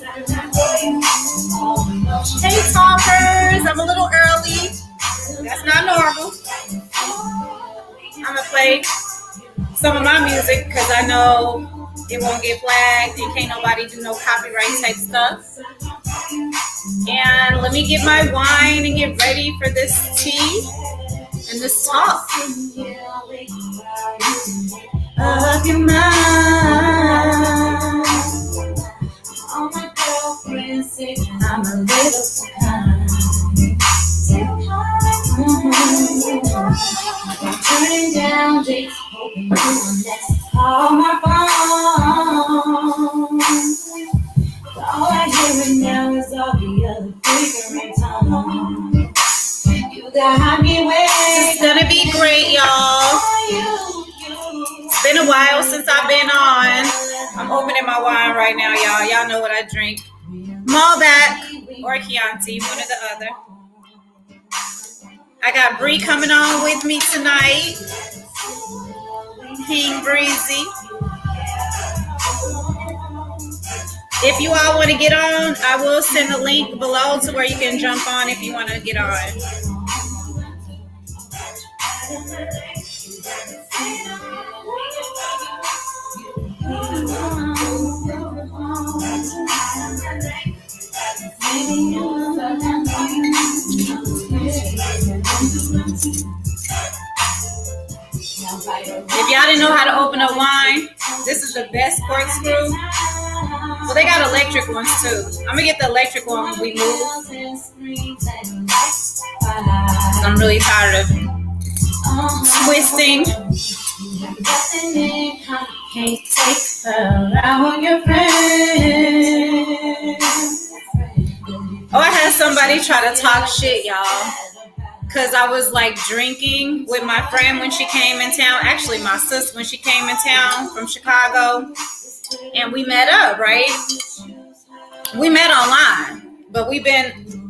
Hey talkers, I'm a little early. That's not normal. I'm gonna play some of my music because I know it won't get flagged and can't nobody do no copyright type stuff. And let me get my wine and get ready for this tea and this talk. Up your mind. All my girlfriends say I'm a little too kind. I'm turning down dates, hoping you will next call my phone. But all I hear right now is all the other figuring time. You got me waiting. It's gonna be great, y'all. It's been a while since I've been on. I'm opening my wine right now, y'all. Y'all know what I drink. Malbec or Chianti, one or the other. I got Bree coming on with me tonight. King Breezy. If you all want to get on, I will send a link below to where you can jump on if you want to get on. If y'all didn't know how to open a wine, this is the best corkscrew. Well, they got electric ones too. I'm gonna get the electric one when we move. I'm really tired of twisting. Can't take her out your friend. Oh, I had somebody try to talk shit, y'all. Because I was like drinking with my friend when she came in town. Actually, my sister when she came in town from Chicago. And we met up, right? We met online. But we've been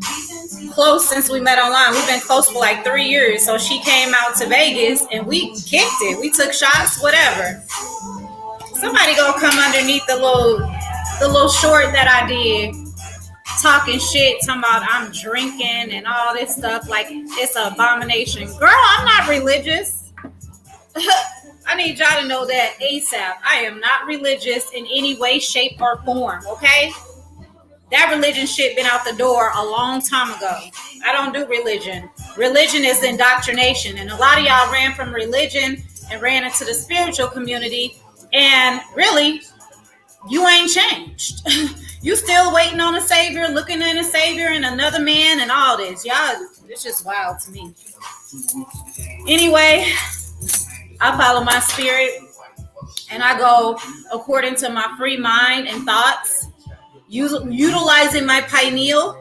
close since we met online. We've been close for like 3 years. So she came out to Vegas and we kicked it. We took shots, whatever. Somebody gonna come underneath the little short that I did. Talking shit, talking about I'm drinking and all this stuff like it's an abomination. Girl, I'm not religious. I need y'all to know that ASAP. I am not religious in any way, shape, or form, okay? That religion shit been out the door a long time ago. I don't do religion. Religion is indoctrination. And a lot of y'all ran from religion and ran into the spiritual community. And really, you ain't changed. You still waiting on a savior, looking at a savior and another man and all this. Y'all, it's just wild to me. Anyway, I follow my spirit and I go according to my free mind and thoughts, utilizing my pineal,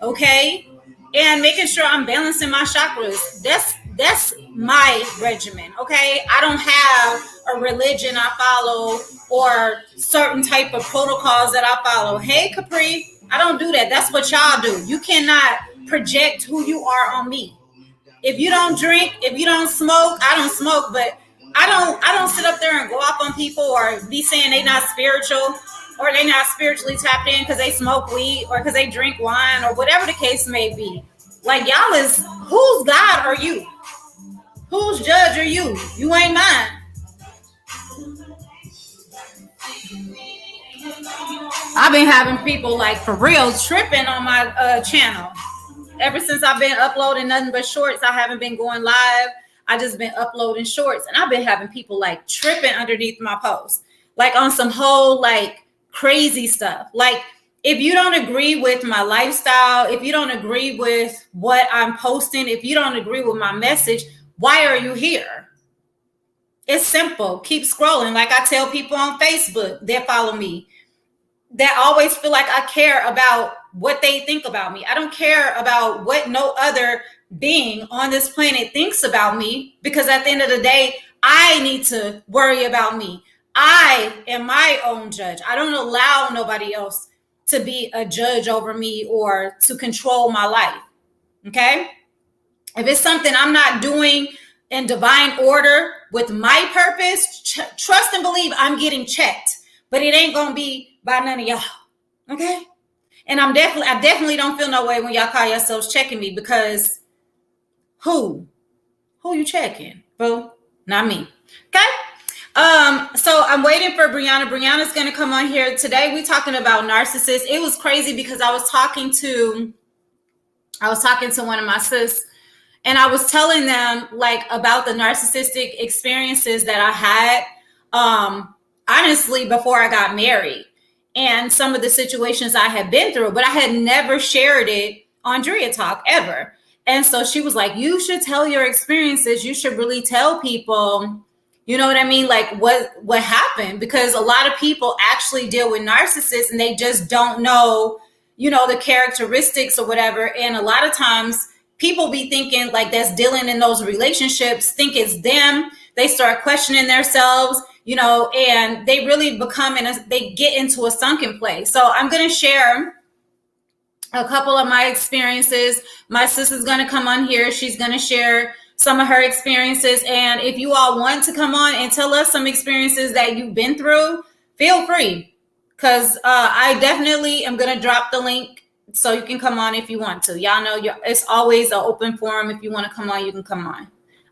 okay? And making sure I'm balancing my chakras. That's my regimen, okay? I don't have a religion I follow or certain type of protocols that I follow. Hey, Capri, I don't do that. That's what y'all do. You cannot project who you are on me. If you don't drink, if you don't smoke, I don't smoke, but I don't sit up there and go off on people or be saying they not spiritual or they not spiritually tapped in because they smoke weed or because they drink wine or whatever the case may be. Like y'all is, whose God are you? Whose judge are you? You ain't mine. I've been having people like for real tripping on my channel. Ever since I've been uploading nothing but shorts, I haven't been going live. I just been uploading shorts and I've been having people like tripping underneath my posts, like on some whole like crazy stuff. Like if you don't agree with my lifestyle, if you don't agree with what I'm posting, if you don't agree with my message, why are you here? It's simple. Keep scrolling. Like I tell people on Facebook that follow me, that always feel like I care about what they think about me. I don't care about what no other being on this planet thinks about me, because at the end of the day, I need to worry about me. I am my own judge. I don't allow nobody else to be a judge over me or to control my life. Okay? If it's something I'm not doing in divine order with my purpose, trust and believe I'm getting checked, but it ain't going to be by none of y'all. Okay. And I definitely don't feel no way when y'all call yourselves checking me, because who you checking? Boo, not me. Okay. So I'm waiting for Brianna. Brianna's gonna come on here today. We talking about narcissists. It was crazy because I was talking to one of my sis, and I was telling them like about the narcissistic experiences that I had, honestly, before I got married, and some of the situations I had been through, but I had never shared it on Drea Talk ever. And so she was like, you should tell your experiences. You should really tell people, you know what I mean? Like what happened, because a lot of people actually deal with narcissists and they just don't know, you know, the characteristics or whatever. And a lot of times people be thinking like that's dealing in those relationships, think it's them. They start questioning themselves, you know, and they really they get into a sunken place. So I'm going to share a couple of my experiences. My sister's going to come on here. She's going to share some of her experiences. And if you all want to come on and tell us some experiences that you've been through, feel free. Because I definitely am going to drop the link so you can come on if you want to. Y'all know it's always an open forum. If you want to come on, you can come on.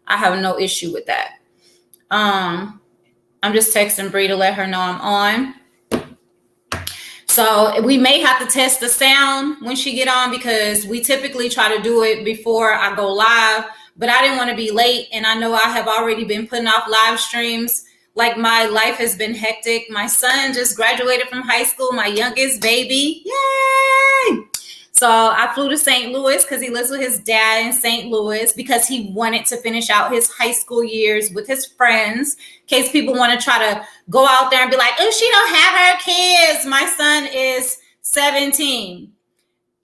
I have no issue with that. I'm just texting Bree to let her know I'm on. So we may have to test the sound when she get on, because we typically try to do it before I go live, but I didn't want to be late. And I know I have already been putting off live streams. Like, my life has been hectic. My son just graduated from high school, my youngest baby. Yay! So I flew to St. Louis because he lives with his dad in St. Louis, because he wanted to finish out his high school years with his friends, in case people want to try to go out there and be like, oh, she don't have her kids. My son is 17.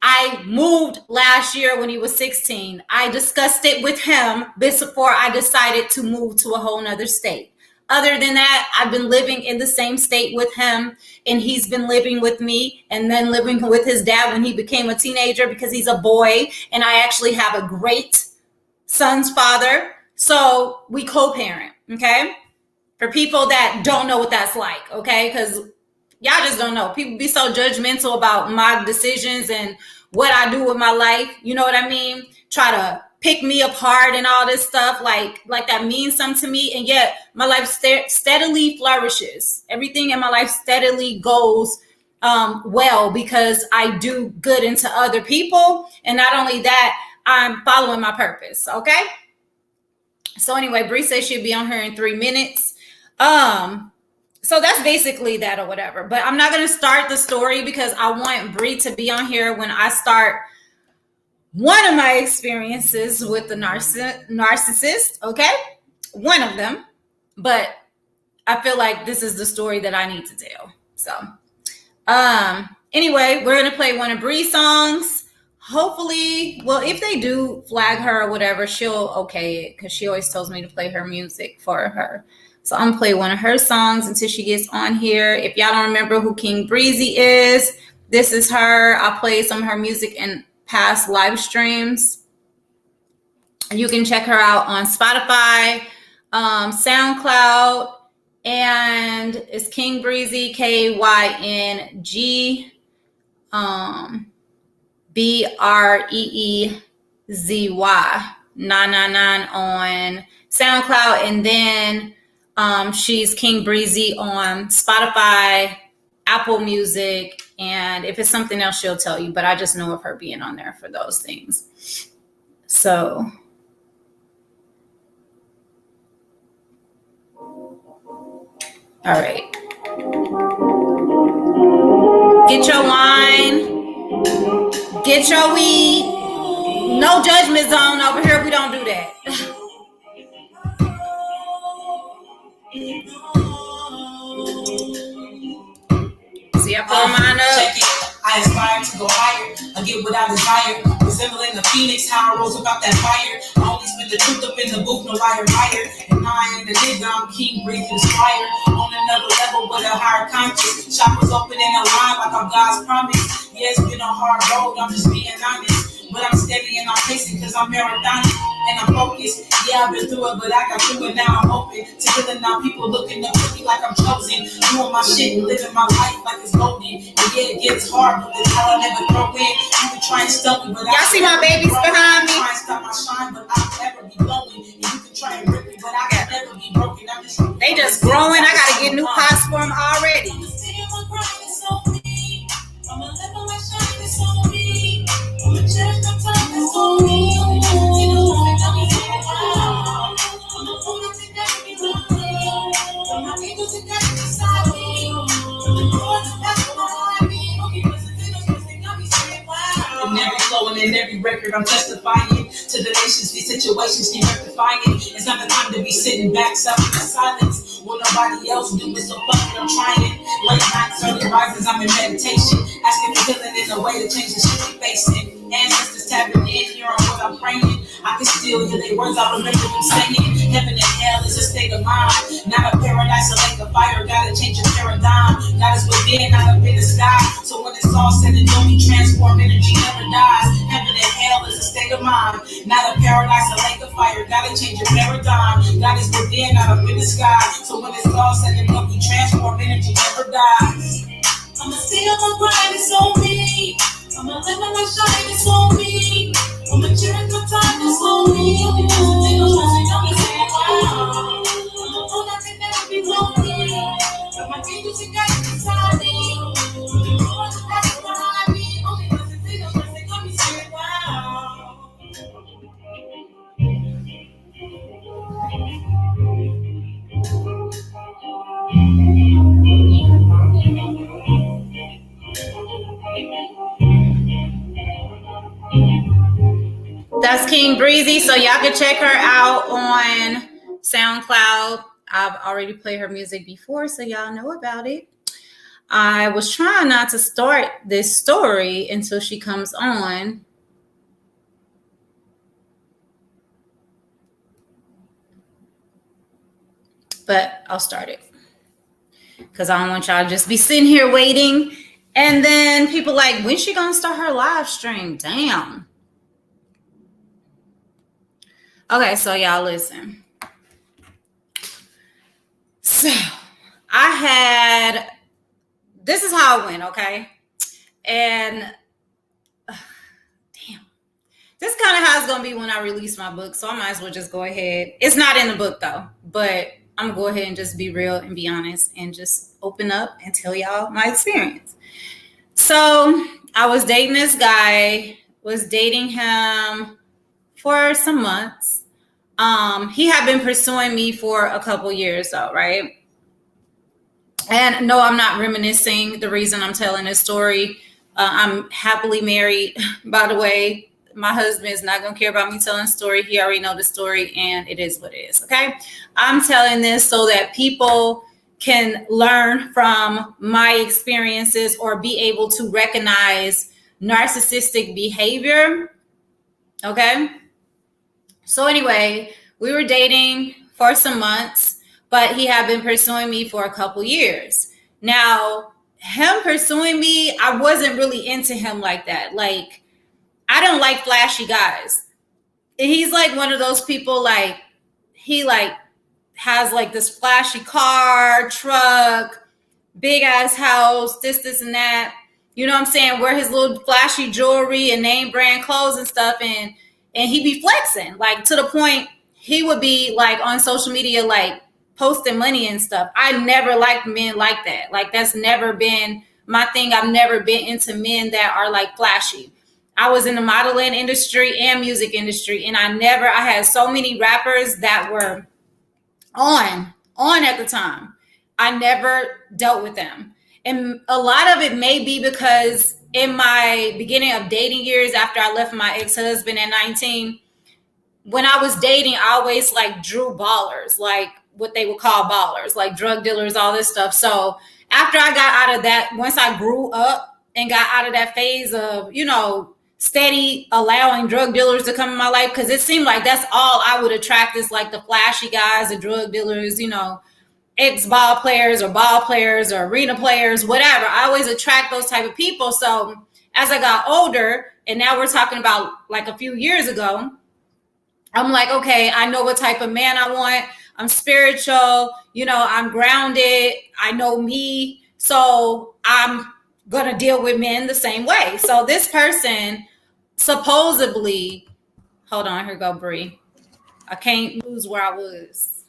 I moved last year when he was 16. I discussed it with him before I decided to move to a whole nother state. Other than that, I've been living in the same state with him, and he's been living with me, and then living with his dad when he became a teenager, because he's a boy, and I actually have a great son's father. So we co-parent, okay? For people that don't know what that's like, okay? Because y'all just don't know. People be so judgmental about my decisions and what I do with my life. You know what I mean? Try to pick me apart and all this stuff, like that means something to me. And yet my life steadily flourishes. Everything in my life steadily goes well, because I do good into other people. And not only that, I'm following my purpose. Okay. So anyway, Bree says she'll be on here in 3 minutes. So that's basically that or whatever. But I'm not going to start the story, because I want Bree to be on here when I start one of my experiences with the narcissist, okay? One of them. But I feel like this is the story that I need to tell. So, anyway, we're going to play one of Bree's songs. Hopefully, well, if they do flag her or whatever, she'll okay it, because she always tells me to play her music for her. So I'm going to play one of her songs until she gets on here. If y'all don't remember who King Breezy is, this is her. I played some of her music in past live streams. You can check her out on Spotify, SoundCloud, and it's King Breezy, KYNG, BREEZY 999 on SoundCloud, and then she's King Breezy on Spotify, Apple Music, and if it's something else, she'll tell you, but I just know of her being on there for those things. So, all right. Get your wine, get your weed. No judgment zone over here. We don't do that. See, I pour mine up. I aspire to go higher, I get what I desire. Resembling the phoenix, how I rose about that fire. I only spit the truth up in the booth, no liar, liar. And now I ain't a nigga, I'm King Breezy inspired. On another level with a higher conscience. Chakras open in a line like I'm God's promise. Yeah, it's been a hard road, I'm just being honest. But I'm steady and I'm pacing cause I'm marathonic. and I'm focused. Yeah, I've been through it, but I got through it. Now I'm open to healing. Now people looking up to me like I'm chosen, doing my shit and living my life like it's golden. And yeah, it gets hard, but the talent never throw in. You can try and stop me, but y'all see my babies behind me? Try and stop my shine, but I'll never be glowing. And you can try and rip me, but I can never be broken. They just growing. I gotta get new pots for them already. In every flow and in every record, I'm testifying to the nations. These situations need rectifying. It's not the time to be sitting back, suffering in silence. When nobody else do it, so fuck it, I'm trying. Late nights, early rises, I'm in meditation, asking for healing in a way to change the shit we facing. Ancestors tapping in here on what I'm praying. I can still hear their words, I remember them saying. Heaven and hell is a state of mind, not a paradise, a lake of fire. Gotta change your paradigm. God is within, not up in the sky. So when it's all said and done, we transform energy, never dies. Heaven and hell is a state of mind, not a paradise, a lake of fire. Gotta change your paradigm. God is within, not up in the sky. So when it's all said and done, we transform energy, never dies. I'ma stay on my grind, it's on me. I'ma live my life shine, it's on me. I'ma cherish my time, it's on me. I'ma take no stress, I'ma say wow. I'ma know that can never be lonely. But my angels and guys beside me. The Lord is passing behind me. Only listen to no stress, I'ma say wow. That's King Breezy. So y'all can check her out on SoundCloud. I've already played her music before, so y'all know about it. I was trying not to start this story until she comes on. But I'll start it because I don't want y'all to just be sitting here waiting. And then people like, when's she going to start her live stream? Damn. Okay, so y'all listen. So this is how it went, okay? And damn. This kind of how it's going to be when I release my book, so I might as well just go ahead. It's not in the book, though, but I'm going to go ahead and just be real and be honest and just open up and tell y'all my experience. So I was dating this guy, was dating him for some months. He had been pursuing me for a couple years though, right? And no, I'm not reminiscing the reason I'm telling this story. I'm happily married, by the way. My husband is not going to care about me telling the story. He already know the story and it is what it is, okay? I'm telling this so that people can learn from my experiences or be able to recognize narcissistic behavior, okay? So anyway, we were dating for some months, but he had been pursuing me for a couple years. Now, him pursuing me, I wasn't really into him like that. Like, I don't like flashy guys. He's like one of those people, like, he like has like this flashy car, truck, big ass house, this and that. You know what I'm saying? Wear his little flashy jewelry and name brand clothes and stuff. And he be flexing, like to the point he would be like on social media, like posting money and stuff. I never liked men like that. Like that's never been my thing. I've never been into men that are like flashy. I was in the modeling industry and music industry. And I had so many rappers that were on at the time. I never dealt with them. And a lot of it may be because in my beginning of dating years, after I left my ex-husband at 19, when I was dating, I always like drew ballers, like what they would call ballers, like drug dealers, all this stuff. So after I got out of that, once I grew up and got out of that phase of, you know, steady allowing drug dealers to come in my life, because it seemed like that's all I would attract is like the flashy guys, the drug dealers, you know, ex-ball players or arena players, whatever. I always attract those type of people. So as I got older, and now we're talking about like a few years ago, I'm like, okay, I know what type of man I want. I'm spiritual, I'm grounded. I know me. So I'm going to deal with men the same way. So this person supposedly, hold on, here go Bree. I can't lose where I was.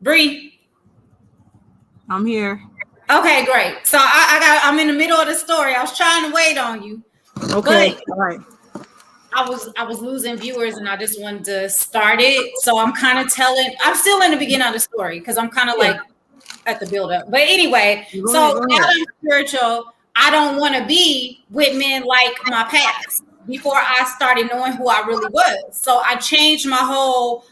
Bree. I'm here. Okay, great. So I'm in the middle of the story. I was trying to wait on you. Okay. All right. I was losing viewers and I just wanted to start it. So I'm still in the beginning of the story because I'm kind of like at the build up. But anyway, now I'm spiritual. I don't want to be with men like my past before I started knowing who I really was. So I changed my whole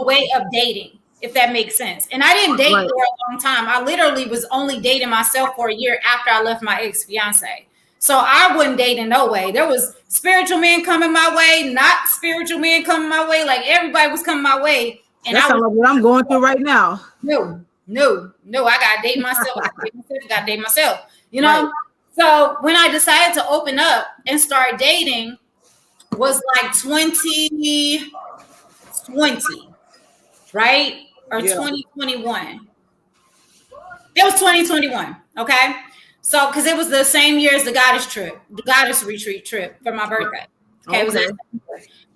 way of dating, if that makes sense. And I didn't date for a long time. I literally was only dating myself for a year after I left my ex-fiance. So I wouldn't date in no way. There was spiritual men coming my way, not spiritual men coming my way. Like everybody was coming my way. And that's like what I'm going through right now. No. I gotta date myself. Gotta date myself. So when I decided to open up and start dating was like 2020, right? Or 2021. It was 2021. Okay. So, because it was the same year as the goddess retreat trip for my birthday. Okay.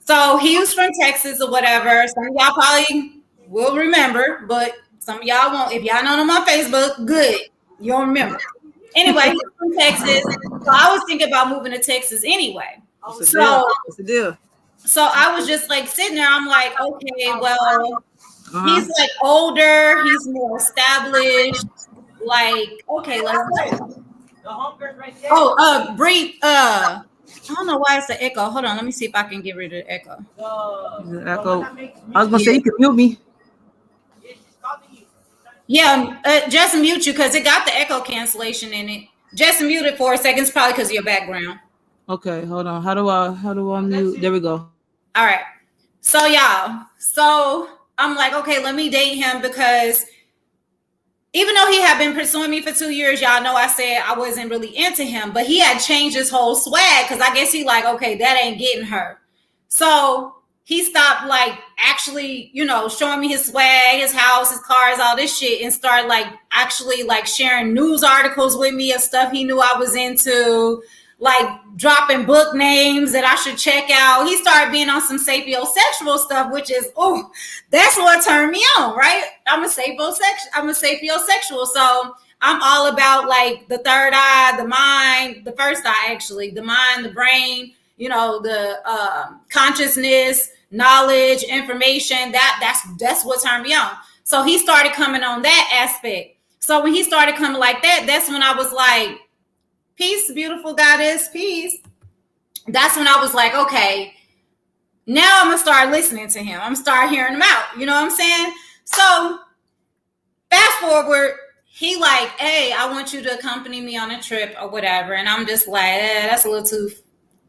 So he was from Texas or whatever. Some of y'all probably will remember, but some of y'all won't. If y'all know him on Facebook, good. You'll remember. Anyway, he's from Texas. So I was thinking about moving to Texas anyway. What's the deal? So I was just like sitting there. I'm like, okay, well, he's like older. He's more established. Like, okay, let's go. Oh, Bree, I don't know why it's the echo. Hold on, let me see if I can get rid of the echo. Echo. I was gonna say you can mute me. Yeah, just mute you because it got the echo cancellation in it. Just mute it for a second. It's probably because of your background. Okay, hold on. How do I mute? There we go. All right. So y'all, I'm like, okay, let me date him because even though he had been pursuing me for 2 years, y'all know I said I wasn't really into him, but he had changed his whole swag because I guess he like, okay, that ain't getting her. So he stopped like actually, showing me his swag, his house, his cars, all this shit, and started like actually like sharing news articles with me of stuff he knew I was into, like dropping book names that I should check out. He started being on some sapiosexual stuff, which is, that's what turned me on, right? I'm a sapiosexual. So I'm all about like the third eye, the mind, the first eye, actually, the mind, the brain, the consciousness, knowledge, information, that's what turned me on. So he started coming on that aspect. So when he started coming like that, that's when I was like, peace, beautiful goddess, peace. That's when I was like, okay, now I'm going to start listening to him. I'm going to start hearing him out. You know what I'm saying? So fast forward, he like, hey, I want you to accompany me on a trip or whatever. And I'm just like, that's a little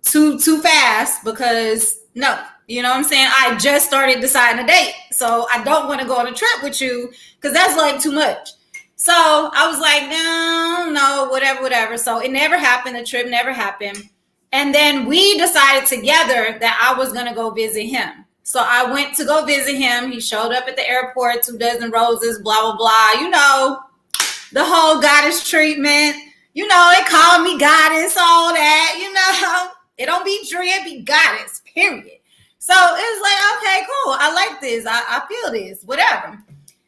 too fast because no, you know what I'm saying? I just started deciding to date. So I don't want to go on a trip with you because that's like too much. So I was like, no, whatever. So it never happened. The trip never happened. And then we decided together that I was going to go visit him. So I went to go visit him. He showed up at the airport, 2 dozen roses, blah, blah, blah. The whole goddess treatment. They call me goddess, all that, It don't be Dre, it be goddess, period. So it was like, okay, cool. I like this. I feel this, whatever.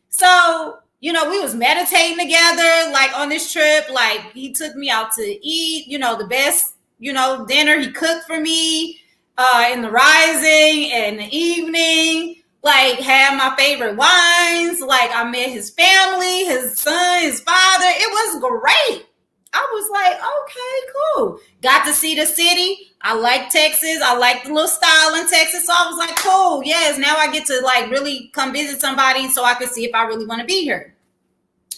So we was meditating together, like on this trip. Like he took me out to eat, the best, dinner he cooked for me in the rising and the evening. Like had my favorite wines. Like I met his family, his son, his father. It was great. I was like, okay, cool. Got to see the city. I like Texas. I like the little style in Texas. So I was like, cool. Yes, now I get to like really come visit somebody so I can see if I really want to be here.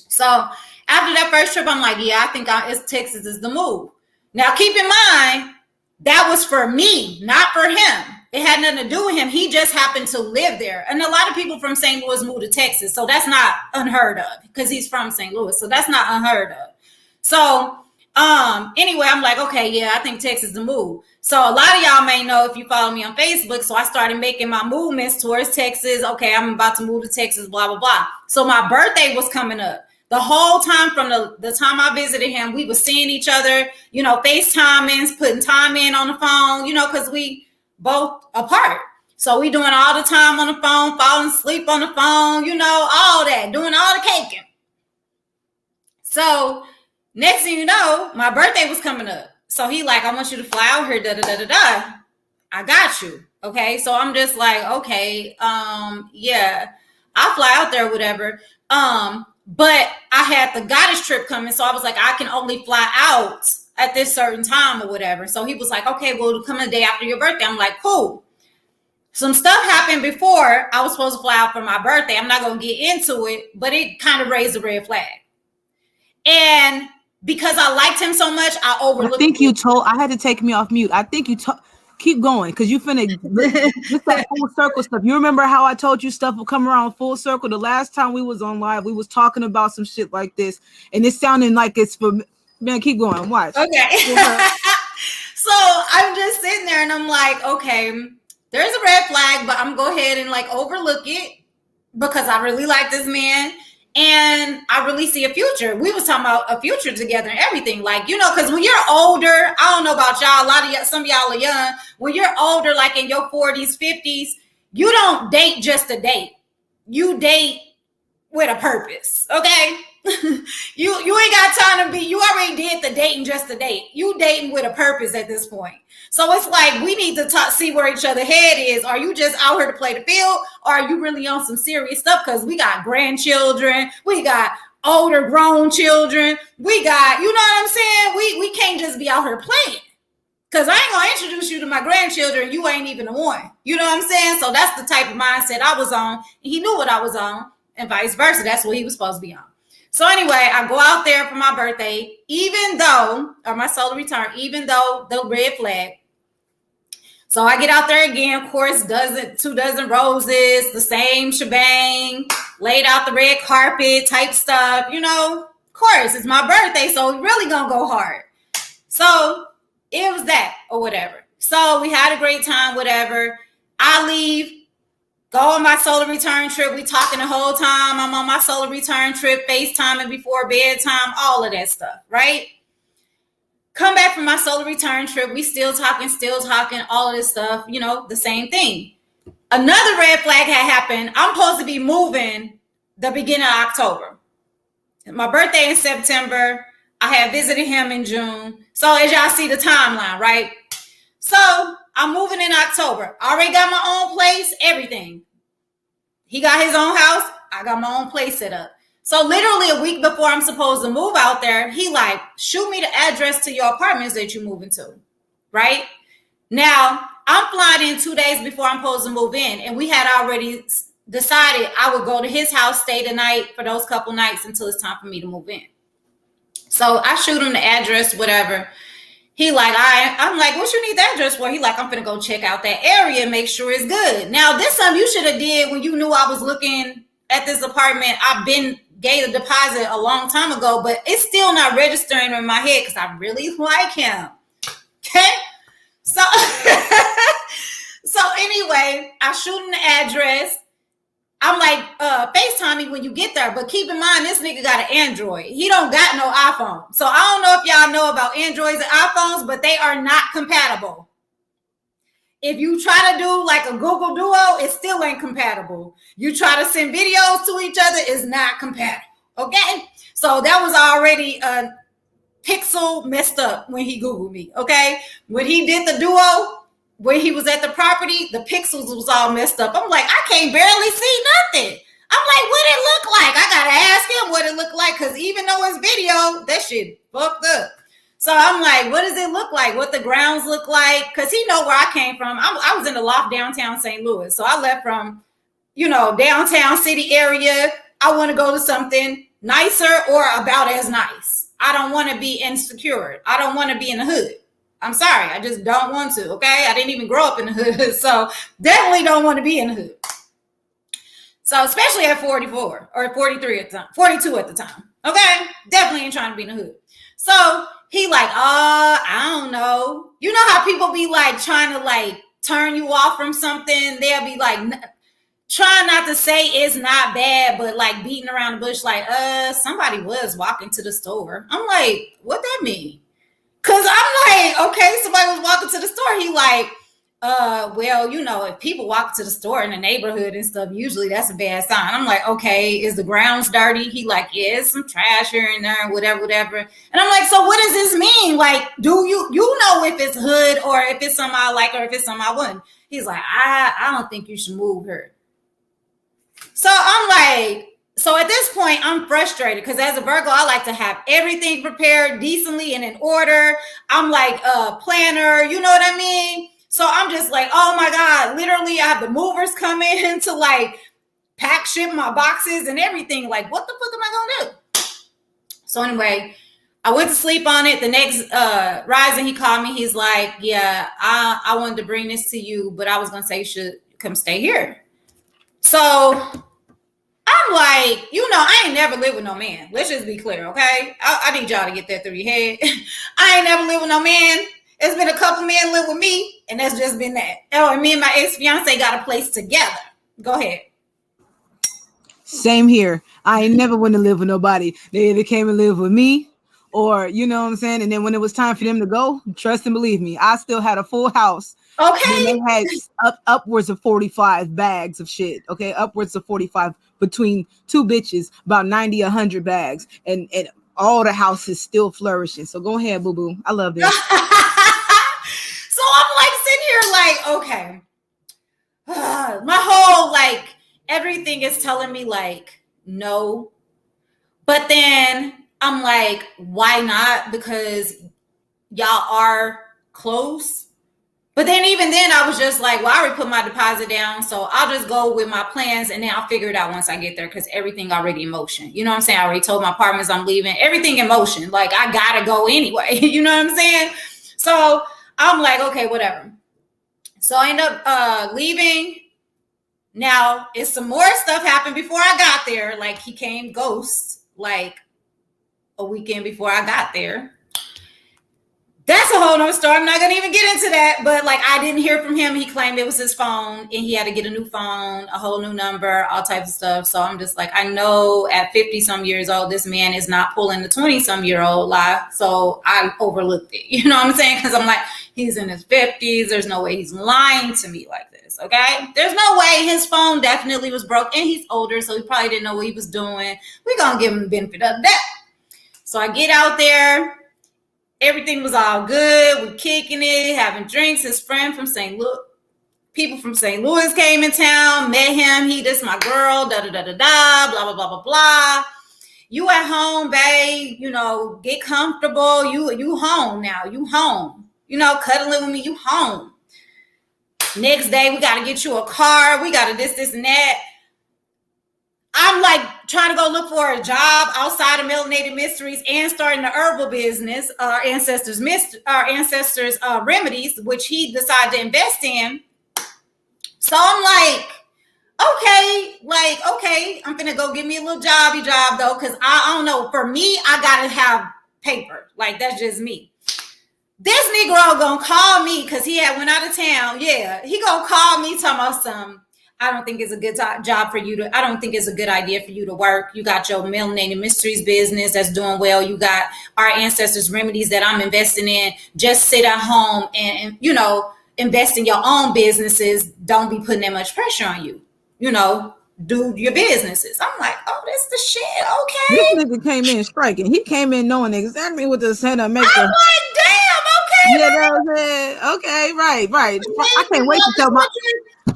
So after that first trip, I'm like, yeah, I think Texas is the move. Now, keep in mind, that was for me, not for him. It had nothing to do with him. He just happened to live there. And a lot of people from St. Louis moved to Texas. So that's not unheard of because he's from St. Louis. So that's not unheard of. So Anyway, I'm like, okay, yeah, I think Texas is the move. So a lot of y'all may know if you follow me on Facebook. So I started making my movements towards Texas. Okay, I'm about to move to Texas, blah, blah, blah. So my birthday was coming up. The whole time from the time I visited him, we were seeing each other, FaceTiming, putting time in on the phone, because we both apart. So we doing all the time on the phone, falling asleep on the phone, all that, doing all the caking. So next thing you know, my birthday was coming up. So he like, I want you to fly out here, da-da-da-da-da. I got you. Okay. So I'm just like, okay, yeah, I'll fly out there, whatever. But I had the goddess trip coming. So I was like, I can only fly out at this certain time or whatever. So he was like, okay, well, it'll come the day after your birthday. I'm like, cool. Some stuff happened before I was supposed to fly out for my birthday. I'm not going to get into it, but it kind of raised a red flag. And because I liked him so much, I overlooked. I think you told. I had to take me off mute. I think you keep going because you finna just that full circle stuff. You remember how I told you stuff will come around full circle? The last time we was on live, we was talking about some shit like this, and it's sounding like it's for man. Keep going. Watch. Okay. So I'm just sitting there, and I'm like, okay, there's a red flag, but I'm gonna go ahead and like overlook it because I really like this man. And I really see a future. We was talking about a future together and everything. Like, because when you're older, I don't know about y'all, some of y'all are young. When you're older, like in your 40s, 50s, you don't date just to date. You date with a purpose, okay? you ain't got time to be, you already did the dating just to date. You dating with a purpose at this point. So it's like, we need to see where each other's head is. Are you just out here to play the field? Or are you really on some serious stuff? Because we got grandchildren. We got older grown children. We got, you know what I'm saying? We can't just be out here playing. Because I ain't going to introduce you to my grandchildren. You ain't even the one. You know what I'm saying? So that's the type of mindset I was on. And he knew what I was on. And vice versa. That's what he was supposed to be on. So anyway, I go out there for my birthday, my solar return, even though the red flag. So I get out there again, of course, 2 dozen roses, the same shebang, laid out the red carpet type stuff, of course, it's my birthday, so it's really gonna go hard. So it was that or whatever. So we had a great time, whatever. I leave, go on my solar return trip. We talking the whole time. I'm on my solar return trip, FaceTiming before bedtime, all of that stuff, right? Come back from my solar return trip. We still talking, all of this stuff, the same thing. Another red flag had happened. I'm supposed to be moving the beginning of October. My birthday in September. I had visited him in June. So as y'all see the timeline, right? So I'm moving in October. I already got my own place, everything. He got his own house. I got my own place set up. So literally a week before I'm supposed to move out there, he like, shoot me the address to your apartments that you're moving to, right? Now, I'm flying in 2 days before I'm supposed to move in. And we had already decided I would go to his house, stay the night for those couple nights until it's time for me to move in. So I shoot him the address, whatever. He like, I'm like, what you need the address for? He like, I'm finna go check out that area and make sure it's good. Now, this something you should have did when you knew I was looking at this apartment. I've been gave a deposit a long time ago, but it's still not registering in my head because I really like him. Okay? So, so anyway, I shoot him the address. I'm like, FaceTime me when you get there. But keep in mind, this nigga got an Android. He don't got no iPhone. So I don't know if y'all know about Androids and iPhones, but they are not compatible. If you try to do like a Google Duo, it still ain't compatible. You try to send videos to each other, it's not compatible. Okay? So that was already a pixel messed up when he Googled me. Okay? When he did the Duo, when he was at the property, the pixels was all messed up. I'm like, I can't barely see nothing. I'm like, what it look like? I gotta ask him what it looked like, because even though it's video, that shit fucked up. So I'm like, what does it look like? What the grounds look like? Because he know where I came from. I was in the loft downtown St. Louis. So I left from, downtown city area. I want to go to something nicer or about as nice. I don't want to be insecure. I don't want to be in the hood. I'm sorry. I just don't want to, okay? I didn't even grow up in the hood. So definitely don't want to be in the hood. So especially at 44 or 43 at the time, 42 at the time. Okay? Definitely ain't trying to be in the hood. So He like, I don't know. You know how people be like trying to like turn you off from something? They'll be like trying not to say it's not bad, but like beating around the bush, like, somebody was walking to the store. I'm like, what that mean? Cause I'm like, okay, somebody was walking to the store. He like, well, you know, if people walk to the store in the neighborhood and stuff, usually that's a bad sign. I'm like, okay, is the grounds dirty? He like, yeah, it's some trash here and there, whatever. And I'm like, so what does this mean? Like, do you know if it's hood or if it's something I like or if it's something I wouldn't? He's like, I don't think you should move her. So I'm like, so at this point, I'm frustrated because as a Virgo, I like to have everything prepared decently and in order. I'm like a planner, you know what I mean? So I'm just like, oh my God, literally I have the movers come in to like pack, ship my boxes and everything. Like, what the fuck am I gonna do? So anyway, I went to sleep on it. The next rising, he called me. He's like, yeah, I wanted to bring this to you, but I was gonna say you should come stay here. So I'm like, you know, I ain't never lived with no man. Let's just be clear, okay? I need y'all to get that through your head. I ain't never lived with no man. It's been a couple men live with me, and that's just been that. Oh, and me and my ex-fiance got a place together. Go ahead. Same here. I ain't never want to live with nobody. They either came and lived with me, or you know what I'm saying. And then when it was time for them to go, trust and believe me, I still had a full house. Okay. They had upwards of 45 bags of shit. Okay, upwards of 45 between two bitches, about 90, 100 bags, and all the house is still flourishing. So go ahead, boo boo. I love this. So I'm like sitting here like, okay, my whole like everything is telling me like no, but then I'm like, why not? Because y'all are close. But then even then I was just like, well, I already put my deposit down, so I'll just go with my plans and then I'll figure it out once I get there because everything already in motion. You know what I'm saying? I already told my partners I'm leaving. Everything in motion. Like I gotta go anyway. You know what I'm saying? So I'm like, okay, whatever. So I end up leaving. Now, it's some more stuff happened before I got there. Like he came ghost like a weekend before I got there. That's a whole nother story. I'm not gonna even get into that, but like I didn't hear from him. He claimed it was his phone and he had to get a new phone, a whole new number, all types of stuff. So I'm just like, I know at 50 some years old, this man is not pulling the 20 some year old lie. So I overlooked it. You know what I'm saying? Because I'm like, he's in his 50s. There's no way he's lying to me like this. Okay. There's no way. His phone definitely was broke and he's older. So he probably didn't know what he was doing. We're gonna give him the benefit of that. So I get out there. Everything was all good. We kicking it, having drinks. His friend from St. Louis, people from St. Louis came in town, met him. He, this my girl, blah, blah, blah, blah, blah. You at home, babe, you know, get comfortable. You home now. You home. You know, cuddling with me, you home. Next day, we got to get you a car. We got to this, and that. I'm like trying to go look for a job outside of Melanated Mysteries and starting the herbal business, our ancestors' remedies, which he decided to invest in. So I'm like, okay, I'm gonna go get me a little jobby job though, because I don't know. For me, I gotta have paper. Like that's just me. This Negro gonna call me because he had went out of town. Yeah, he gonna call me talking about some. I don't think it's a good job for you to, I don't think it's a good idea for you to work. You got your Melanated Mysteries business that's doing well. You got our ancestors' remedies that I'm investing in. Just sit at home and you know, invest in your own businesses. Don't be putting that much pressure on you. You know, do your businesses. I'm like, oh, that's the shit. Okay. This nigga came in striking. He came in knowing exactly what to say to make I'm like, damn, okay. Yeah, that's it. Okay, right. I can't wait to tell my.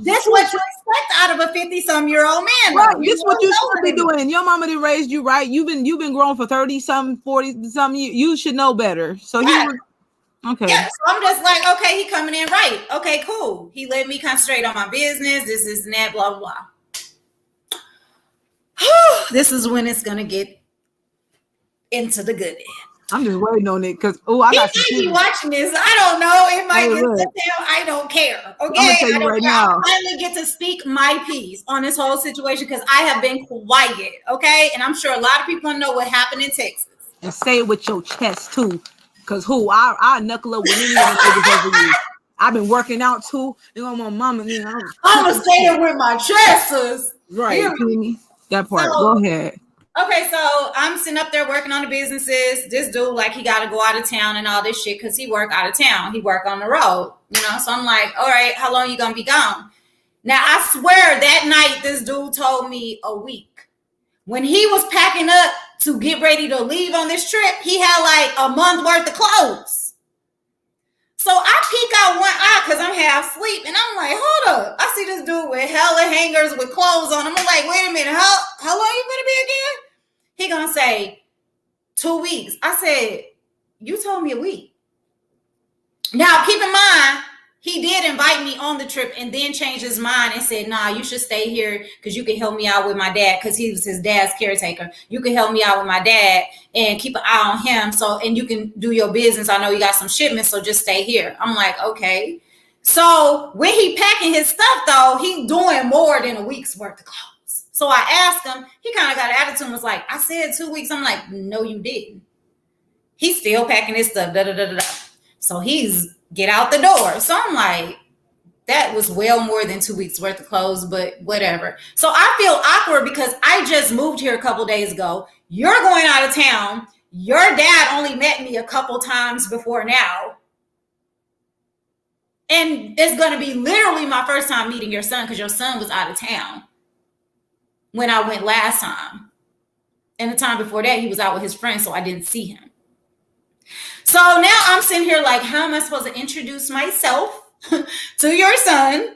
This what you expect out of a 50-some-year-old man. Right. This what you should be doing. Your mama did raised you right. You've been grown for 30-some, 40-some years. You should know better. So yeah. Okay. Yeah, so I'm just like, okay, he coming in right. Okay, cool. He let me concentrate on my business. This is that, blah, blah, blah. This is when it's gonna get into the good end. I'm just waiting on it because I got some people watching this. I don't know. It might get to tell. I don't care. Okay, I'm gonna tell you right now. I finally get to speak my piece on this whole situation because I have been quiet. Okay, and I'm sure a lot of people know what happened in Texas. And say it with your chest too. Cause I knuckle up with any of them niggas over you. I've been working out too. You know, my mama, you know. I'm gonna stay there with my dresses. Right. That part. So, go ahead. Okay, so I'm sitting up there working on the businesses. This dude, like, he got to go out of town and all this shit because he work out of town. He work on the road, you know. So I'm like, all right, how long you gonna be gone? Now I swear that night this dude told me a week. When he was packing up to get ready to leave on this trip, he had like a month worth of clothes. So I peek out one eye because I'm half asleep, and I'm like, hold up. I see this dude with hella hangers with clothes on him. I'm like, wait a minute, how long you gonna be again? He gonna say 2 weeks. I said, you told me a week. Now, keep in mind, he did invite me on the trip and then changed his mind and said, nah, you should stay here because you can help me out with my dad, because he was his dad's caretaker. You can help me out with my dad and keep an eye on him. So, and you can do your business. I know you got some shipments, so just stay here. I'm like, okay. So when he packing his stuff, though, he doing more than a week's worth of clothes. So I asked him, he kind of got an attitude and was like, I said 2 weeks. I'm like, no, you didn't. He's still packing his stuff. Da, da, da, da, da. So he's get out the door. So I'm like, that was well more than 2 weeks worth of clothes, but whatever. So I feel awkward because I just moved here a couple days ago. You're going out of town. Your dad only met me a couple times before now. And it's going to be literally my first time meeting your son because your son was out of town when I went last time. And the time before that, he was out with his friends, so I didn't see him. So now I'm sitting here like, how am I supposed to introduce myself to your son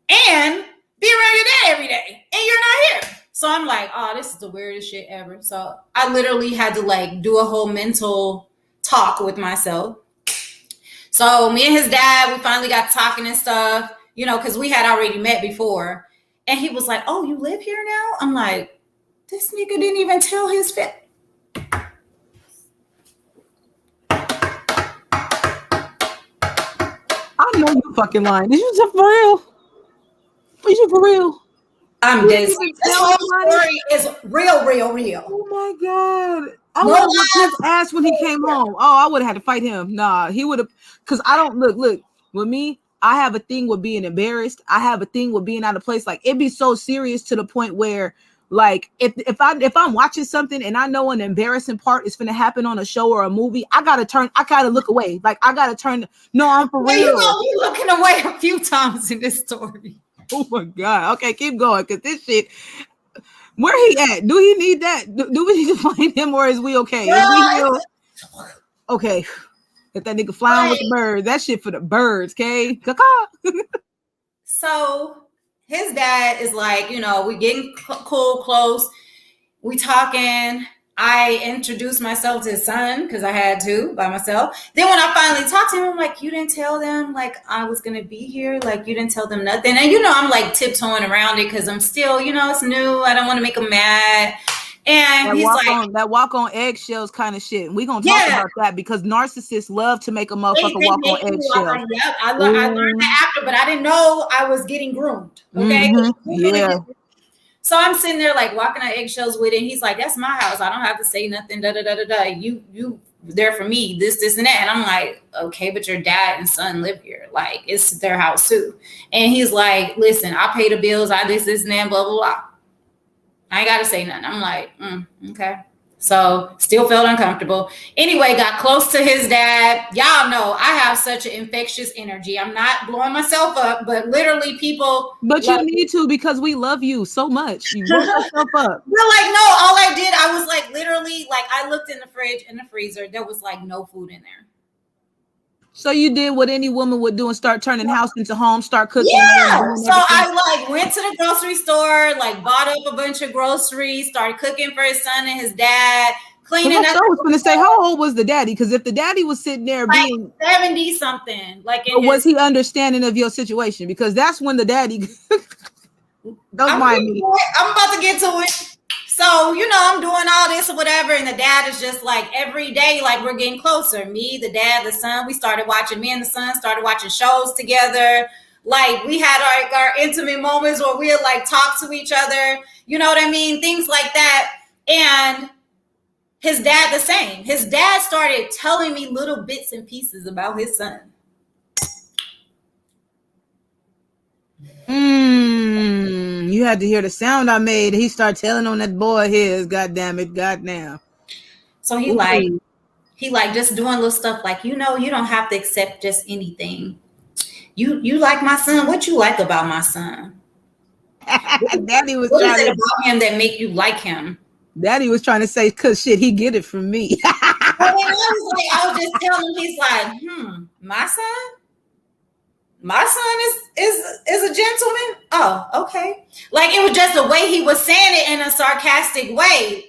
and be around your dad every day? And you're not here. So I'm like, oh, this is the weirdest shit ever. So I literally had to like do a whole mental talk with myself. So me and his dad, we finally got talking and stuff, you know, because we had already met before. And he was like, oh, you live here now? I'm like, this nigga didn't even tell his family. I know you fucking lying. Is you for real? Is you for real? I'm dead. This whole story is real. Oh my God. I would have whipped his ass when he came home. Oh, I would have had to fight him. Nah, he would have, because I don't look, with me, I have a thing with being embarrassed. I have a thing with being out of place. Like, it'd be so serious to the point where, like, if I'm watching something and I know an embarrassing part is gonna happen on a show or a movie, I gotta look away. Like, I gotta turn. No, I'm for real. You know, you looking away a few times in this story. Oh my God. Okay, keep going, because this shit. Where he at? Do he need that? Do we need to find him, or is we okay? Okay. If that nigga flying with the birds, that shit for the birds, okay? So his dad is like, you know, we getting cool, close. We talking. I introduced myself to his son because I had to by myself. Then when I finally talked to him, I'm like, you didn't tell them like I was going to be here? Like, you didn't tell them nothing? And, you know, I'm like tiptoeing around it because I'm still, you know, it's new. I don't want to make them mad. And that he's like, that walk on eggshells kind of shit. And we're going to talk about that because narcissists love to make a motherfucker walk on eggshells. Yep, I learned that after, but I didn't know I was getting groomed. Okay. Mm-hmm. Yeah. So I'm sitting there like walking on eggshells with it. He's like, that's my house. I don't have to say nothing. Da, da, da, da, da. You there for me, this, and that. And I'm like, okay, but your dad and son live here. Like, it's their house too. And he's like, listen, I pay the bills. I this, and that, blah, blah, blah. I ain't got to say nothing. I'm like, okay. So still felt uncomfortable. Anyway, got close to his dad. Y'all know I have such an infectious energy. I'm not blowing myself up, but literally people. But you need to, because we love you so much. You blow yourself up. We're like, no, all I did, I was like, literally, like I looked in the fridge and the freezer. There was like no food in there. So you did what any woman would do and start turning house into home, start cooking. Yeah. So I like went to the grocery store, like bought up a bunch of groceries, started cooking for his son and his dad, cleaning up. I was going to say, how old was the daddy? Because if the daddy was sitting there like being 70 something, like was he understanding of your situation? Because that's when the daddy. Don't mind me. I'm about to get to it. So, you know, I'm doing all this or whatever. And the dad is just like every day, like we're getting closer. Me, the dad, the son, me and the son started watching shows together. Like we had our intimate moments where we'd like talk to each other. You know what I mean? Things like that. And His dad the same. His dad started telling me little bits and pieces about his son. You had to hear the sound I made. He started telling on that boy his. God damn it. Goddamn. So he like just doing little stuff like, you know, you don't have to accept just anything. You like my son? What you like about my son? Daddy was what trying is it to about him that make you like him? Daddy was trying to say, cause shit, he get it from me. I was just telling him, he's like, my son is a gentleman. Oh, okay. Like it was just the way he was saying it in a sarcastic way.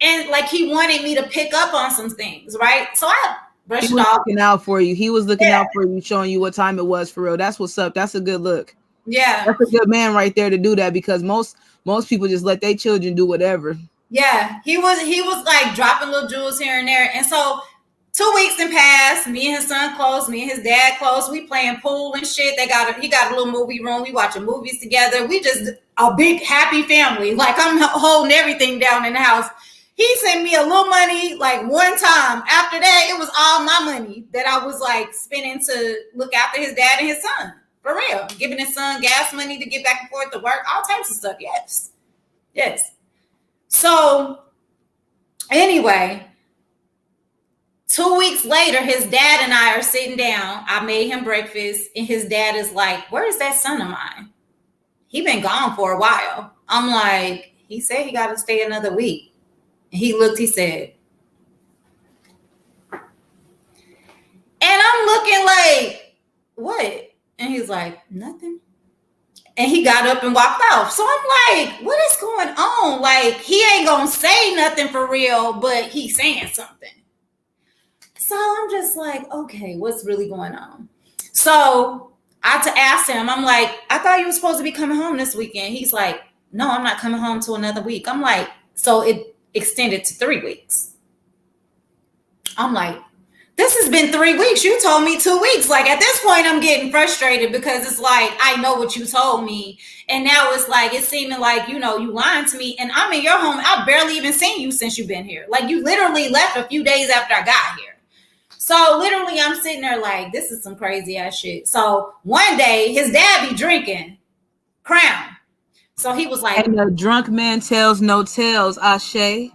And like he wanted me to pick up on some things, right? So I brushed it off. Looking out for you. He was looking out for you, showing you what time it was for real. That's what's up. That's a good look. Yeah. That's a good man right there to do that, because most people just let their children do whatever. Yeah. He was like dropping little jewels here and there. And so 2 weeks and passed. Me and his son close. Me and his dad close. We playing pool and shit. He got a little movie room. We watching movies together. We just a big happy family. Like I'm holding everything down in the house. He sent me a little money like one time. After that, it was all my money that I was like spending to look after his dad and his son. For real. Giving his son gas money to get back and forth to work. All types of stuff. Yes. Yes. So anyway, 2 weeks later, his dad and I are sitting down. I made him breakfast, and his dad is like, where's that son of mine? He been gone for a while. I'm like, he said he got to stay another week. And he looked, he said, and I'm looking like, what? And he's like, nothing. And he got up and walked off. So I'm like, what is going on? Like, he ain't going to say nothing for real, but he's saying something. So I'm just like, okay, what's really going on? So I asked him, I'm like, I thought you were supposed to be coming home this weekend. He's like, no, I'm not coming home till another week. I'm like, so it extended to 3 weeks. I'm like, this has been 3 weeks. You told me 2 weeks. Like at this point, I'm getting frustrated because it's like, I know what you told me. And now it's like, it's seeming like, you know, you lying to me. And I'm in your home. I've barely even seen you since you've been here. Like you literally left a few days after I got here. So literally I'm sitting there like, this is some crazy ass shit. So one day his dad be drinking Crown. So he was like, and a drunk man tells no tales, Ashe.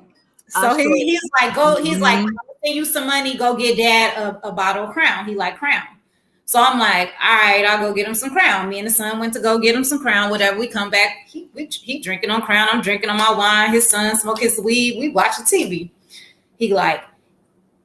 So he's like, he's like, I'm gonna send you some money, go get dad a bottle of Crown. He like Crown. So I'm like, all right, I'll go get him some Crown. Me and the son went to go get him some Crown, whatever. We come back, he drinking on Crown. I'm drinking on my wine. His son smoke his weed. We watching TV. He like,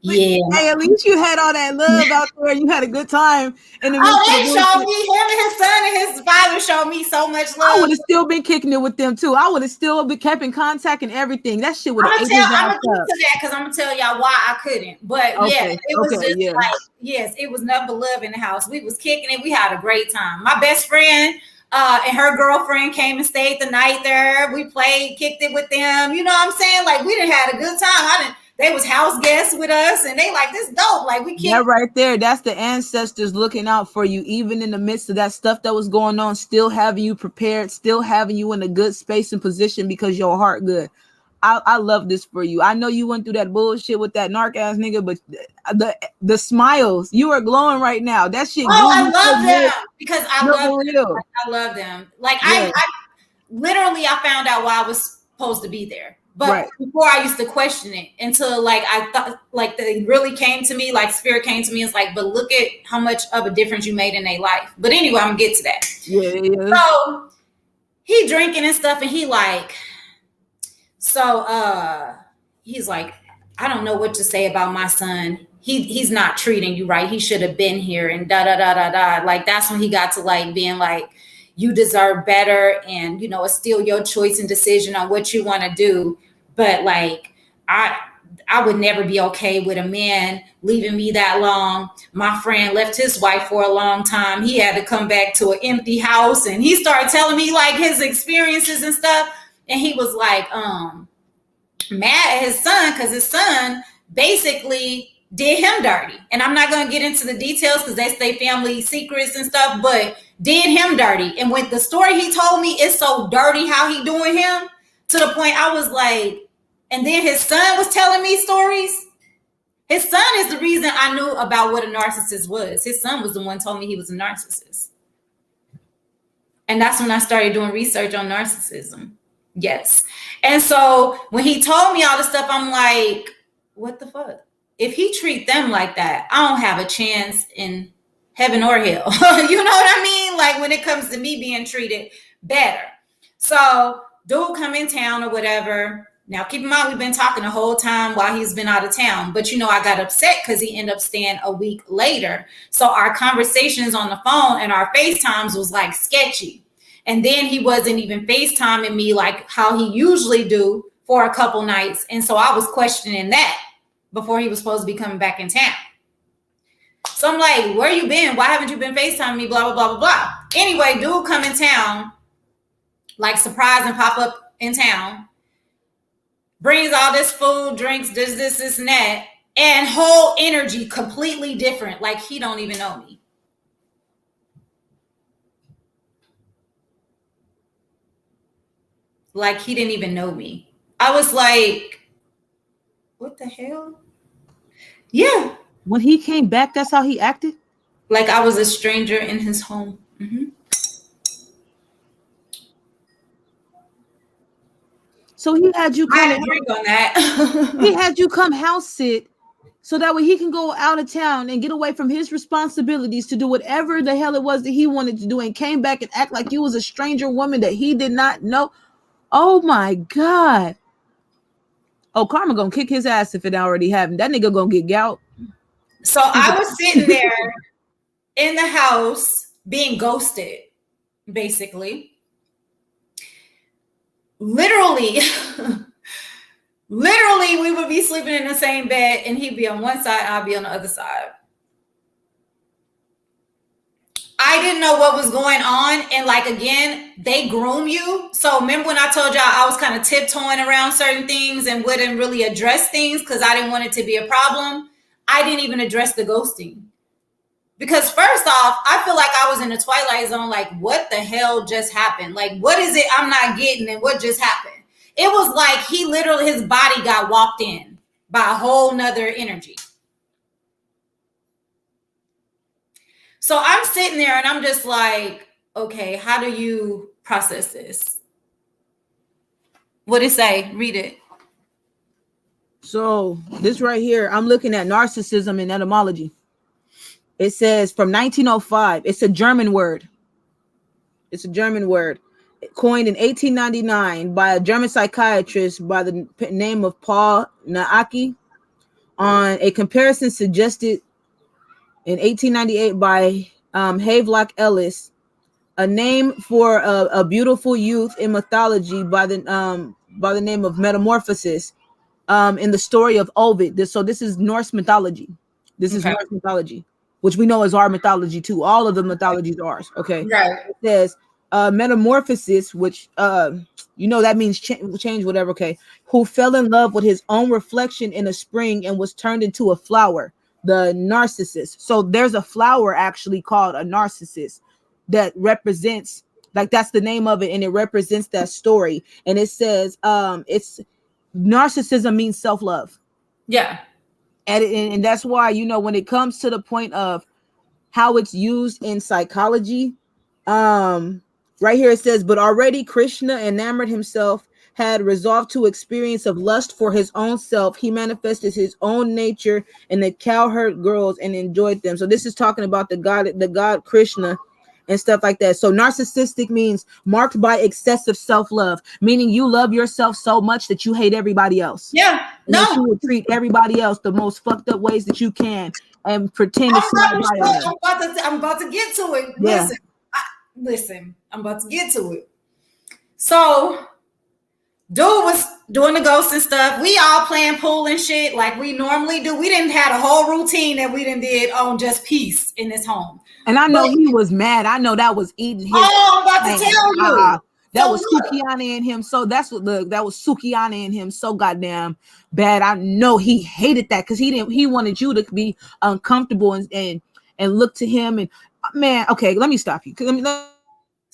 yeah. Hey, at least you had all that love out there. You had a good time. And they showed me, him and his son and his father showed me so much love. I would have still been kicking it with them too. I would have still been kept in contact and everything. That shit would have. I'm gonna get to that because I'm gonna tell y'all why I couldn't. But yeah, it was just like, yes, it was nothing but love in the house. We was kicking it. We had a great time. My best friend and her girlfriend came and stayed the night there. We played, kicked it with them. You know what I'm saying? Like we done had a good time. They was house guests with us, and they like, this dope. Like we can't. Yeah, right there. That's the ancestors looking out for you, even in the midst of that stuff that was going on. Still having you prepared, still having you in a good space and position because your heart good. I love this for you. I know you went through that bullshit with that narc ass nigga, but the smiles, you are glowing right now. That shit. Oh, I love them because I love them. Like, I love them. Like I literally, I found out why I was supposed to be there. But before I used to question it until like I thought like they really came to me, like spirit came to me. It's like, but look at how much of a difference you made in their life. But anyway, I'm gonna get to that. Yeah. So he drinking and stuff, and he like, he's like, I don't know what to say about my son. He's not treating you right. He should have been here and da da da da da. Like that's when he got to like being like, you deserve better, and you know it's still your choice and decision on what you want to do. But like I would never be okay with a man leaving me that long. My friend left his wife for a long time. He had to come back to an empty house, and he started telling me like his experiences and stuff. And he was like mad at his son because his son basically did him dirty. And I'm not going to get into the details because they stay family secrets and stuff, but did him dirty. And with the story he told me, it's so dirty how he doing him to the point I was like, And then his son was telling me stories. His son is the reason I knew about what a narcissist was. His son was the one told me he was a narcissist. And that's when I started doing research on narcissism. Yes. And so when he told me all this stuff, I'm like, what the fuck? If he treat them like that, I don't have a chance in heaven or hell. You know what I mean? Like when it comes to me being treated better. So dude come in town or whatever. Now, keep in mind, we've been talking the whole time while he's been out of town. But, you know, I got upset because he ended up staying a week later. So our conversations on the phone and our FaceTimes was like sketchy. And then he wasn't even FaceTiming me like how he usually do for a couple nights. And so I was questioning that before he was supposed to be coming back in town. So I'm like, where you been? Why haven't you been FaceTiming me? Blah, blah, blah, blah, blah. Anyway, dude come in town, like surprise and pop up in town. Brings all this food, drinks, this, and that, and whole energy completely different. Like he don't even know me. Like he didn't even know me. I was like, what the hell? Yeah. When he came back, that's how he acted? Like I was a stranger in his home. Mm-hmm. So he had you come. I agree on that. He had you come house sit so that way he can go out of town and get away from his responsibilities to do whatever the hell it was that he wanted to do, and came back and act like you was a stranger woman that he did not know. Oh my God. Oh, Karma gonna kick his ass if it already happened. That nigga gonna get gout. So I was sitting there in the house being ghosted, basically. Literally, we would be sleeping in the same bed and he'd be on one side, I'll be on the other side. I didn't know what was going on. And like, again, they groom you. So remember when I told y'all I was kind of tiptoeing around certain things and wouldn't really address things because I didn't want it to be a problem? I didn't even address the ghosting. Because first off, I feel like I was in the twilight zone. Like, what the hell just happened? Like, what is it I'm not getting and what just happened? It was like he literally, his body got walked in by a whole nother energy. So I'm sitting there and I'm just like, okay, how do you process this? What did it say? Read it. So this right here, I'm looking at narcissism in etymology. It says from 1905. It's a German word. It's a German word coined in 1899 by a German psychiatrist by the name of Paul Naaki. On a comparison suggested in 1898 by Havelock Ellis, a name for a beautiful youth in mythology by the name of Metamorphosis, in the story of Ovid. So this is Norse mythology. This is Norse mythology, which we know is our mythology too. All of the mythologies are ours. Okay. Right. It says metamorphosis, which that means change, whatever. Okay. Who fell in love with his own reflection in a spring and was turned into a flower, the narcissus. So there's a flower actually called a narcissus that represents, like, that's the name of it, and it represents that story. And it says it's narcissism means self-love. Yeah. And that's why, when it comes to the point of how it's used in psychology, right here it says, but already Krishna enamored himself, had resolved to experience of lust for his own self. He manifested his own nature in the cowherd girls and enjoyed them. So this is talking about the god Krishna and stuff like that. So narcissistic means marked by excessive self-love, meaning you love yourself so much that you hate everybody else. Yeah. No, you will treat everybody else the most fucked up ways that you can and pretend it's not I'm about to get to it. Yeah. Listen, I'm about to get to it. So dude was doing the ghost and stuff. We all playing pool and shit like we normally do. We didn't have a whole routine that we did on just peace in this home. And I know he was mad. I know that was eating his. Oh, I'm about to tell you. That was Sukiana in him. So that was Sukiana in him. So goddamn bad. I know he hated that because he wanted you to be uncomfortable and look to him. And man, okay, let me stop you.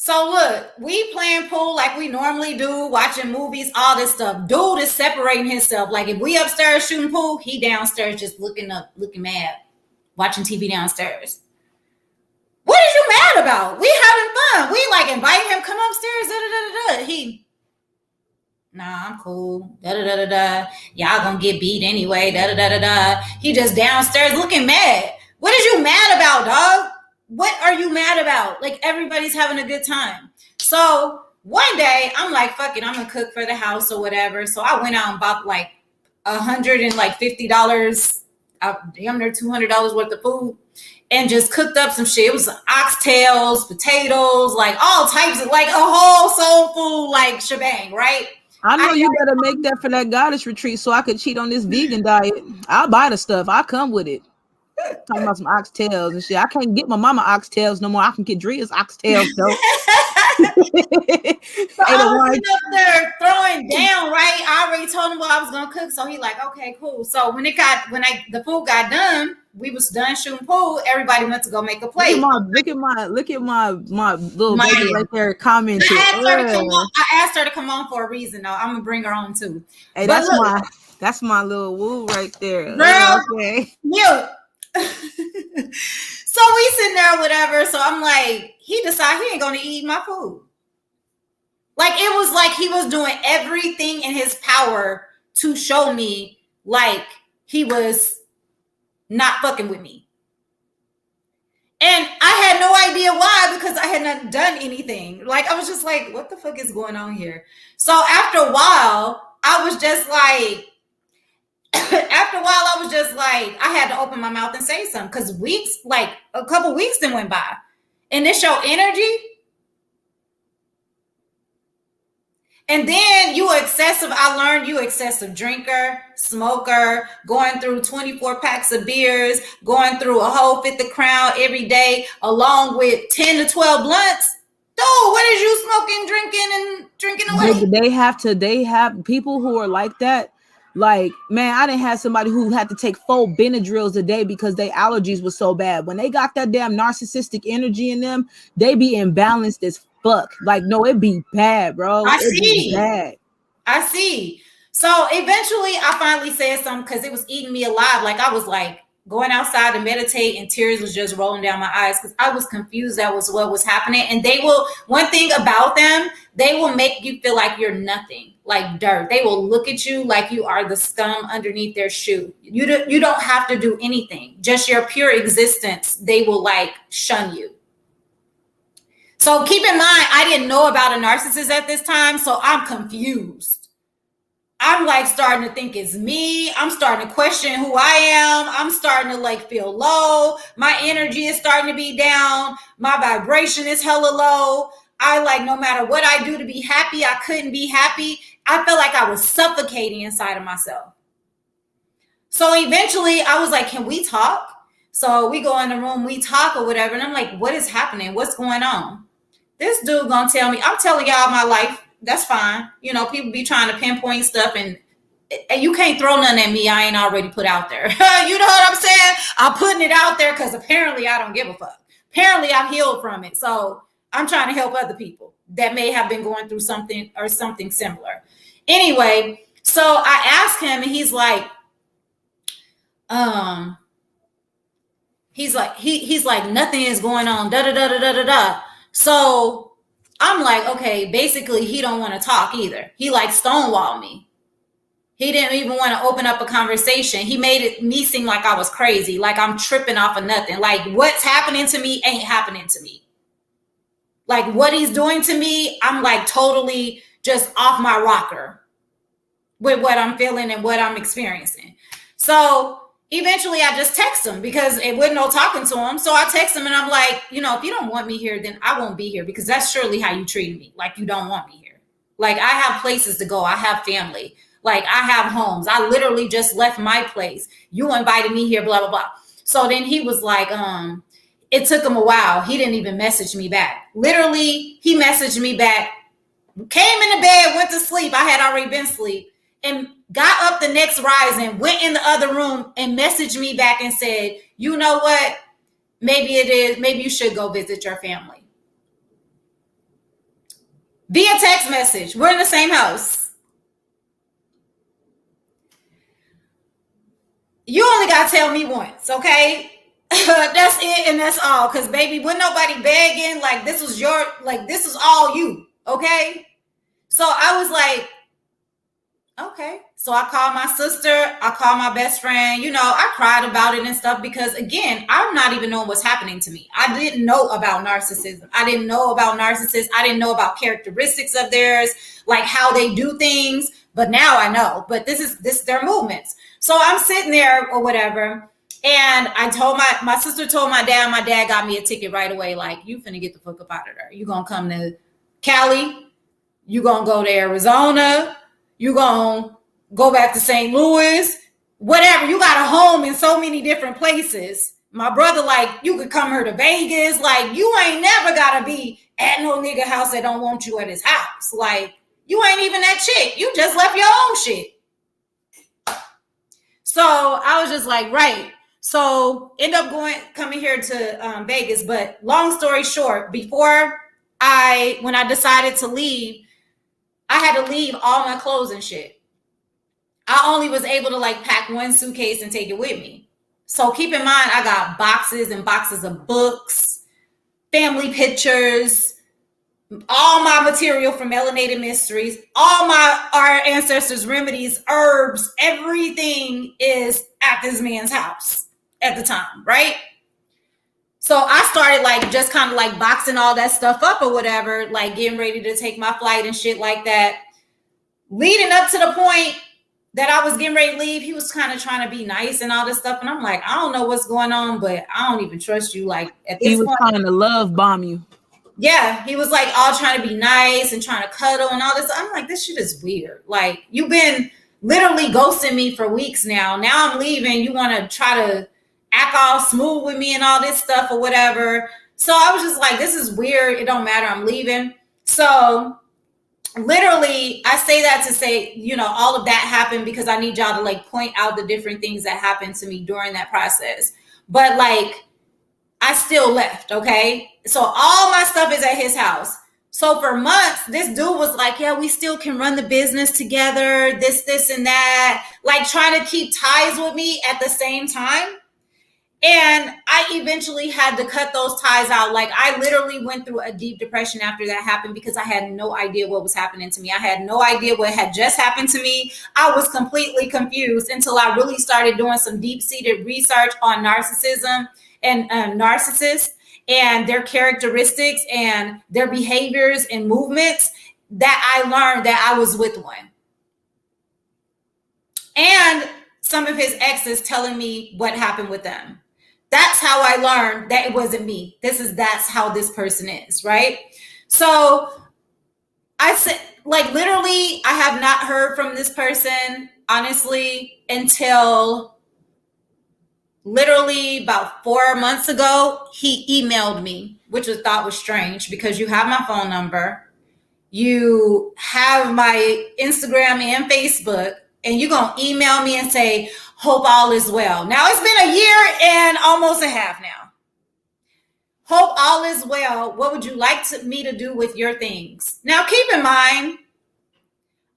So look, we playing pool like we normally do, watching movies, all this stuff. Dude is separating himself. Like if we upstairs shooting pool, he downstairs just looking up, looking mad, watching TV downstairs. What is you mad about? We having fun. We like inviting him, come upstairs. Da, da, da, da. He, nah, I'm cool. Da da da da da. Y'all gonna get beat anyway. Da da da da da. He just downstairs looking mad. What is you mad about, dog? What are you mad about? Like everybody's having a good time. So one day I'm like, fuck it, I'm gonna cook for the house or whatever. So I went out and bought like $150, damn near $200 worth of food, and just cooked up some shit. It was oxtails, potatoes, like all types of, like a whole soul food, like shebang, right? I know you better make that for that goddess retreat so I could cheat on this vegan diet. I'll buy the stuff. I'll come with it. Talking about some oxtails and shit. I can't get my mama oxtails no more. I can get Dria's oxtails though. So I was up there throwing down, right? I already told him what I was gonna cook, so he like, okay, cool. So when the food got done, we was done shooting pool. Everybody went to go make a plate. Look at my little baby right there commenting. I asked her to come on for a reason, though. I'm gonna bring her on too. Hey, that's my little woo right there. Girl, okay. Mute. So we sitting there, whatever. So I'm like, he decided he ain't gonna eat my food. Like it was like he was doing everything in his power to show me like he was not fucking with me. And I had no idea why, because I had not done anything. Like I was just like, what the fuck is going on here? So after a while, I was just like, I had to open my mouth and say something, because weeks, like a couple weeks then went by. And this your energy? And then I learned you excessive drinker, smoker, going through 24 packs of beers, going through a whole 50 Crown every day, along with 10 to 12 blunts. Dude, what is you smoking, drinking away? They have people who are like that. Like, man, I didn't have somebody who had to take 4 Benadryls a day because their allergies were so bad. When they got that damn narcissistic energy in them, they be imbalanced as fuck. Like, no, it be bad, bro. I see. So eventually I finally said something, because it was eating me alive. Like I was like going outside to meditate and tears was just rolling down my eyes, because I was confused. That was what was happening. And one thing about them, they will make you feel like you're nothing, like dirt. They will look at you like you are the scum underneath their shoe. You don't have to do anything. Just your pure existence, they will like shun you. So keep in mind, I didn't know about a narcissist at this time, so I'm confused. I'm like starting to think it's me. I'm starting to question who I am. I'm starting to like feel low. My energy is starting to be down. My vibration is hella low. I like, no matter what I do to be happy, I couldn't be happy. I felt like I was suffocating inside of myself. So eventually I was like, can we talk? So we go in the room, we talk or whatever. And I'm like, what is happening? What's going on? This dude gonna tell me, I'm telling y'all my life. That's fine. You know, people be trying to pinpoint stuff, and you can't throw nothing at me I ain't already put out there. You know what I'm saying? I'm putting it out there because apparently I don't give a fuck. Apparently I'm healed from it. So I'm trying to help other people that may have been going through something or something similar. Anyway, so I asked him, and he's like, nothing is going on. Da da da da da da da. So I'm like, okay, basically he don't want to talk either. He like stonewalled me. He didn't even want to open up a conversation. He made me seem like I was crazy, like I'm tripping off of nothing. Like what's happening to me ain't happening to me. Like what he's doing to me, I'm like totally just off my rocker with what I'm feeling and what I'm experiencing. So eventually I just text him, because it wasn't no talking to him. So I text him and I'm like, you know, if you don't want me here, then I won't be here, because that's surely how you treated me. Like you don't want me here. Like I have places to go. I have family. Like I have homes. I literally just left my place. You invited me here, blah, blah, blah. So then he was like, it took him a while. He didn't even message me back. Literally, he messaged me back, came in the bed, went to sleep. I had already been asleep, and got up the next rising, went in the other room and messaged me back and said, you know what? Maybe you should go visit your family. via text message. We're in the same house. You only got to tell me once, okay? That's it and that's all. Because, baby, when nobody begging, like, this was all you, okay? So I was like, okay. So I called my sister. I called my best friend. You know, I cried about it and stuff because, again, I'm not even knowing what's happening to me. I didn't know about narcissism. I didn't know about narcissists. I didn't know about characteristics of theirs, like how they do things. But now I know. But this is their movements. So I'm sitting there or whatever. And I told my sister told my dad got me a ticket right away. Like, you finna get the fuck up out of there. You gonna come to Cali. You gonna go to Arizona. You gonna go back to St. Louis. Whatever. You got a home in so many different places. My brother, like, you could come here to Vegas. Like, you ain't never gotta be at no nigga house that don't want you at his house. Like, you ain't even that chick. You just left your own shit. So I was just like, right. So end up coming here to Vegas. But long story short, when I decided to leave, I had to leave all my clothes and shit. I only was able to like pack one suitcase and take it with me. So keep in mind, I got boxes and boxes of books, family pictures, all my material from Melanated Mysteries, all our ancestors' remedies, herbs, everything is at this man's house at the time, right? So I started like just kind of like boxing all that stuff up or whatever, like getting ready to take my flight and shit like that. Leading up to the point that I was getting ready to leave, he was kind of trying to be nice and all this stuff. And I'm like, I don't know what's going on, but I don't even trust you. Like at this point, he was trying to love bomb you. Yeah, he was like all trying to be nice and trying to cuddle and all this. I'm like, this shit is weird. Like, you've been literally ghosting me for weeks now. Now I'm leaving. You want to try to act all smooth with me and all this stuff or whatever. So I was just like, this is weird. It don't matter. I'm leaving. So literally, I say that to say, you know, all of that happened because I need y'all to like point out the different things that happened to me during that process. But like, I still left, okay? So all my stuff is at his house. So for months, this dude was like, yeah, we still can run the business together, this, and that, like trying to keep ties with me at the same time. And I eventually had to cut those ties out. Like I literally went through a deep depression after that happened because I had no idea what was happening to me. I had no idea what had just happened to me. I was completely confused until I really started doing some deep-seated research on narcissism and narcissists and their characteristics and their behaviors and movements, that I learned that I was with one. And some of his exes telling me what happened with them. That's how I learned that it wasn't me. That's how this person is, right? So I said, like, literally, I have not heard from this person, honestly, until literally about 4 months ago. He emailed me, which I thought was strange because you have my phone number, you have my Instagram and Facebook, and you're going to email me and say, hope all is well. Now, it's been a year and almost a half now. Hope all is well. What would you like me to do with your things? Now, keep in mind,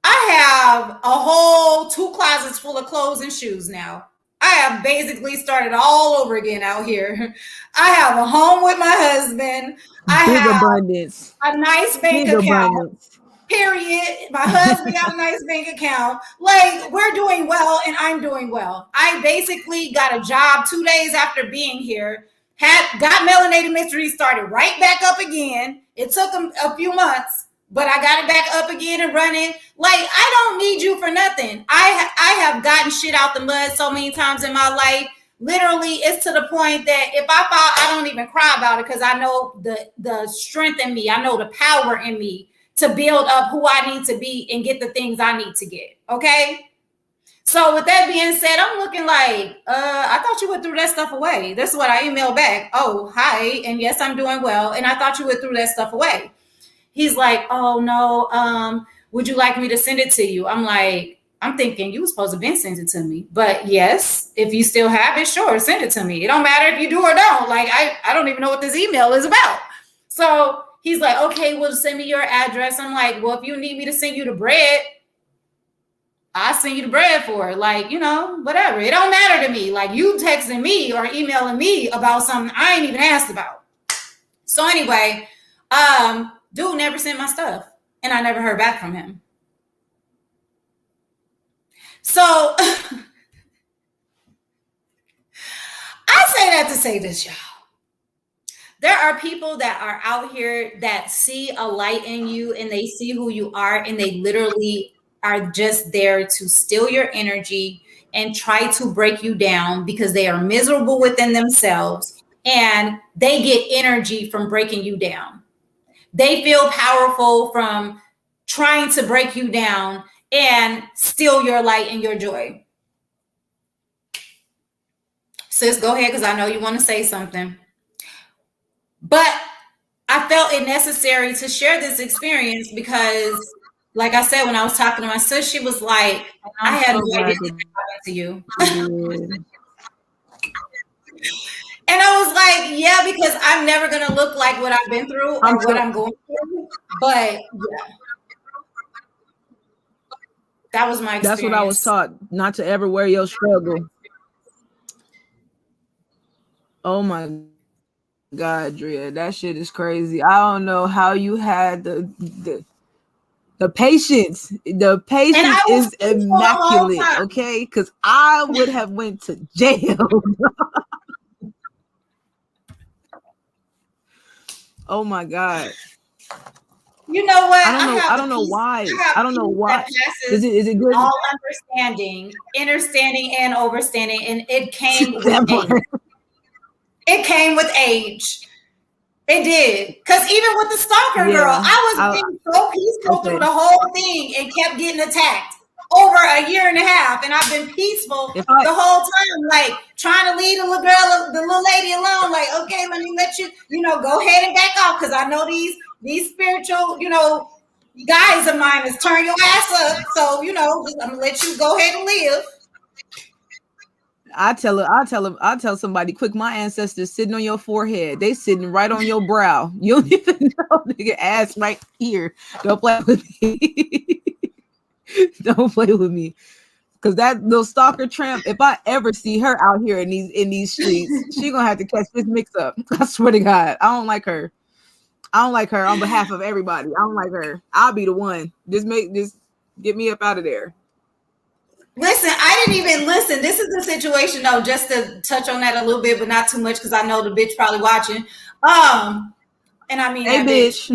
I have a whole 2 closets full of clothes and shoes now. I have basically started all over again out here. I have a home with my husband. I have abundance. A nice bank account. Abundance. Period. My husband got a nice bank account. Like, we're doing well and I'm doing well. I basically got a job 2 days after being here. Got Melanated Mysteries started right back up again. It took a few months, but I got it back up again and running. Like, I don't need you for nothing. I have gotten shit out the mud so many times in my life. Literally, it's to the point that if I fall, I don't even cry about it because I know the strength in me. I know the power in me to build up who I need to be and get the things I need to get. Okay. So with that being said, I'm looking like, I thought you would threw that stuff away. This is what I emailed back. Oh, hi. And yes, I'm doing well. And I thought you would threw that stuff away. He's like, oh no. Would you like me to send it to you? I'm like, I'm thinking you were supposed to been send it to me, but yes, if you still have it, sure. Send it to me. It don't matter if you do or don't. Like, I don't even know what this email is about. So He's like, okay, well, send me your address. I'm like, well, if you need me to send you the bread, I'll send you the bread for it. Like, you know, whatever. It don't matter to me. Like, you texting me or emailing me about something I ain't even asked about. So anyway, dude never sent my stuff. And I never heard back from him. So I say that to say this, y'all. There are people that are out here that see a light in you and they see who you are and they literally are just there to steal your energy and try to break you down because they are miserable within themselves and they get energy from breaking you down. They feel powerful from trying to break you down and steal your light and your joy. Sis, go ahead because I know you want to say something. But I felt it necessary to share this experience because, like I said, when I was talking to my sis, she was like, I had no idea this happened to you. And I was like, yeah, because I'm never going to look like what I've been through or what I'm going through. But yeah, that was my experience. That's what I was taught, not to ever wear your struggle. Oh my God, Drea, that shit is crazy. I don't know how you had the patience. The patience is immaculate, okay? Because I would have went to jail. Oh my God. You know what? I don't know why. Is it good? All understanding, understanding, and overstanding, and it came with age. It came with age. It did. Because even with the stalker girl, I was being so peaceful through the whole thing and kept getting attacked over a year and a half. And I've been peaceful the whole time, like trying to leave the little girl, the little lady alone. Like, okay, let me let you, go ahead and back off. Because I know these spiritual, guys of mine is turn your ass up. So, I'm going to let you go ahead and live. I'll tell somebody quick, my ancestors sitting on your forehead. They sitting right on your brow. You don't even know, nigga, ass right here. Don't play with me. Don't play with me. Because that little stalker tramp, if I ever see her out here in these streets, she gonna have to catch this mix up. I swear to God. I don't like her. I don't like her on behalf of everybody. I don't like her. I'll be the one. Just get me up out of there. Listen, I didn't even listen. This is the situation, though, just to touch on that a little bit, but not too much because I know the bitch probably watching. And I mean, hey, bitch.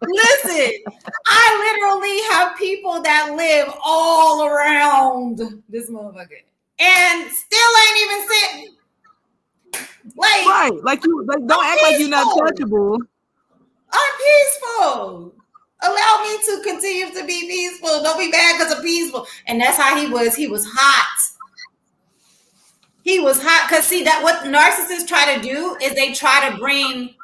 Listen, I literally have people that live all around this motherfucker and still ain't even sitting. Like don't act like you're not touchable. I'm peaceful. Allow me to continue to be peaceful. Don't be mad because I'm peaceful. And that's how he was. He was hot. He was hot. Because see, that what narcissists try to do is they try to bring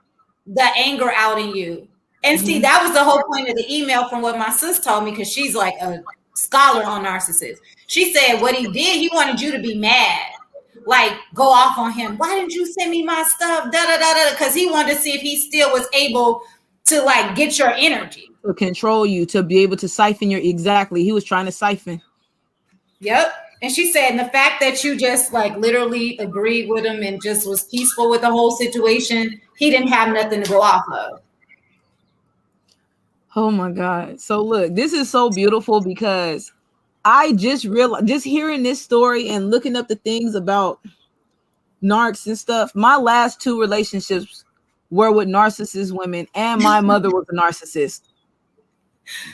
the anger out in you. And see, that was the whole point of the email from what my sis told me, because she's like a scholar on narcissists. She said what he did, he wanted you to be mad. Like, go off on him. Why didn't you send me my stuff? Because he wanted to see if he still was able to, like, get your energy. To control you, to be able to siphon he was trying to siphon. Yep. And she said, and the fact that you just like literally agreed with him and just was peaceful with the whole situation, he didn't have nothing to go off of. Oh my God. So look, this is so beautiful because I just realized, just hearing this story and looking up the things about narcs and stuff, my last 2 relationships were with narcissist women, and my mother was a narcissist.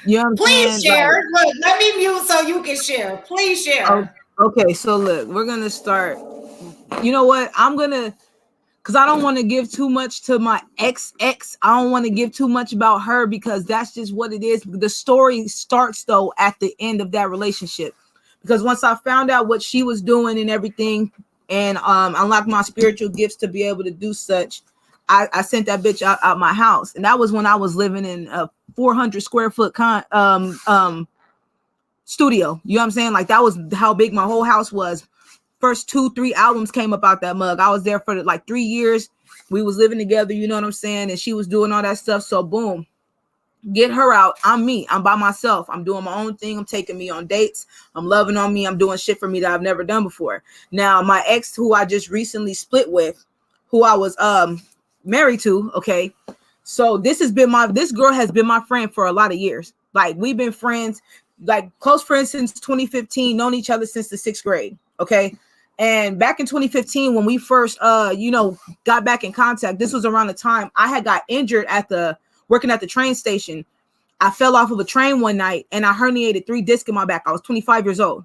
You know what I'm Please saying? share. Like, look, let me mute so you can share. Please share. Okay, so look, we're gonna start. You know what? Because I don't want to give too much to my ex. I don't want to give too much about her because that's just what it is. The story starts though at the end of that relationship, because once I found out what she was doing and everything, and unlocked my spiritual gifts to be able to do such, I sent that bitch out my house, and that was when I was living in a 400 square foot studio. You know what I'm saying? Like, that was how big my whole house was. First 2-3 albums came up out that mug. I was there for like 3 years, We was living together, you know what I'm saying? And she was doing all that stuff. So boom, get her out. I'm me. I'm by myself. I'm doing my own thing. I'm taking me on dates. I'm loving on me. I'm doing shit for me that I've never done before. Now, my ex, who I just recently split with, who I was married to, okay. So this girl has been my friend for a lot of years. Like, we've been friends, like close friends since 2015, known each other since the 6th grade. Okay. And back in 2015, when we first got back in contact, this was around the time I had got injured working at the train station. I fell off of a train one night and I herniated 3 discs in my back. I was 25 years old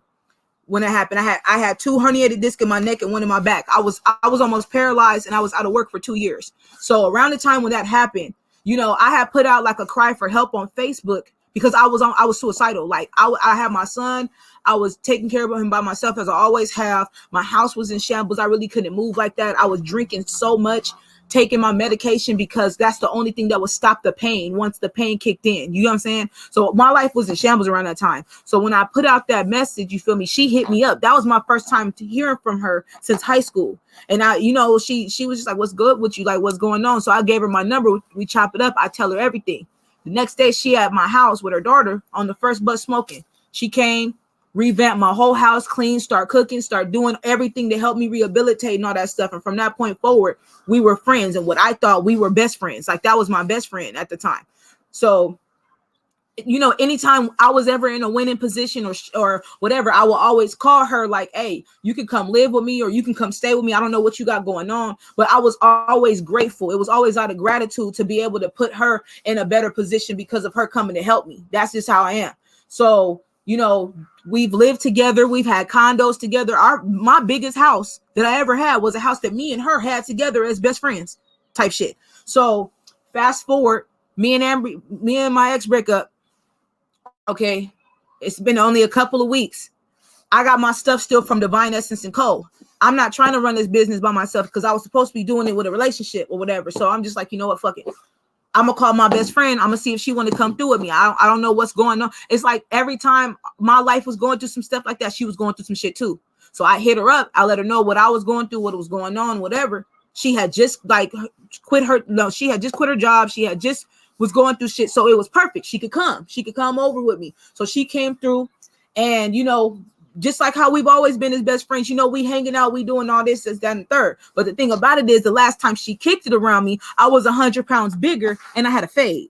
when it happened. I had 2 herniated discs in my neck and 1 in my back. I was almost paralyzed and I was out of work for 2 years. So around the time when that happened, I had put out like a cry for help on Facebook because I was suicidal. Like, I had my son. I was taking care of him by myself, as I always have. My house was in shambles. I really couldn't move like that. I was drinking so much, taking my medication, because that's the only thing that would stop the pain once the pain kicked in. You know what I'm saying? So my life was in shambles around that time. So when I put out that message, you feel me, she hit me up. That was my first time hearing from her since high school. And she was just like, what's good with you? Like, what's going on? So I gave her my number. We chop it up. I tell her everything. The next day, she at my house with her daughter on the first bus smoking. She came, revamped my whole house, clean, start cooking, start doing everything to help me rehabilitate and all that stuff. And from that point forward, we were friends. And what I thought, we were best friends. Like, that was my best friend at the time. So, anytime I was ever in a winning position or whatever, I will always call her like, hey, you can come live with me or you can come stay with me. I don't know what you got going on, but I was always grateful. It was always out of gratitude to be able to put her in a better position because of her coming to help me. That's just how I am. So, we've lived together. We've had condos together. My biggest house that I ever had was a house that me and her had together as best friends type shit. So fast forward, me and my ex break up. Okay. It's been only a couple of weeks. I got my stuff still from Divine Essence and Co. I'm not trying to run this business by myself because I was supposed to be doing it with a relationship or whatever. So I'm just like, you know what? Fuck it. I'm gonna call my best friend. I'm gonna see if she want to come through with me. I don't know what's going on. It's like every time my life was going through some stuff like that, she was going through some shit too. So I hit her up. I let her know what I was going through, what was going on, whatever. She had just quit her job. She had just was going through shit. So it was perfect. She could come over with me. So she came through, and just like how we've always been as best friends, we hanging out, we doing all this, that, and the third. But the thing about it is, the last time she kicked it around me, I was 100 pounds bigger and I had a fade.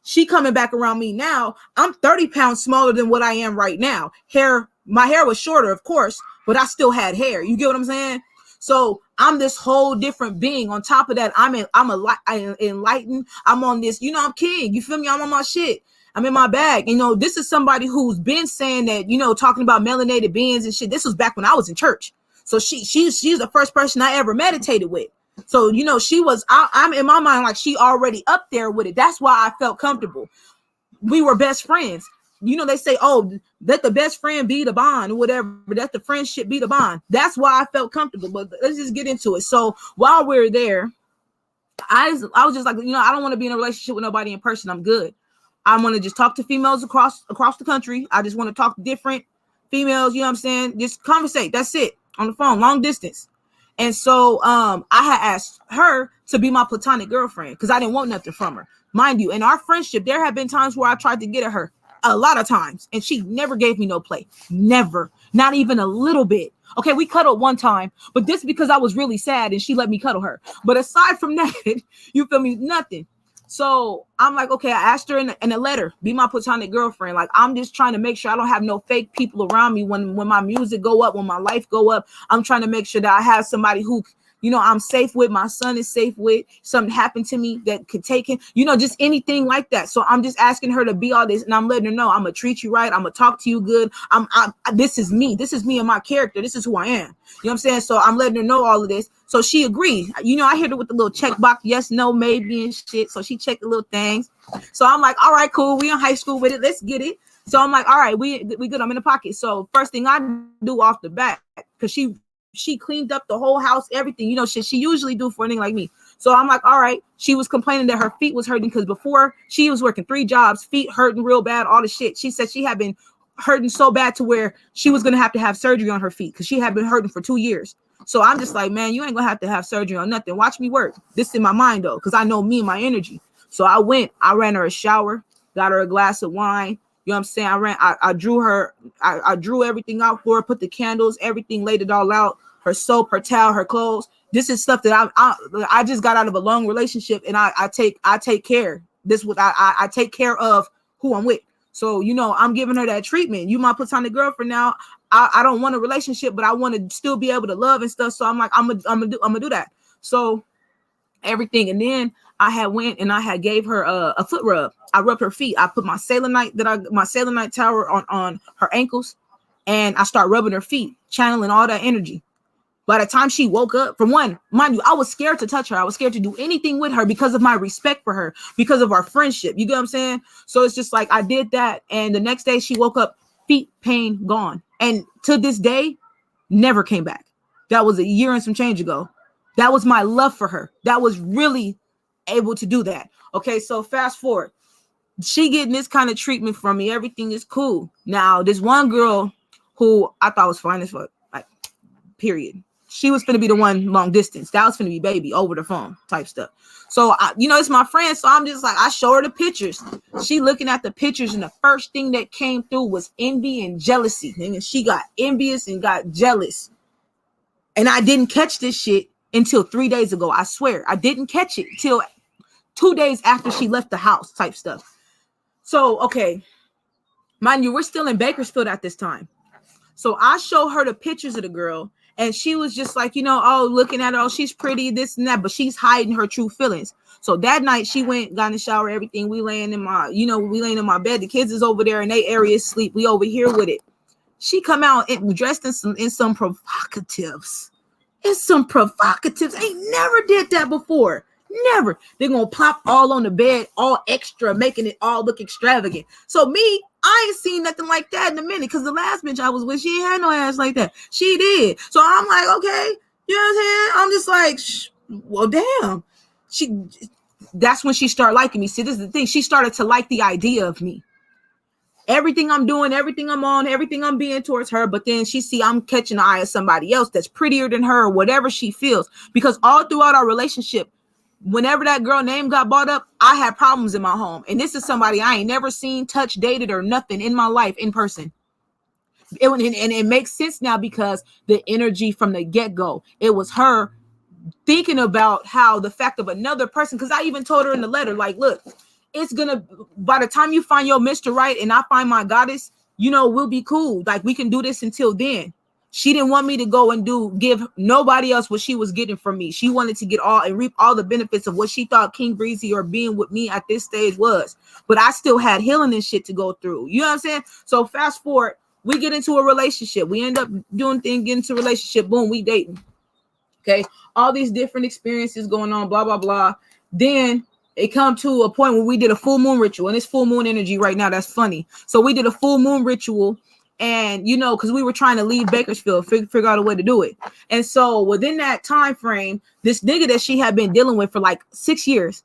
She coming back around me now, I'm 30 pounds smaller than what I am right now. My hair was shorter, of course, but I still had hair. You get what I'm saying? So I'm this whole different being. On top of that, I'm enlightened. I'm on this, I'm king. You feel me? I'm on my shit. I'm in my bag. This is somebody who's been saying that, talking about melanated beings and shit. This was back when I was in church. So she's the first person I ever meditated with. So, she was, I'm in my mind, like, she already up there with it. That's why I felt comfortable. We were best friends. They say, oh, let the best friend be the bond or whatever. Let the friendship be the bond. That's why I felt comfortable. But let's just get into it. So while we're there, I was just like, I don't want to be in a relationship with nobody in person. I'm good. I want to just talk to females across the country. I just want to talk to different females. You know what I'm saying? Just conversate. That's it. On the phone, long distance. And so I had asked her to be my platonic girlfriend because I didn't want nothing from her. Mind you, in our friendship, there have been times where I tried to get at her, a lot of times, and she never gave me no play. Never. Not even a little bit. Okay, we cuddled one time, but this because I was really sad and she let me cuddle her. But aside from that, you feel me? Nothing. So I'm like, okay, I asked her in a letter, be my platonic girlfriend. Like, I'm just trying to make sure I don't have no fake people around me when my music go up, when my life go up. I'm trying to make sure that I have somebody who, I'm safe with, my son is safe with, something happened to me that could take him, just anything like that. So I'm just asking her to be all this, and I'm letting her know I'm gonna treat you right. I'm gonna talk to you good. This is me. This is me and my character. This is who I am. You know what I'm saying? So I'm letting her know all of this. So she agreed. I hit her with the little check box, yes, no, maybe, and shit. So she checked the little things. So I'm like, all right, cool. We in high school with it. Let's get it. So I'm like, all right, we good. I'm in the pocket. So first thing I do off the bat, because she cleaned up the whole house, everything, shit she usually do for anything like me. So I'm like, all right. She was complaining that her feet was hurting because before she was working 3 jobs, feet hurting real bad, all the shit. She said she had been hurting so bad to where she was going to have surgery on her feet because she had been hurting for 2 years. So I'm just like, man, you ain't gonna have to have surgery on nothing. Watch me work. This in my mind though, because I know me and my energy. So I ran her a shower, got her a glass of wine. You know what I'm saying? I drew her, I drew everything out for her, put the candles, everything, laid it all out. Her soap, her towel, her clothes. This is stuff that I just got out of a long relationship, and I take care. This what I take care of who I'm with. So, you know, I'm giving her that treatment. You my platonic girlfriend now. I don't want a relationship, but I want to still be able to love and stuff. So I'm like, I'm gonna do that. So everything. And then I had went and I had gave her a foot rub. I rubbed her feet. I put my selenite tower on her ankles, and I start rubbing her feet, channeling all that energy. By the time she woke up, for one, mind you, I was scared to touch her. I was scared to do anything with her because of my respect for her, because of our friendship. You get what I'm saying? So it's just like I did that. And the next day she woke up, feet pain gone. And to this day, never came back. That was a year and some change ago. That was my love for her. That was really able to do that. Okay, so fast forward. She getting this kind of treatment from me. Everything is cool. Now, this one girl who I thought was fine as fuck, like, period. She was finna be the one long distance. That was finna be baby over the phone type stuff. So, it's my friend. So I'm just like, I show her the pictures. She looking at the pictures, and the first thing that came through was envy and jealousy. And she got envious and got jealous. And I didn't catch this shit until 3 days ago. I swear. I didn't catch it till 2 days after she left the house type stuff. So, okay. Mind you, we're still in Bakersfield at this time. So I show her the pictures of the girl. And she was just like, looking at her, oh, she's pretty, this and that, but she's hiding her true feelings. So that night she got in the shower, everything. We laying in my bed. The kids is over there in their area sleep. We over here with it. She come out dressed in some provocatives. It's some provocatives. Ain't never did that before. Never. They're gonna plop all on the bed, all extra, making it all look extravagant. So me, I ain't seen nothing like that in a minute, because the last bitch I was with, she ain't had no ass like that. She did. So I'm like, okay, you know what I'm saying? I'm just like, well, damn. That's when she started liking me. See, this is the thing. She started to like the idea of me. Everything I'm doing, everything I'm on, everything I'm being towards her. But then she see I'm catching the eye of somebody else that's prettier than her, or whatever she feels. Because all throughout our relationship, whenever that girl name got brought up, I had problems in my home. And this is somebody I ain't never seen, touched, dated, or nothing in my life in person. And it makes sense now, because the energy from the get-go, it was her thinking about how the fact of another person, because I even told her in the letter, like, look, it's gonna, by the time you find your Mr. Right and I find my goddess, we'll be cool. Like, we can do this until then. She didn't want me to go and give nobody else what she was getting from me. She wanted to get all and reap all the benefits of what she thought King Breezy or being with me at this stage was. But I still had healing and shit to go through. You know what I'm saying? So fast forward, we get into a relationship. We end up doing things, get into a relationship. Boom, we dating. Okay. All these different experiences going on, blah, blah, blah. Then it come to a point where we did a full moon ritual, and it's full moon energy right now. That's funny. So we did a full moon ritual. And, because we were trying to leave Bakersfield, figure out a way to do it. And so within that time frame, this nigga that she had been dealing with for like 6 years,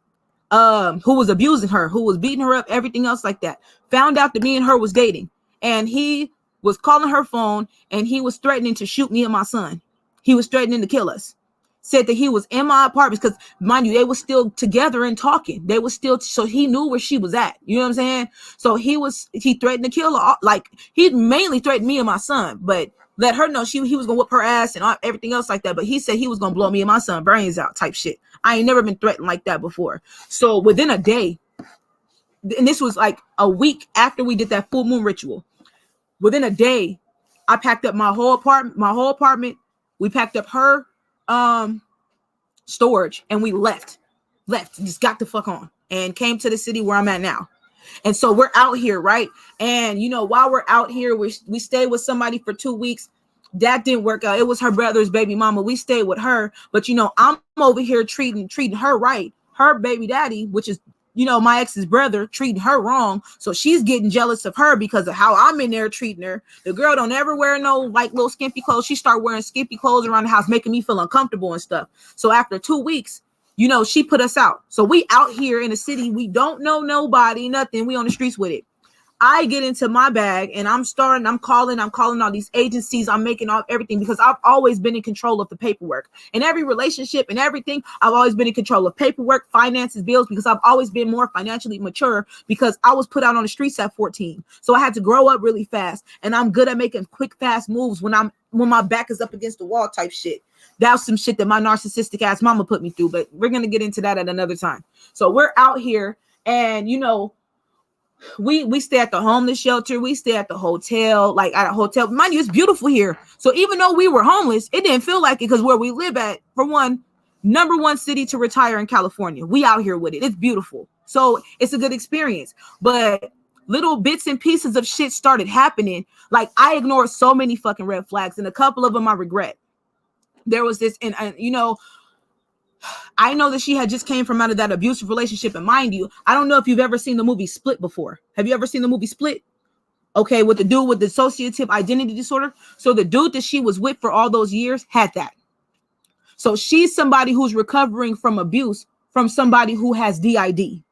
who was abusing her, who was beating her up, everything else like that, found out that me and her was dating. And he was calling her phone, and he was threatening to shoot me and my son. He was threatening to kill us. Said that he was in my apartment, because mind you, they were still together and talking. They were still, so he knew where she was at. You know what I'm saying? So he threatened to kill her. Like, he mainly threatened me and my son, but let her know he was gonna whoop her ass and everything else like that. But he said he was gonna blow me and my son brains out type shit. I ain't never been threatened like that before. So within a day, and this was like a week after we did that full moon ritual, within a day, I packed up my whole apartment. We packed up her storage, and we left, just got the fuck on, and came to the city where I'm at now. And so we're out here, right? And while we're out here, we stayed with somebody for 2 weeks. That didn't work out. It was her brother's baby mama. We stayed with her, but I'm over here treating her right. Her baby daddy, which is my ex's brother, treating her wrong. So she's getting jealous of her because of how I'm in there treating her. The girl don't ever wear no like little skimpy clothes. She started wearing skimpy clothes around the house, making me feel uncomfortable and stuff. So after 2 weeks, she put us out. So we out here in the city. We don't know nobody, nothing. We on the streets with it. I get into my bag and I'm calling all these agencies. I'm making all everything because I've always been in control of the paperwork. In every relationship and everything, I've always been in control of paperwork, finances, bills, because I've always been more financially mature because I was put out on the streets at 14. So I had to grow up really fast, and I'm good at making quick, fast moves when my back is up against the wall type shit. That was some shit that my narcissistic ass mama put me through, but we're going to get into that at another time. So we're out here and, you know, we stay at the homeless shelter. We stay at the hotel, like at a hotel. Mind you, it's beautiful here. So even though we were homeless, it didn't feel like it because where we live at, for one, number one city to retire in California. We out here with it. It's beautiful. So it's a good experience. But little bits and pieces of shit started happening. Like I ignored so many fucking red flags, and a couple of them I regret. There was this, and you know, I know that she had just came from out of that abusive relationship. And mind you, I don't know if you've ever seen the movie Split before. Have you ever seen the movie Split? Okay, with the dude with the dissociative identity disorder. So the dude that she was with for all those years had that. So she's somebody who's recovering from abuse from somebody who has DID.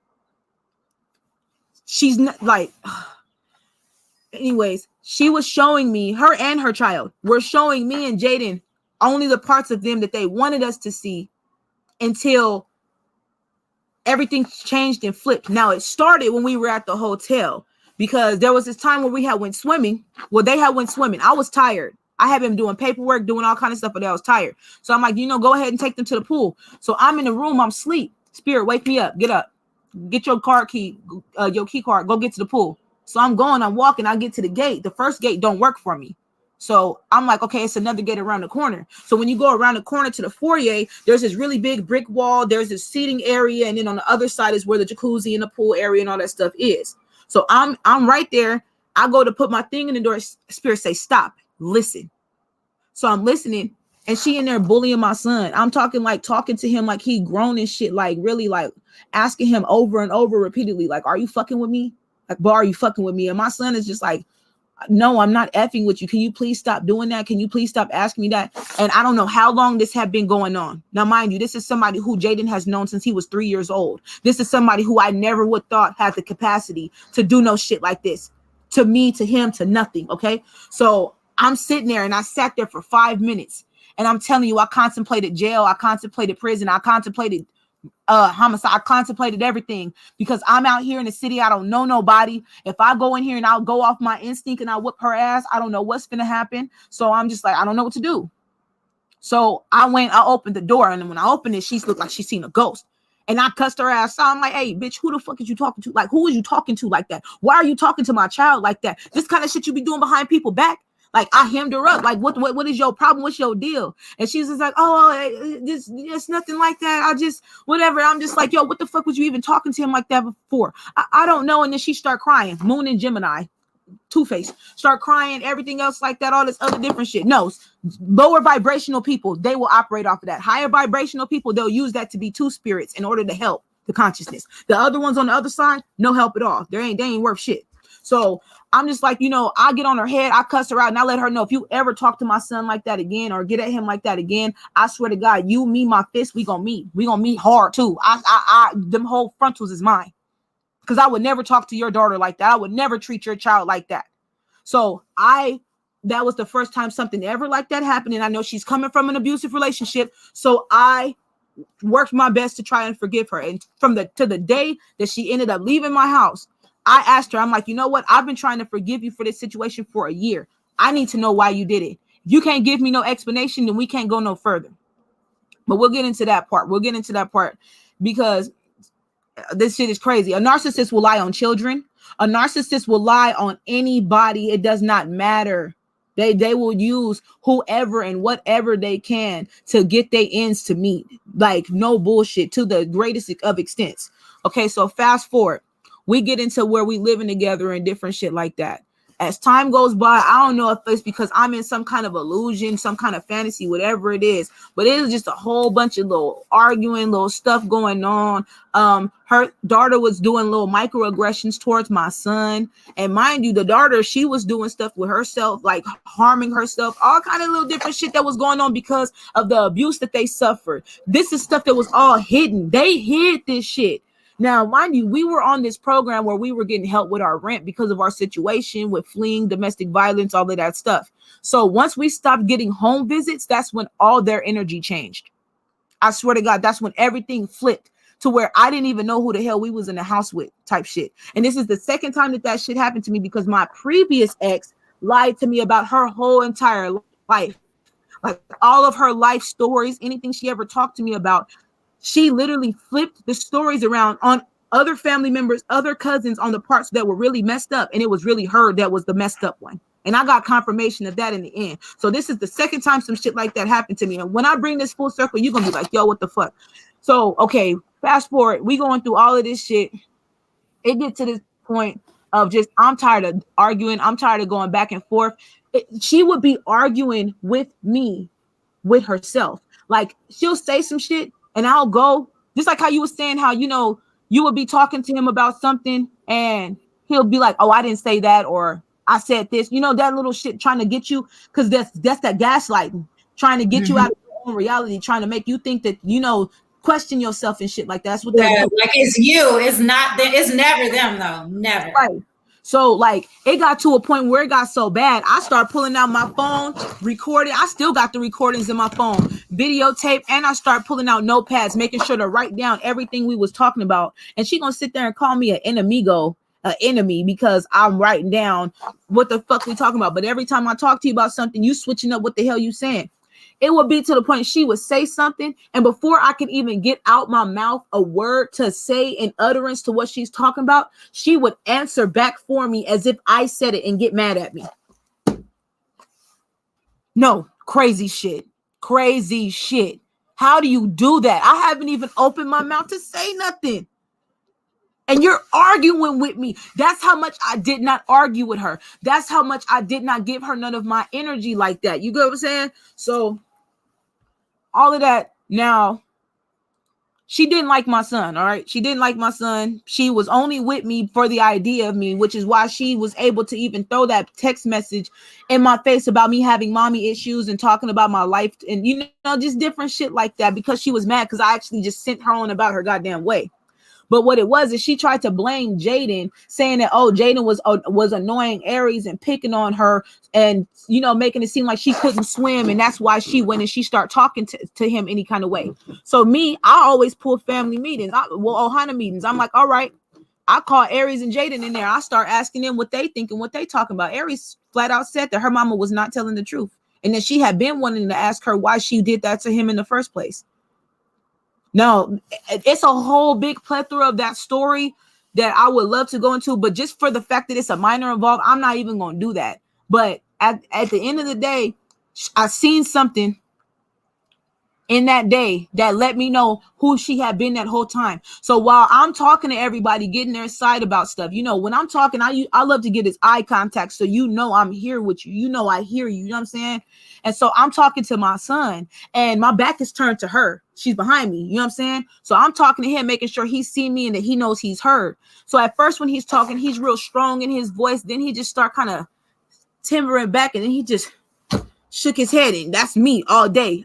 She's not like, anyways, she was showing me, her and her child were showing me and Jaden only the parts of them that they wanted us to see until everything changed and flipped. Now it started when we were at the hotel because there was this time where we had went swimming. Well, they had went swimming. I was tired. I had been doing paperwork, doing all kind of stuff, but I was tired. So I'm like, you know, go ahead and take them to the pool. So I'm in the room. I'm asleep. Spirit, wake me up. Get up. Get your key card. Go get to the pool. So I'm walking. I get to the gate. The first gate don't work for me. So I'm like, okay, it's another gate around the corner. So when you go around the corner to the foyer, there's this really big brick wall. There's this seating area. And then on the other side is where the jacuzzi and the pool area and all that stuff is. So I'm right there. I go to put my thing in the door. Spirit say, stop, listen. So I'm listening. And she in there bullying my son. I'm talking to him like he grown and shit, like really like asking him over and over repeatedly, like, are you fucking with me? Like, boy, are you fucking with me? And my son is just like, no, I'm not effing with you. Can you please stop doing that? Can you please stop asking me that? And I don't know how long this had been going on. Now, mind you, this is somebody who Jaden has known since he was 3 years old. This is somebody who I never would thought had the capacity to do no shit like this. To me, to him, to nothing. Okay. So I'm sitting there and I sat there for 5 minutes. And I'm telling you, I contemplated jail. I contemplated prison. I contemplated homicide. I contemplated everything because I'm out here in the city. I don't know nobody. If I go in here and I'll go off my instinct and I'll whip her ass, I don't know what's going to happen. So I'm just like, I don't know what to do. So I opened the door, and when I opened it, she looked like she's seen a ghost. And I cussed her ass out. I'm like, hey, bitch, who the fuck is you talking to? Like, who is you talking to like that? Why are you talking to my child like that? This kind of shit you be doing behind people's back. Like, I hemmed her up. Like, what is your problem? What's your deal? And she's just like, oh, it's nothing like that. I just, whatever. I'm just like, yo, what the fuck was you even talking to him like that before? I don't know. And then she start crying. Moon and Gemini, Two-Face, start crying, everything else like that, all this other different shit. No, lower vibrational people, they will operate off of that. Higher vibrational people, they'll use that to be two spirits in order to help the consciousness. The other ones on the other side, no help at all. They ain't worth shit. So I'm just like, you know, I get on her head, I cuss her out, and I let her know, if you ever talk to my son like that again or get at him like that again, I swear to God, you, me, my fist, we gonna meet. We gonna meet hard too. Them whole frontals is mine. Because I would never talk to your daughter like that. I would never treat your child like that. So that was the first time something ever like that happened. And I know she's coming from an abusive relationship. So I worked my best to try and forgive her. And to the day that she ended up leaving my house, I asked her, I'm like, you know what? I've been trying to forgive you for this situation for a year. I need to know why you did it. If you can't give me no explanation, then we can't go no further. But we'll get into that part. Because this shit is crazy. A narcissist will lie on children. A narcissist will lie on anybody. It does not matter. They will use whoever and whatever they can to get their ends to meet. Like, no bullshit, to the greatest of extents. Okay, so fast forward. We get into where we living together and different shit like that. As time goes by, I don't know if it's because I'm in some kind of illusion, some kind of fantasy, whatever it is, but it is just a whole bunch of little arguing, little stuff going on. Her daughter was doing little microaggressions towards my son. And mind you, the daughter, she was doing stuff with herself, like harming herself, all kind of little different shit that was going on because of the abuse that they suffered. This is stuff that was all hidden. They hid this shit. Now, mind you, we were on this program where we were getting help with our rent because of our situation with fleeing, domestic violence, all of that stuff. So once we stopped getting home visits, that's when all their energy changed. I swear to God, that's when everything flipped to where I didn't even know who the hell we was in the house with type shit. And this is the second time that shit happened to me because my previous ex lied to me about her whole entire life. Like all of her life stories, anything she ever talked to me about, she literally flipped the stories around on other family members, other cousins on the parts that were really messed up. And it was really her that was the messed up one. And I got confirmation of that in the end. So this is the second time some shit like that happened to me. And when I bring this full circle, you're going to be like, yo, what the fuck? So, okay, fast forward. We going through all of this shit. It gets to this point of just, I'm tired of arguing. I'm tired of going back and forth. She would be arguing with me, with herself. Like she'll say some shit and I'll go, just like how you were saying, how, you know, you would be talking to him about something and he'll be like, oh, I didn't say that. Or I said this, you know, that little shit trying to get you. Cause that's that gaslighting, trying to get you out of your own reality, trying to make you think that, you know, question yourself and shit like that. That's what they're doing. Like it's you. It's not them. It's never them though. Never. Right. So like it got to a point where it got so bad, I started pulling out my phone, recording. I still got the recordings in my phone, videotape, and I start pulling out notepads, making sure to write down everything we was talking about. And she gonna sit there and call me an enemy because I'm writing down what the fuck we talking about. But every time I talk to you about something, you switching up what the hell you saying. It would be to the point she would say something, and before I could even get out my mouth a word to say in utterance to what she's talking about, she would answer back for me as if I said it and get mad at me. No, crazy shit. Crazy shit. How do you do that? I haven't even opened my mouth to say nothing. And you're arguing with me. That's how much I did not argue with her. That's how much I did not give her none of my energy like that. You get what I'm saying? So all of that. Now, she didn't like my son, all right? She didn't like my son. She was only with me for the idea of me, which is why she was able to even throw that text message in my face about me having mommy issues and talking about my life and, you know, just different shit like that because she was mad because I actually just sent her on about her goddamn way. But what it was is she tried to blame Jaden, saying that, oh, Jaden was annoying Aries and picking on her and, you know, making it seem like she couldn't swim. And that's why she went and she started talking to him any kind of way. So me, I always pull family meetings, Ohana meetings. I'm like, all right, I call Aries and Jaden in there. I start asking them what they think and what they talking about. Aries flat out said that her mama was not telling the truth. And that she had been wanting to ask her why she did that to him in the first place. No, it's a whole big plethora of that story that I would love to go into, but just for the fact that it's a minor involved, I'm not even going to do that. But at the end of the day, I seen something in that day that let me know who she had been that whole time. So while I'm talking to everybody, getting their side about stuff, you know, when I'm talking, I love to get this eye contact. So, you know, I'm here with you, you know, I hear you, you know what I'm saying? And so I'm talking to my son and my back is turned to her. She's behind me. You know what I'm saying? So I'm talking to him, making sure he's seen me and that he knows he's heard. So at first when he's talking, he's real strong in his voice. Then he just start kind of timbering back and then he just shook his head. And that's me all day.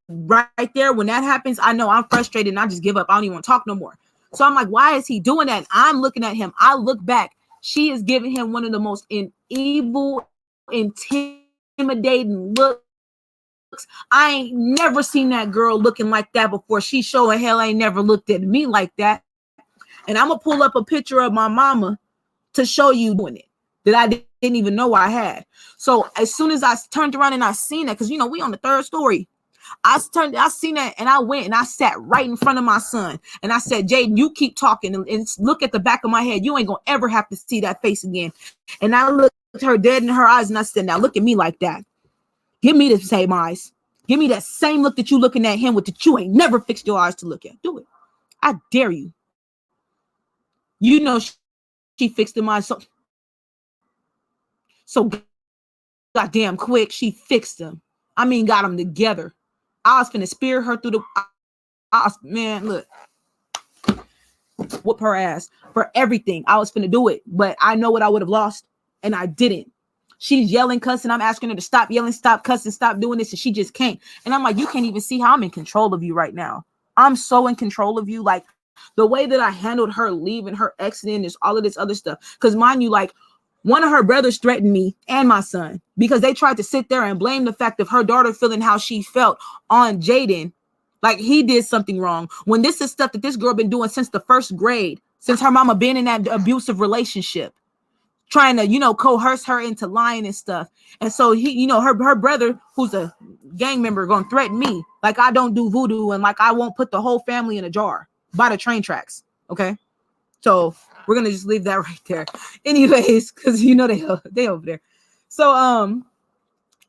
Right there, when that happens, I know I'm frustrated and I just give up. I don't even want to talk no more. So I'm like, why is he doing that? I'm looking at him. I look back. She is giving him one of the most evil, intimidating looks. I ain't never seen that girl looking like that before. She showing hell ain't never looked at me like that. And I'm going to pull up a picture of my mama to show you doing it that I didn't even know I had. So as soon as I turned around and I seen that, because, you know, we on the third story. I seen that and I went and I sat right in front of my son. And I said, Jaden, you keep talking and look at the back of my head. You ain't going to ever have to see that face again. And I looked her dead in her eyes and I said, now look at me like that. Give me the same eyes. Give me that same look that you looking at him with that you ain't never fixed your eyes to look at. Do it. I dare you. You know she fixed them eyes so goddamn quick. She fixed them. I mean, got them together. I was finna spear her through man, look. Whoop her ass for everything. I was finna do it, but I know what I would have lost, and I didn't. She's yelling, cussing. I'm asking her to stop yelling, stop cussing, stop doing this, and she just can't. And I'm like, you can't even see how I'm in control of you right now. I'm so in control of you. Like, The way that I handled her leaving, her exiting, is all of this other stuff. Because mind you, like, one of her brothers threatened me and my son because they tried to sit there and blame the fact of her daughter feeling how she felt on Jaden, like he did something wrong. When this is stuff that this girl been doing since the first grade, since her mama been in that abusive relationship, trying to, coerce her into lying and stuff. And so he, her brother, who's a gang member, gonna threaten me like I don't do voodoo and like I won't put the whole family in a jar by the train tracks. Okay, so we're gonna just leave that right there, anyways, because they over there. So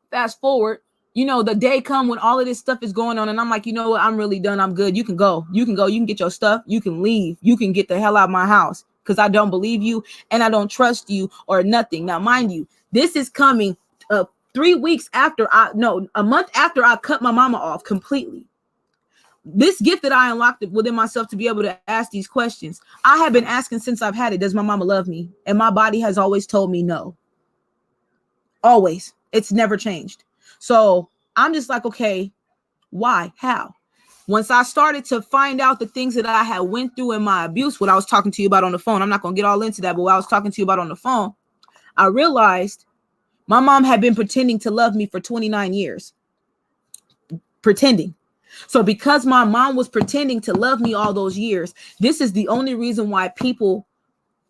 fast forward, the day come when all of this stuff is going on, and I'm like, you know what, I'm really done. I'm good. You can go. You can get your stuff. You can leave. You can get the hell out of my house. Because I don't believe you and I don't trust you or nothing. Now, mind you, this is coming 3 weeks after a month after I cut my mama off completely. This gift that I unlocked within myself to be able to ask these questions, I have been asking since I've had it. Does my mama love me? And my body has always told me no. Always. It's never changed. So I'm just like, okay, why? How? Once I started to find out the things that I had went through in my abuse, what I was talking to you about on the phone, I'm not going to get all into that, but what I was talking to you about on the phone, I realized my mom had been pretending to love me for 29 years. Pretending. So because my mom was pretending to love me all those years, this is the only reason why people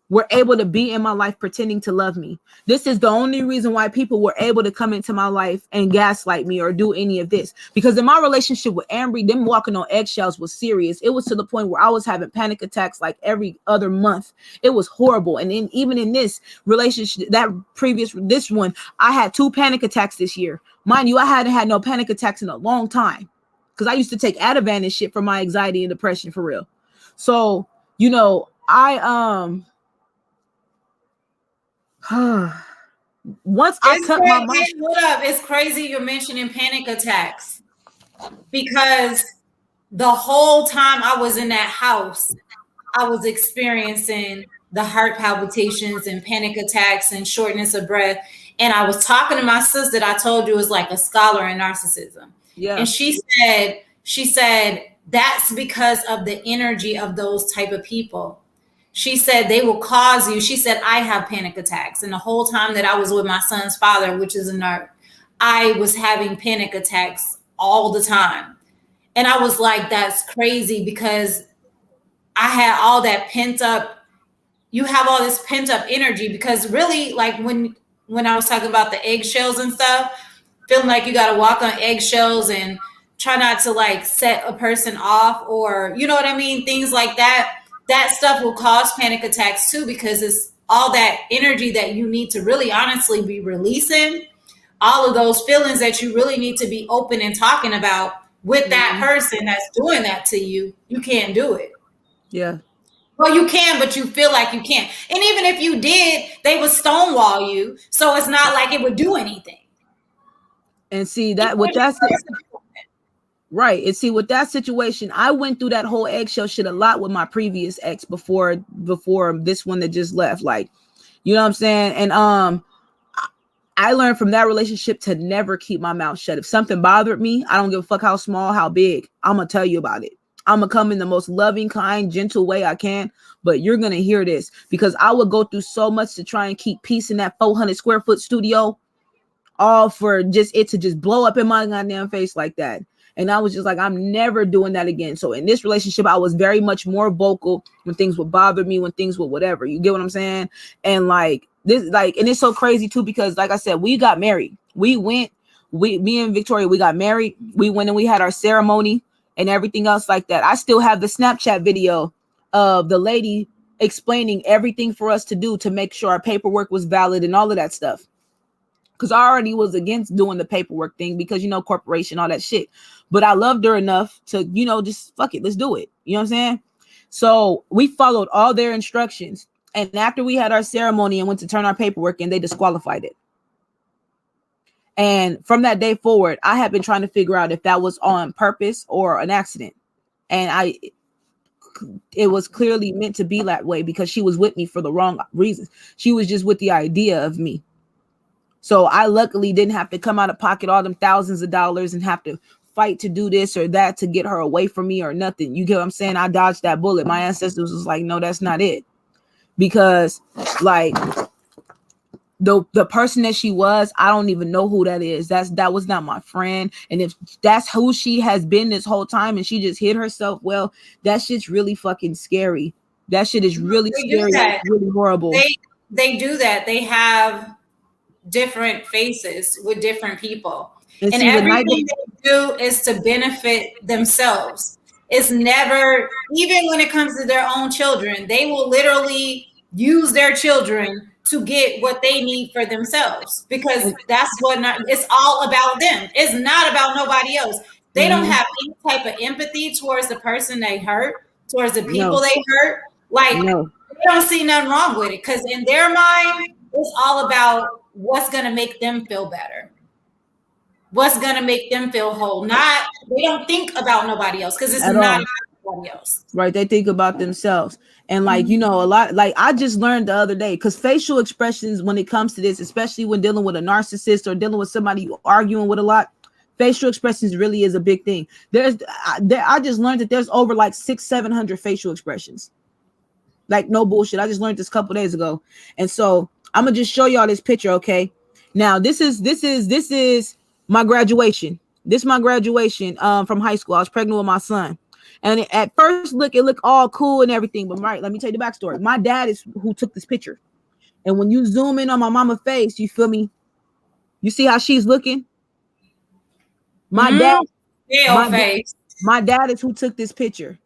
were able to be in my life pretending to love me. This is the only reason why people were able to come into my life and gaslight me or do any of this. Because in my relationship with Ambry, them walking on eggshells was serious. It was to the point where I was having panic attacks like every other month. It was horrible. And then even in this relationship, this one, I had 2 panic attacks this year. Mind you, I hadn't had no panic attacks in a long time because I used to take Ativan and shit for my anxiety and depression for real. So, once I cut my mom. Hold up. It's crazy you're mentioning panic attacks because the whole time I was in that house, I was experiencing the heart palpitations and panic attacks and shortness of breath. And I was talking to my sister that I told you was like a scholar in narcissism. Yeah. And she said, that's because of the energy of those type of people. She said they will cause you. She said, I have panic attacks. And the whole time that I was with my son's father, which is a narc, I was having panic attacks all the time. And I was like, that's crazy because I had all that pent up. You have all this pent up energy because really, like when I was talking about the eggshells and stuff, feeling like you got to walk on eggshells and try not to like set a person off or, you know what I mean? Things like that. That stuff will cause panic attacks too, because it's all that energy that you need to really honestly be releasing, all of those feelings that you really need to be open and talking about with that person that's doing that to you. You can't do it. Yeah. Well, you can, but you feel like you can't. And even if you did, they would stonewall you. So it's not like it would do anything. And see that with that right. And see, with that situation, I went through that whole eggshell shit a lot with my previous ex before this one that just left. Like, you know what I'm saying? And I learned from that relationship to never keep my mouth shut. If something bothered me, I don't give a fuck how small, how big, I'm gonna tell you about it. I'm gonna come in the most loving, kind, gentle way I can, but you're gonna hear this because I would go through so much to try and keep peace in that 400 square foot studio, all for just it to just blow up in my goddamn face like that. And I was just like, I'm never doing that again. So in this relationship, I was very much more vocal when things would bother me, when things would whatever. You get what I'm saying? And like this, like, and it's so crazy too, because like I said, we got married. Me and Victoria, we got married. We went and we had our ceremony and everything else like that. I still have the Snapchat video of the lady explaining everything for us to do to make sure our paperwork was valid and all of that stuff. Because I already was against doing the paperwork thing because, you know, corporation, all that shit. But I loved her enough to, you know, just fuck it. Let's do it. You know what I'm saying? So we followed all their instructions. And after we had our ceremony and went to turn our paperwork in, they disqualified it. And from that day forward, I had been trying to figure out if that was on purpose or an accident. And it was clearly meant to be that way because she was with me for the wrong reasons. She was just with the idea of me. So I luckily didn't have to come out of pocket all them thousands of dollars and have to fight to do this or that to get her away from me or nothing. You get what I'm saying? I dodged that bullet. My ancestors was like, no, that's not it. Because like the person that she was, I don't even know who that is. That was not my friend. And if that's who she has been this whole time and she just hid herself, well, that shit's really fucking scary. That shit is really scary, really horrible. They do that. They have different faces with different people. And see, everything they do is to benefit themselves. It's never, even when it comes to their own children, they will literally use their children to get what they need for themselves, because that's what it's all about them. It's not about nobody else. They don't have any type of empathy towards the person they hurt, towards the people they hurt. Like, they don't see nothing wrong with it, because in their mind, it's all about what's going to make them feel better. What's going to make them feel whole. Not, they don't think about nobody else, because it's not about nobody else. Right. They think about themselves. And like, you know, a lot, like I just learned the other day, because facial expressions, when it comes to this, especially when dealing with a narcissist or dealing with somebody you're arguing with a lot, facial expressions really is a big thing. I just learned that there's over like 600-700 facial expressions. Like, no bullshit. I just learned this a couple days ago. And so I'm gonna just show y'all this picture. Okay. Now this is my graduation. This is my graduation from high school. I was pregnant with my son. And at first look, it looked all cool and everything. But right, let me tell you the backstory. My dad is who took this picture. And when you zoom in on my mama's face, you feel me? You see how she's looking? My dad is who took this picture.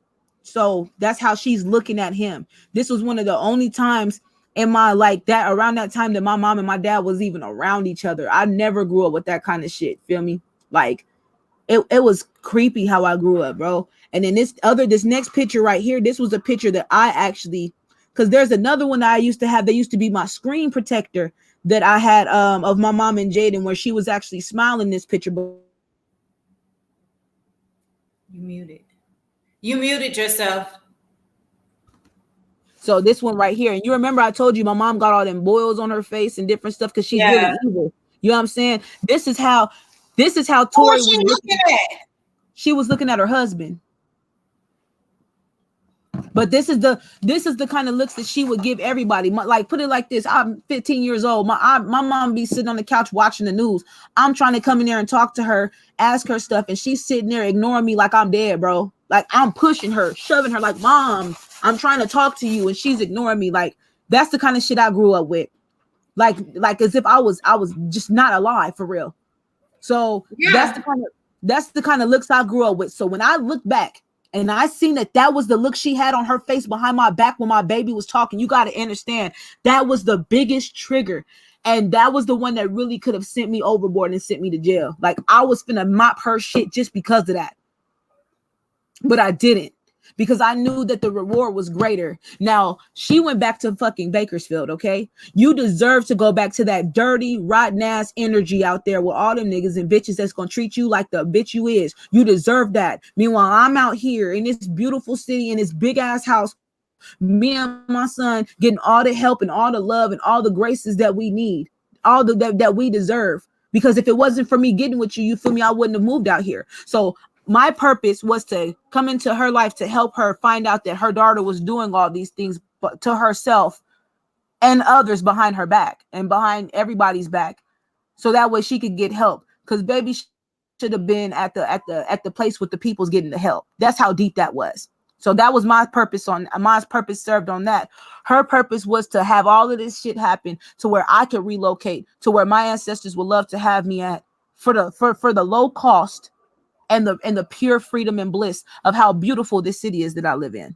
So that's how she's looking at him. This was one of the only times in my like that around that time that my mom and my dad was even around each other. I never grew up with that kind of shit. Feel me? Like it was creepy how I grew up, bro. And then this next picture right here, this was a picture that I actually, because there's another one that I used to have. They used to be my screen protector that I had of my mom and Jaden, where she was actually smiling in this picture. But you muted yourself. So this one right here, and you remember I told you my mom got all them boils on her face and different stuff because she's really evil. You know what I'm saying? This is how Tori was looking at. She was looking at her husband. But this is the kind of looks that she would give everybody. Like, put it like this: I'm 15 years old. My mom be sitting on the couch watching the news. I'm trying to come in there and talk to her, ask her stuff, and she's sitting there ignoring me like I'm dead, bro. Like, I'm pushing her, shoving her, like, Mom, I'm trying to talk to you, and she's ignoring me. Like, that's the kind of shit I grew up with. Like as if I was just not alive for real. So that's the kind of looks I grew up with. So when I look back and I seen that was the look she had on her face behind my back when my baby was talking, you got to understand that was the biggest trigger. And that was the one that really could have sent me overboard and sent me to jail. Like, I was finna mop her shit just because of that. But I didn't, because I knew that the reward was greater. Now, she went back to fucking Bakersfield, okay? You deserve to go back to that dirty, rotten ass energy out there with all them niggas and bitches that's gonna treat you like the bitch you is. You deserve that. Meanwhile, I'm out here in this beautiful city, in this big ass house, me and my son getting all the help and all the love and all the graces that we need, all that we deserve. Because if it wasn't for me getting with you, you feel me, I wouldn't have moved out here. So my purpose was to come into her life to help her find out that her daughter was doing all these things, but to herself and others behind her back and behind everybody's back, so that way she could get help. Because baby should have been at the place with the people's getting the help. That's how deep that was. So that was my purpose served on that. Her purpose was to have all of this shit happen to where I could relocate to where my ancestors would love to have me at for the low cost and the pure freedom and bliss of how beautiful this city is that I live in.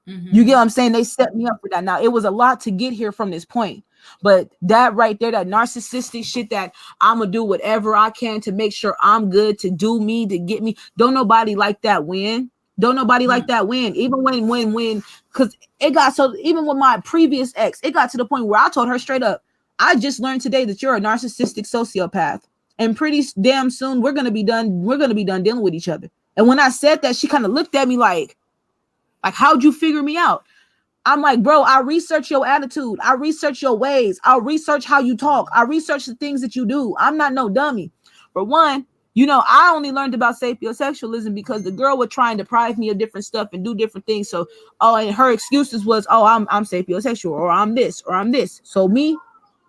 Mm-hmm. You get what I'm saying? They set me up for that. Now, it was a lot to get here from this point, but that right there, that narcissistic shit that I'm gonna do whatever I can to make sure I'm good, to do me, to get me. Don't nobody like that win. Don't nobody like that win. Even when, because it got so, even with my previous ex, it got to the point where I told her straight up, I just learned today that you're a narcissistic sociopath. And pretty damn soon we're gonna be done dealing with each other. And when I said that, she kind of looked at me like, how'd you figure me out? I'm like, bro, I research your attitude, I research your ways, I'll research how you talk, I research the things that you do. I'm not no dummy. For one, You know, I only learned about sapiosexualism because the girl would try and deprive me of different stuff and do different things. So, oh, and her excuses was, oh, I'm sapiosexual, or I'm this, or I'm this. So me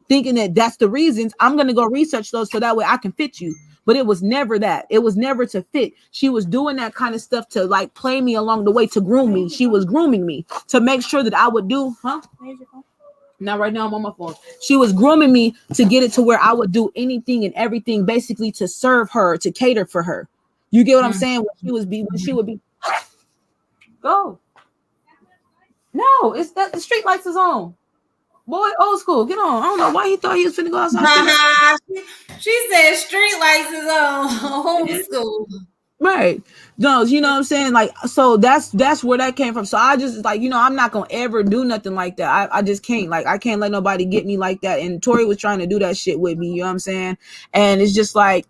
thinking that that's the reasons, I'm gonna go research those so that way I can fit you. But it was never that. It was never to fit. She was doing that kind of stuff to like play me along the way, to groom me. She was grooming me to make sure that I would do, Not right now, I'm on my phone. She was grooming me to get it to where I would do anything and everything basically to serve her, to cater for her. You get what I'm saying? When she would be go. No, it's that the street lights is on. Boy, old school, get on. I don't know why he thought he was finna go outside. She said street lights is on. Old school. Right. No, you know what I'm saying? Like, so that's where that came from. So I just like, you know, I'm not gonna ever do nothing like that. I just can't. Like, I can't let nobody get me like that. And Tori was trying to do that shit with me, you know what I'm saying? And it's just like,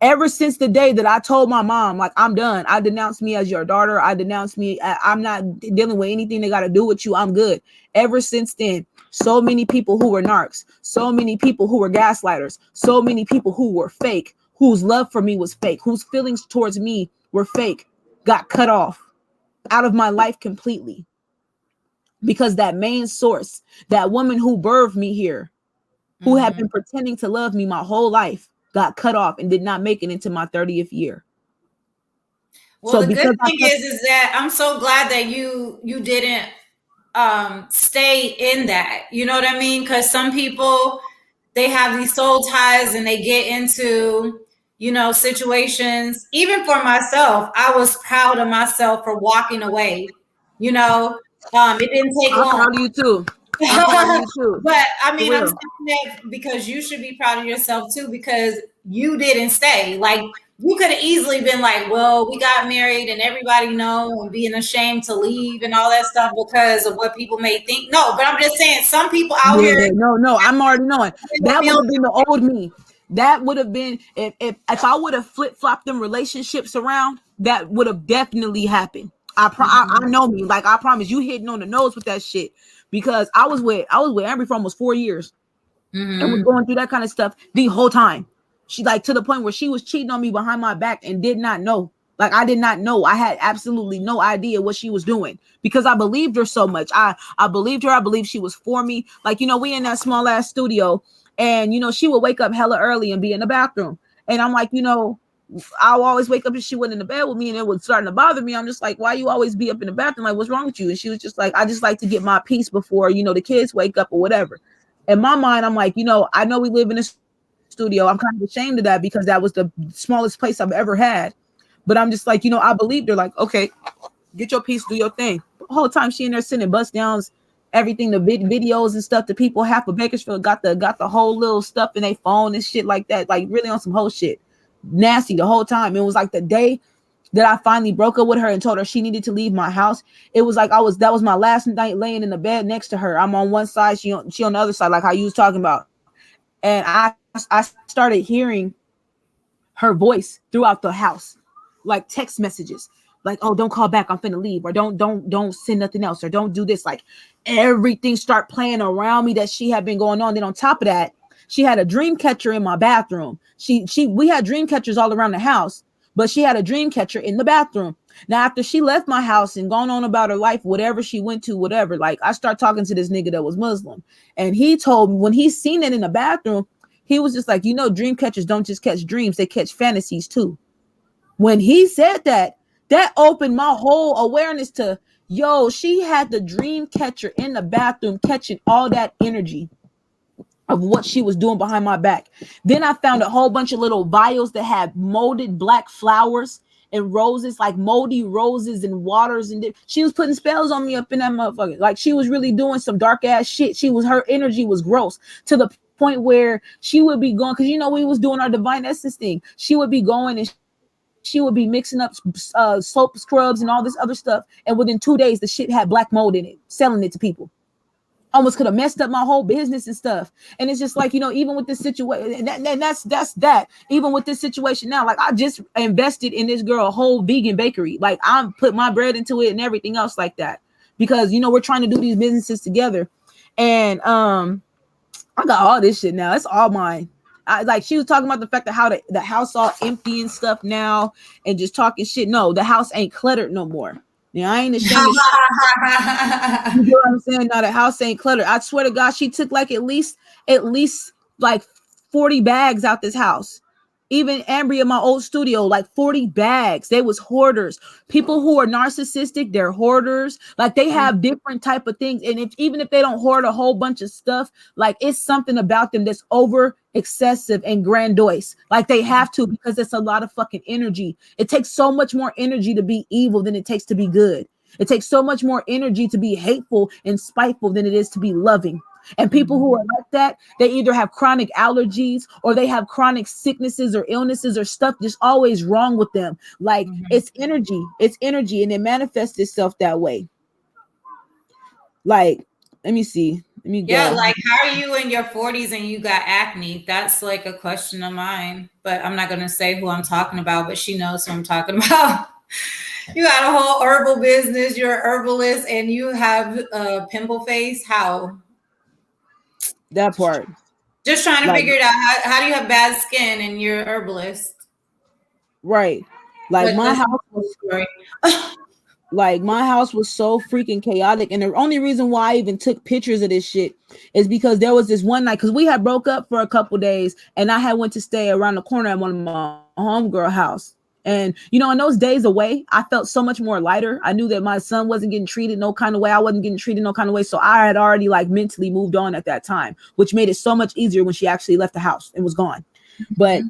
ever since the day that I told my mom, like, I'm done. I denounced me as your daughter. I denounced me. I'm not dealing with anything that got to do with you. I'm good. Ever since then, so many people who were narcs, so many people who were gaslighters, so many people who were fake, whose love for me was fake, whose feelings towards me were fake, got cut off out of my life completely. Because that main source, that woman who birthed me here, who had been pretending to love me my whole life, got cut off and did not make it into my 30th year. Well, so the good thing is that I'm so glad that you didn't stay in that. You know what I mean? Because some people, they have these soul ties and they get into, you know, situations. Even for myself, I was proud of myself for walking away. You know, it didn't take long. I'm proud of you too. But I mean, I'm saying that because you should be proud of yourself too, because you didn't stay. Like, you could have easily been like, well, we got married and everybody know, and being ashamed to leave and all that stuff because of what people may think. No, but I'm just saying, some people out here. No, I'm already knowing. That would have been the old me. That would have been, if I would have flip-flopped them relationships around, that would have definitely happened. I know me. Like, I promise, you hitting on the nose with that shit. Because I was with Amber for almost 4 years and was going through that kind of stuff the whole time. She, like, to the point where she was cheating on me behind my back and did not know. Like, I did not know. I had absolutely no idea what she was doing because I believed her so much. I believed her. I believed she was for me. Like, you know, we in that small ass studio and, you know, she would wake up hella early and be in the bathroom. And I'm like, you know, I'll always wake up and she went in the bed with me and it was starting to bother me. I'm just like, why you always be up in the bathroom? Like, what's wrong with you? And she was just like, I just like to get my peace before, you know, the kids wake up or whatever. In my mind, I'm like, you know, I know we live in a studio. I'm kind of ashamed of that because that was the smallest place I've ever had. But I'm just like, you know, I believed her. Like, okay, get your peace, do your thing. The whole time she in there sending bust downs, everything, the videos and stuff that people half of Bakersfield got the whole little stuff in their phone and shit like that. Like, really on some whole shit. Nasty the whole time. It was like the day that I finally broke up with her and told her she needed to leave my house. It was like that was my last night laying in the bed next to her. I'm on one side, she on the other side, like how you was talking about. And I started hearing her voice throughout the house, like text messages, like, oh, don't call back, I'm finna leave, or don't send nothing else, or don't do this. Like, everything start playing around me that she had been going on. Then on top of that, she had a dream catcher in my bathroom. We had dream catchers all around the house, but she had a dream catcher in the bathroom. Now, after she left my house and gone on about her life, whatever she went to, whatever, like, I start talking to this nigga that was Muslim. And he told me when he seen it in the bathroom, he was just like, you know, dream catchers don't just catch dreams, they catch fantasies too. When he said that opened my whole awareness to, yo, she had the dream catcher in the bathroom catching all that energy of what she was doing behind my back. Then I found a whole bunch of little vials that had molded black flowers and roses, like moldy roses and waters. And she was putting spells on me up in that motherfucker. Like, she was really doing some dark ass shit. Her energy was gross to the point where she would be going, because, you know, we was doing our divine essence thing. She would be going and she would be mixing up soap scrubs and all this other stuff. And within 2 days, the shit had black mold in it, selling it to people. Almost could have messed up my whole business and stuff. And it's just like, you know, even with this situation, and that's that. Even with this situation now, like, I just invested in this girl a whole vegan bakery. Like, I'm put my bread into it and everything else like that, because, you know, we're trying to do these businesses together. And I got all this shit now. It's all mine. like she was talking about the fact that how the house all empty and stuff now, and just talking shit. No, the house ain't cluttered no more. Yeah, I ain't ashamed of shit. You know what I'm saying? Now the house ain't cluttered. I swear to God, she took like at least like 40 bags out this house. Even Ambry in my old studio, like 40 bags. They was hoarders. People who are narcissistic, they're hoarders. Like they have different type of things. And even if they don't hoard a whole bunch of stuff, like it's something about them that's over excessive and grandiose. Like they have to, because it's a lot of fucking energy. It takes so much more energy to be evil than it takes to be good. It takes so much more energy to be hateful and spiteful than it is to be loving. And people who are like that, they either have chronic allergies or they have chronic sicknesses or illnesses or stuff just always wrong with them. Like it's energy, and it manifests itself that way. Like, let me see. Let me go. Yeah, like how are you in your 40s and you got acne? That's like a question of mine, but I'm not going to say who I'm talking about, but she knows who I'm talking about. You got a whole herbal business, you're an herbalist, and you have a pimple face. How? That part. Just trying to figure it out. How do you have bad skin and you're a herbalist? Right. Like my house was like my house was so freaking chaotic. And the only reason why I even took pictures of this shit is because there was this one night, because we had broke up for a couple days, and I had went to stay around the corner at one of my homegirl house. And, you know, in those days away, I felt so much more lighter. I knew that my son wasn't getting treated no kind of way. I wasn't getting treated no kind of way. So I had already like mentally moved on at that time, which made it so much easier when she actually left the house and was gone. But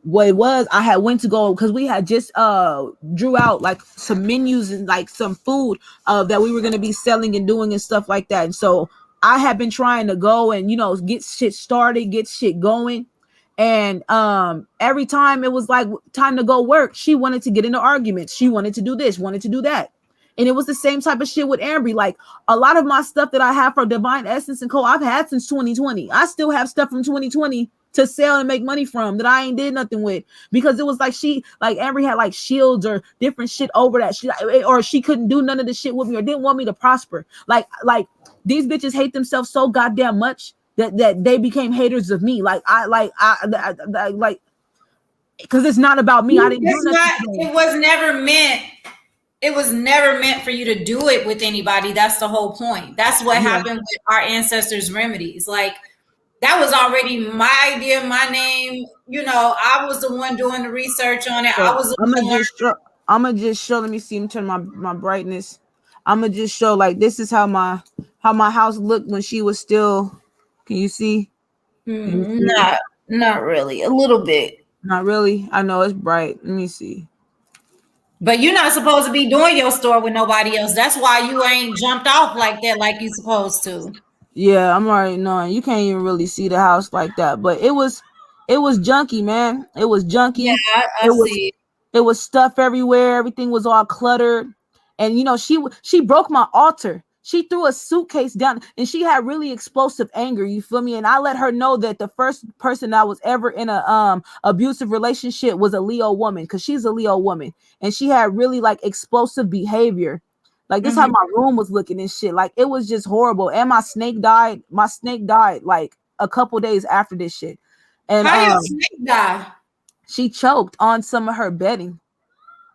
what it was, I had went to go because we had just drew out like some menus and like some food that we were going to be selling and doing and stuff like that. And so I had been trying to go and, you know, get shit started, get shit going. And every time it was like time to go work, she wanted to get into arguments. She wanted to do this, wanted to do that. And it was the same type of shit with Ambry. Like a lot of my stuff that I have for Divine Essence and Co. I've had since 2020. I still have stuff from 2020 to sell and make money from that I ain't did nothing with, because it was like Ambry had like shields or different shit over that she, or she couldn't do none of the shit with me or didn't want me to prosper. Like these bitches hate themselves so goddamn much that they became haters of me. Like because it's not about me. I didn't do nothing. It was never meant. It was never meant for you to do it with anybody. That's the whole point. That's what happened with our ancestors' remedies. Like that was already my idea, my name. You know, I was the one doing the research on it. So I'm gonna just show. Let me see. I'm turn my brightness. I'm gonna just show like this is how my house looked when she was still. Can you see? Not really. A little bit. Not really. I know it's bright. Let me see. But you're not supposed to be doing your store with nobody else. That's why you ain't jumped off like that, like you supposed to. Yeah, I'm already knowing. You can't even really see the house like that, but it was junky, man. It was junky. Yeah, I see. It was stuff everywhere. Everything was all cluttered, and you know she broke my altar. She threw a suitcase down, and she had really explosive anger. You feel me? And I let her know that the first person that was ever in a abusive relationship was a Leo woman, because she's a Leo woman, and she had really like explosive behavior. Like this, how my room was looking and shit. Like it was just horrible. And my snake died. My snake died like a couple days after this shit. And how did your snake die? She choked on some of her bedding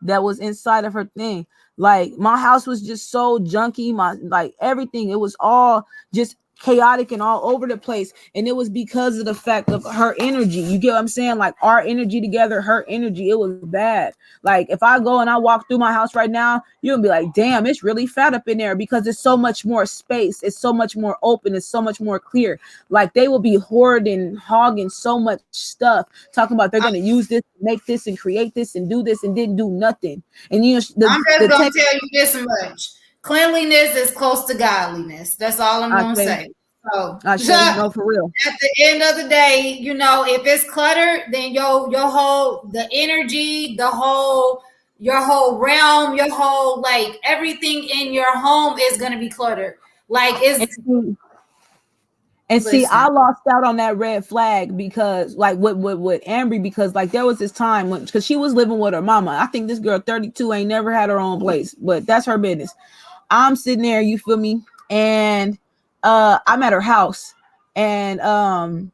that was inside of her thing. Like my house was just so junky, like everything, it was all just chaotic and all over the place. And it was because of the fact of her energy. You get what I'm saying? Like our energy together, her energy, it was bad. Like if I go and I walk through my house right now, you'll be like, damn, it's really fat up in there, because it's so much more space. It's so much more open. It's so much more clear. Like they will be hoarding, hogging so much stuff, talking about they're going to use this, make this and create this and do this, and didn't do nothing. And you know, I'm just going to tell you this much. Cleanliness is close to godliness. That's all I'm going to say. So, no, for real. At the end of the day, you know, if it's cluttered, then your whole, the energy, your whole realm, your whole, like everything in your home is going to be cluttered. Like it's. And see, I lost out on that red flag because, like, with Ambry, because, like, there was this time when, because she was living with her mama. I think this girl, 32, ain't never had her own place, but that's her business. I'm sitting there, you feel me? And I'm at her house, and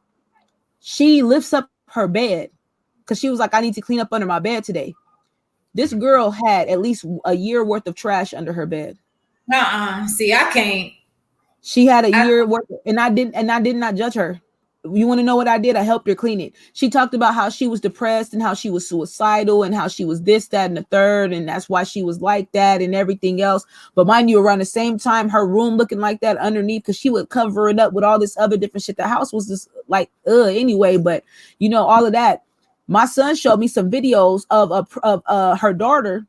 she lifts up her bed because she was like, I need to clean up under my bed today. This girl had at least a year worth of trash under her bed. See, I can't. She had a year worth, and I did not judge her. You want to know what I did? I helped her clean it. She talked about how she was depressed and how she was suicidal and how she was this, that, and the third, and that's why she was like that and everything else. But mind you, around the same time, her room looking like that underneath, because she would cover it up with all this other different shit. The house was just like anyway. But you know, all of that. My son showed me some videos of her daughter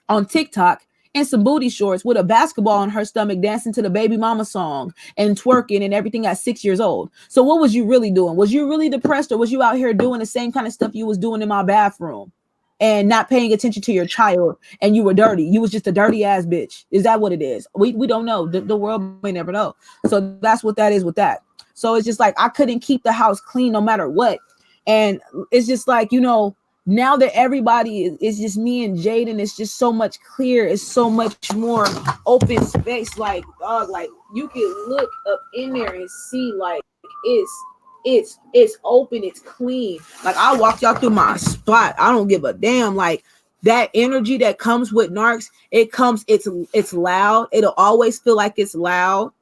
on TikTok and some booty shorts with a basketball on her stomach dancing to the Baby Mama song and twerking and everything at 6 years old. So what was you really doing? Was you really depressed, or was you out here doing the same kind of stuff you was doing in my bathroom and not paying attention to your child, and you were dirty? You was just a dirty ass bitch. Is that what it is? We don't know. The world may never know. So that's what that is with that. So it's just like I couldn't keep the house clean no matter what. And it's just like, you know, now that everybody is just me and Jaden, it's just so much clear. It's so much more open space. Like, dog, like you can look up in there and see like it's open, it's clean. Like I walked y'all through my spot. I don't give a damn. Like that energy that comes with narcs, it's loud. It'll always feel like it's loud.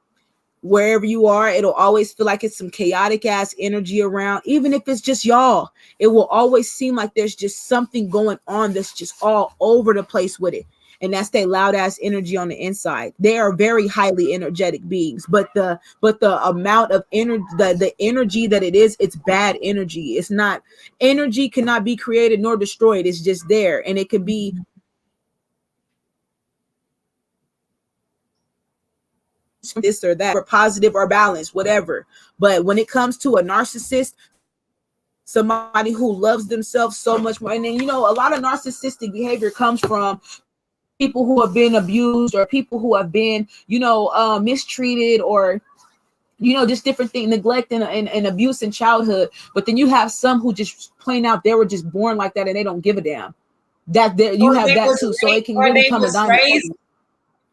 Wherever you are, it'll always feel like it's some chaotic ass energy around. Even if it's just y'all, it will always seem like there's just something going on that's just all over the place with it. And that's that loud ass energy on the inside. They are very highly energetic beings, but the amount of energy, the energy that it is, it's bad energy. It's not, energy cannot be created nor destroyed. It's just there, and it can be this or that, or positive or balanced, whatever. But when it comes to a narcissist, somebody who loves themselves so much more, and then, you know, a lot of narcissistic behavior comes from people who have been abused, or people who have been, you know, mistreated, or, you know, just different things, neglect and abuse in childhood. But then you have some who just plain out, they were just born like that and they don't give a damn. That you have that too. So it can really come a dime.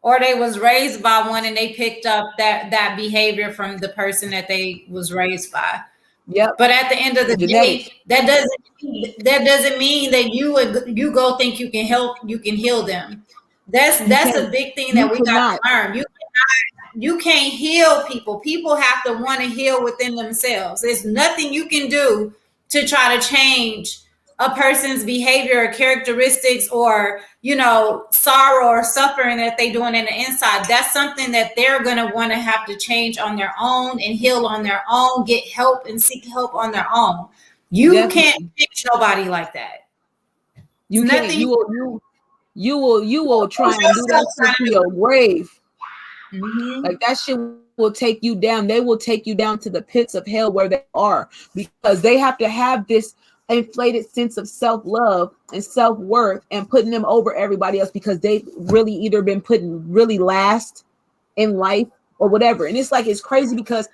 Or they was raised by one and they picked up that behavior from the person that they was raised by. Yep. But at the end of the day, that doesn't mean that you go think you can heal them. That's a big thing that we got to learn. You can't heal people. People have to want to heal within themselves. There's nothing you can do to try to change a person's behavior or characteristics, or, you know, sorrow or suffering that they're doing in the inside. That's something that they're going to want to have to change on their own and heal on their own, get help and seek help on their own. You can't fix nobody like that. You can't. You will try and do that to your grave. Mm-hmm. Like that shit will take you down. They will take you down to the pits of hell where they are, because they have to have this inflated sense of self-love and self-worth and putting them over everybody else, because they've really either been put really last in life or whatever. And it's like, it's crazy, because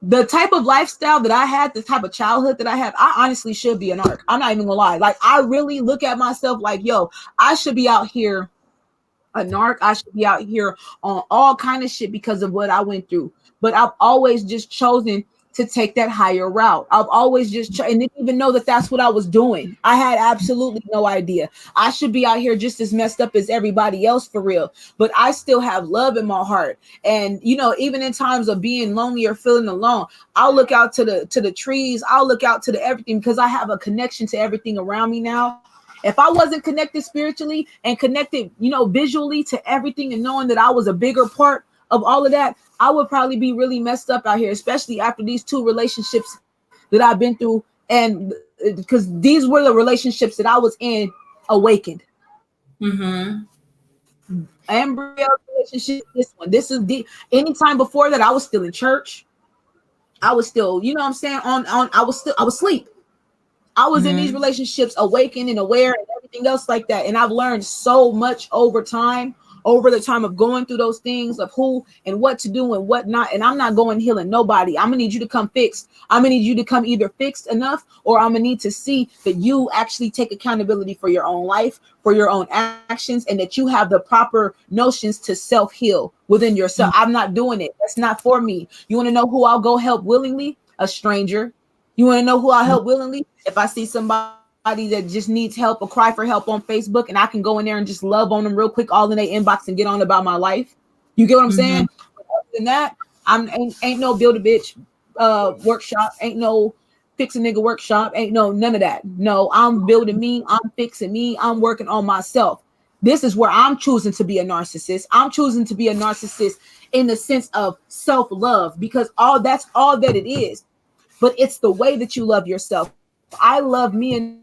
the type of lifestyle that I had, the type of childhood that I have, I honestly should be an narc. I'm not even gonna lie. Like, I really look at myself like, yo, I should be out here a narc. I should be out here on all kind of shit because of what I went through. But I've always just chosen to take that higher route. I've always just and didn't even know that that's what I was doing. I had absolutely no idea. I should be out here just as messed up as everybody else, for real. But I still have love in my heart. And, you know, even in times of being lonely or feeling alone, I'll look out to the trees. I'll look out to the everything, because I have a connection to everything around me now. If I wasn't connected spiritually and connected, you know, visually to everything, and knowing that I was a bigger part of all of that, I would probably be really messed up out here, especially after these 2 relationships that I've been through. And because these were the relationships that I was in awakened. Mm-hmm. Embryo relationship, this is the anytime before that I was still in church. I was still, you know what I'm saying, I was asleep. I was in these relationships awakened and aware and everything else like that. And I've learned so much over the time of going through those things, of who and what to do and what not. And I'm not going healing nobody. I'm gonna need you to come fixed. I'm gonna need you to come either fixed enough, or I'm gonna need to see that you actually take accountability for your own life, for your own actions, and that you have the proper notions to self-heal within yourself. I'm not doing it. That's not for me. You want to know who I'll go help willingly? A stranger. You want to know who I help willingly? If I see somebody that just needs help or cry for help on Facebook, and I can go in there and just love on them real quick, all in their inbox, and get on about my life. You get what I'm saying? Other than that, ain't no build a bitch workshop, ain't no fix a nigga workshop, ain't no none of that. No, I'm building me, I'm fixing me, I'm working on myself. This is where I'm choosing to be a narcissist. I'm choosing to be a narcissist in the sense of self-love, because that's all that it is. But it's the way that you love yourself. I love me enough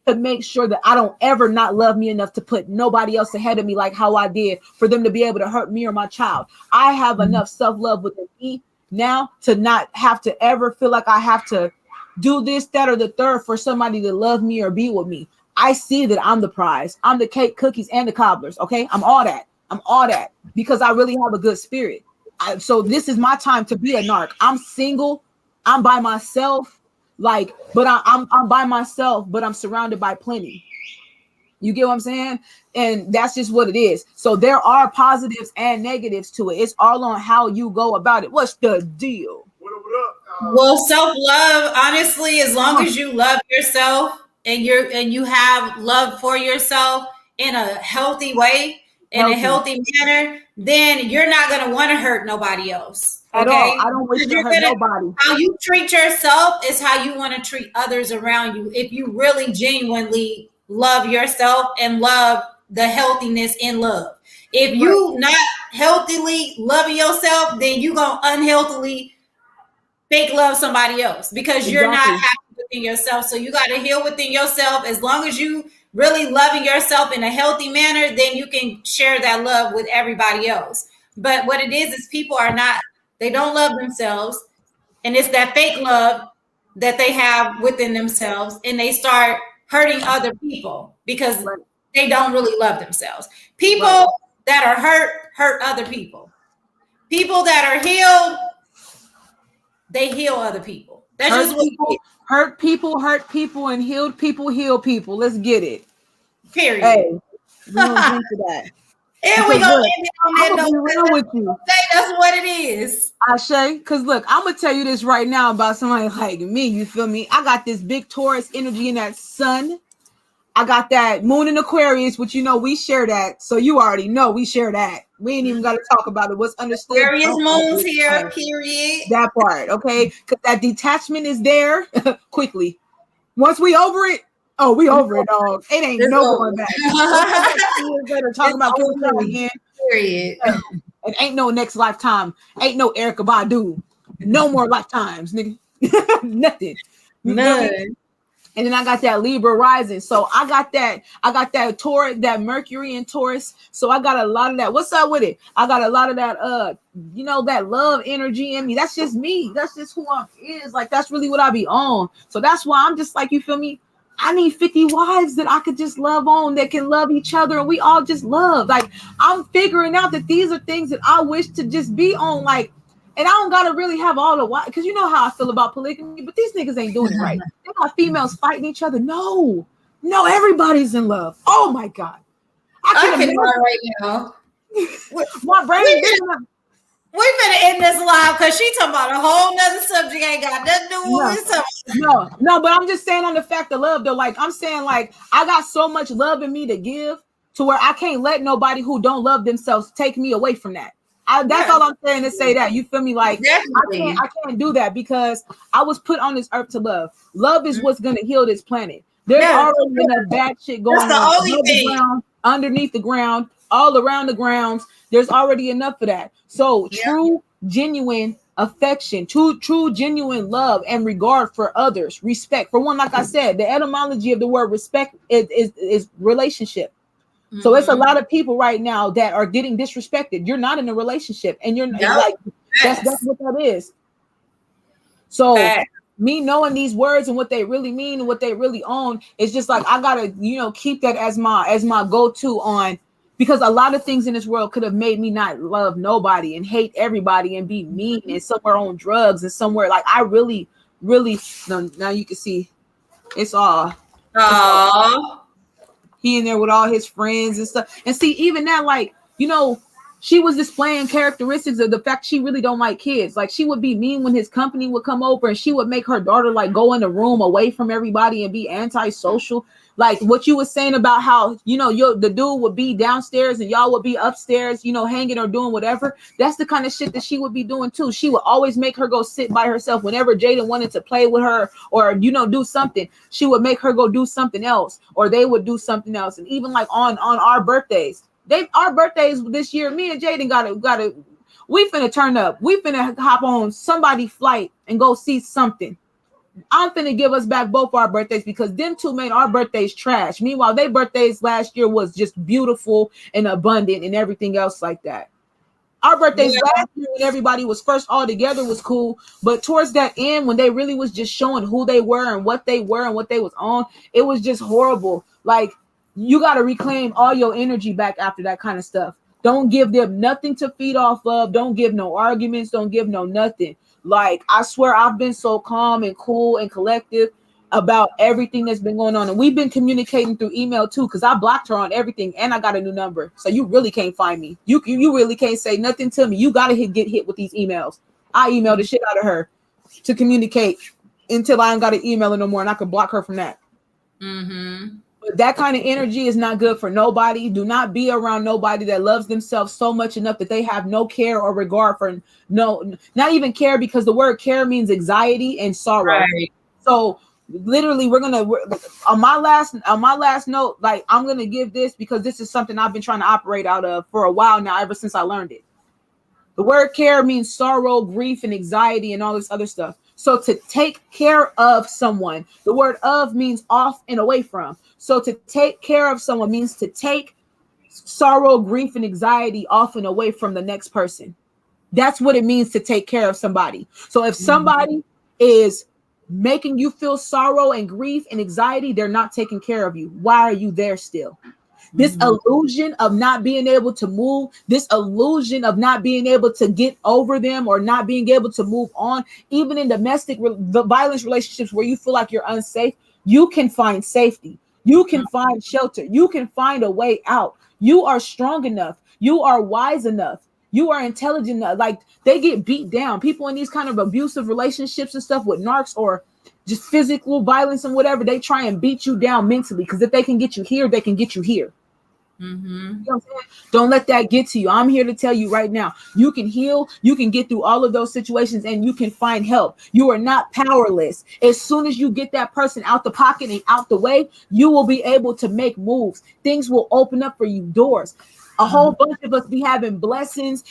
to make sure that I don't ever not love me enough to put nobody else ahead of me, like how I did for them to be able to hurt me or my child. I have enough self-love within me now to not have to ever feel like I have to do this, that, or the third for somebody to love me or be with me. I see that I'm the prize. I'm the cake, cookies, and the cobblers. Okay, I'm all that. I'm all that because I really have a good spirit. So this is my time to be a narc. I'm single. I'm by myself. Like, but I'm by myself, but I'm surrounded by plenty. You get what I'm saying? And that's just what it is. So there are positives and negatives to it. It's all on how you go about it. What's the deal? Well, self-love, honestly, as long as you love yourself and you have love for yourself in a healthy way, in a healthy manner, then you're not going to want to hurt nobody else. Okay? At all. I don't wish to hurt nobody. How you treat yourself is how you want to treat others around you. If you really genuinely love yourself and love the healthiness in love. If you not healthily loving yourself, then you going to unhealthily fake love somebody else because you're not happy within yourself. So you got to heal within yourself. As long as you really loving yourself in a healthy manner, then you can share that love with everybody else. But what it is people are not, they don't love themselves. And it's that fake love that they have within themselves. And they start hurting other people because they don't really love themselves. People that are hurt other people. People that are healed, they heal other people. That's just what hurt people, and healed people heal people. Let's get it. Period. Hey, we don't drink to that. And we gonna end it on that note. Real with you. That's what it is. Ashay, because look, I'm gonna tell you this right now about somebody like me. You feel me? I got this big Taurus energy in that sun. I got that moon in Aquarius, which we share that. So you already know we share that. We ain't even got to talk about it. What's understood? Aquarius moons here, period. That part, okay? Because that detachment is there quickly. Once we over it, we over it, dog. It ain't going back. Talking about again. Period. And ain't no next lifetime. Ain't no Erykah Badu. No more lifetimes, nigga. Nothing. None. And then I got that Libra rising. So I got that Taurus, that Mercury in Taurus. So I got a lot of that. What's up with it? I got a lot of that, that love energy in me. That's just me. That's just who I is. Like, that's really what I be on. So that's why I'm just like, you feel me? I need 50 wives that I could just love on, that can love each other. And we all just love. Like, I'm figuring out that these are things that I wish to just be on. Like, and I don't gotta really have all the wives, because you know how I feel about polygamy, but these niggas ain't doing it right. They got females fighting each other. No, everybody's in love. Oh my God. I can right now. My brain we better end this live because she talking about a whole nother subject. Ain't got nothing to do with it. No, but I'm just saying on the fact of love, though. Like, I'm saying, like, I got so much love in me to give to where I can't let nobody who don't love themselves take me away from that. That's all I'm saying to say that. You feel me? Like, I can't do that because I was put on this earth to love. Love is what's going to heal this planet. There's already enough bad shit going on the ground, underneath the ground, all around the grounds. There's already enough of that. So true, genuine affection, true, genuine love and regard for others, respect. For one, like I said, the etymology of the word respect is relationship. Mm-hmm. So it's a lot of people right now that are getting disrespected. You're not in a relationship, and you're like, that's what that is. So me knowing these words and what they really mean and what they really own, it's just like I gotta, keep that as my go-to on, because a lot of things in this world could have made me not love nobody and hate everybody and be mean and somewhere on drugs and somewhere like I really, now you can see it's all. He in there with all his friends and stuff. And see, even that, like, She was displaying characteristics of the fact she really don't like kids. Like she would be mean when his company would come over, and she would make her daughter like go in the room away from everybody and be antisocial. Like what you were saying about how, the dude would be downstairs and y'all would be upstairs, hanging or doing whatever. That's the kind of shit that she would be doing too. She would always make her go sit by herself whenever Jaden wanted to play with her or, do something. She would make her go do something else, or they would do something else. And even like on our birthdays, our birthdays this year, me and Jaden gotta we finna turn up. We finna hop on somebody's flight and go see something. I'm finna give us back both our birthdays because them two made our birthdays trash. Meanwhile, their birthdays last year was just beautiful and abundant and everything else like that. Our birthdays last year when everybody was first all together was cool, but towards that end, when they really was just showing who they were and what they were and what they was on, it was just horrible. Like, you got to reclaim all your energy back after that kind of stuff. Don't give them nothing to feed off of. Don't give no arguments. Don't give no nothing. Like, I swear I've been so calm and cool and collective about everything that's been going on. And we've been communicating through email too, because I blocked her on everything and I got a new number. So you really can't find me. You really can't say nothing to me. You got to get hit with these emails. I emailed the shit out of her to communicate until I ain't got to email her no more and I could block her from that. Mm-hmm. But that kind of energy is not good for nobody. Do not be around nobody that loves themselves so much enough that they have no care or regard for not even care, because the word care means anxiety and sorrow. Right. So literally we're on my last note, like I'm gonna give this because this is something I've been trying to operate out of for a while now, ever since I learned it. The word care means sorrow, grief, and anxiety and all this other stuff. So to take care of someone, the word of means off and away from. So to take care of someone means to take sorrow, grief, and anxiety off and away from the next person. That's what it means to take care of somebody. So if somebody is making you feel sorrow and grief and anxiety, they're not taking care of you. Why are you there still? This illusion of not being able to move, this illusion of not being able to get over them or not being able to move on, even in domestic violence relationships where you feel like you're unsafe, you can find safety. You can find shelter. You can find a way out. You are strong enough. You are wise enough. You are intelligent enough. Like, they get beat down. People in these kind of abusive relationships and stuff with narcs or just physical violence and whatever, they try and beat you down mentally, because if they can get you here, they can get you here. Mm-hmm. You know what I'm saying? Don't let that get to you. I'm here to tell you right now, you can heal, you can get through all of those situations, and you can find help. You are not powerless. As soon as you get that person out the pocket and out the way, you will be able to make moves. Things will open up for you, doors. A whole bunch of us be having blessings,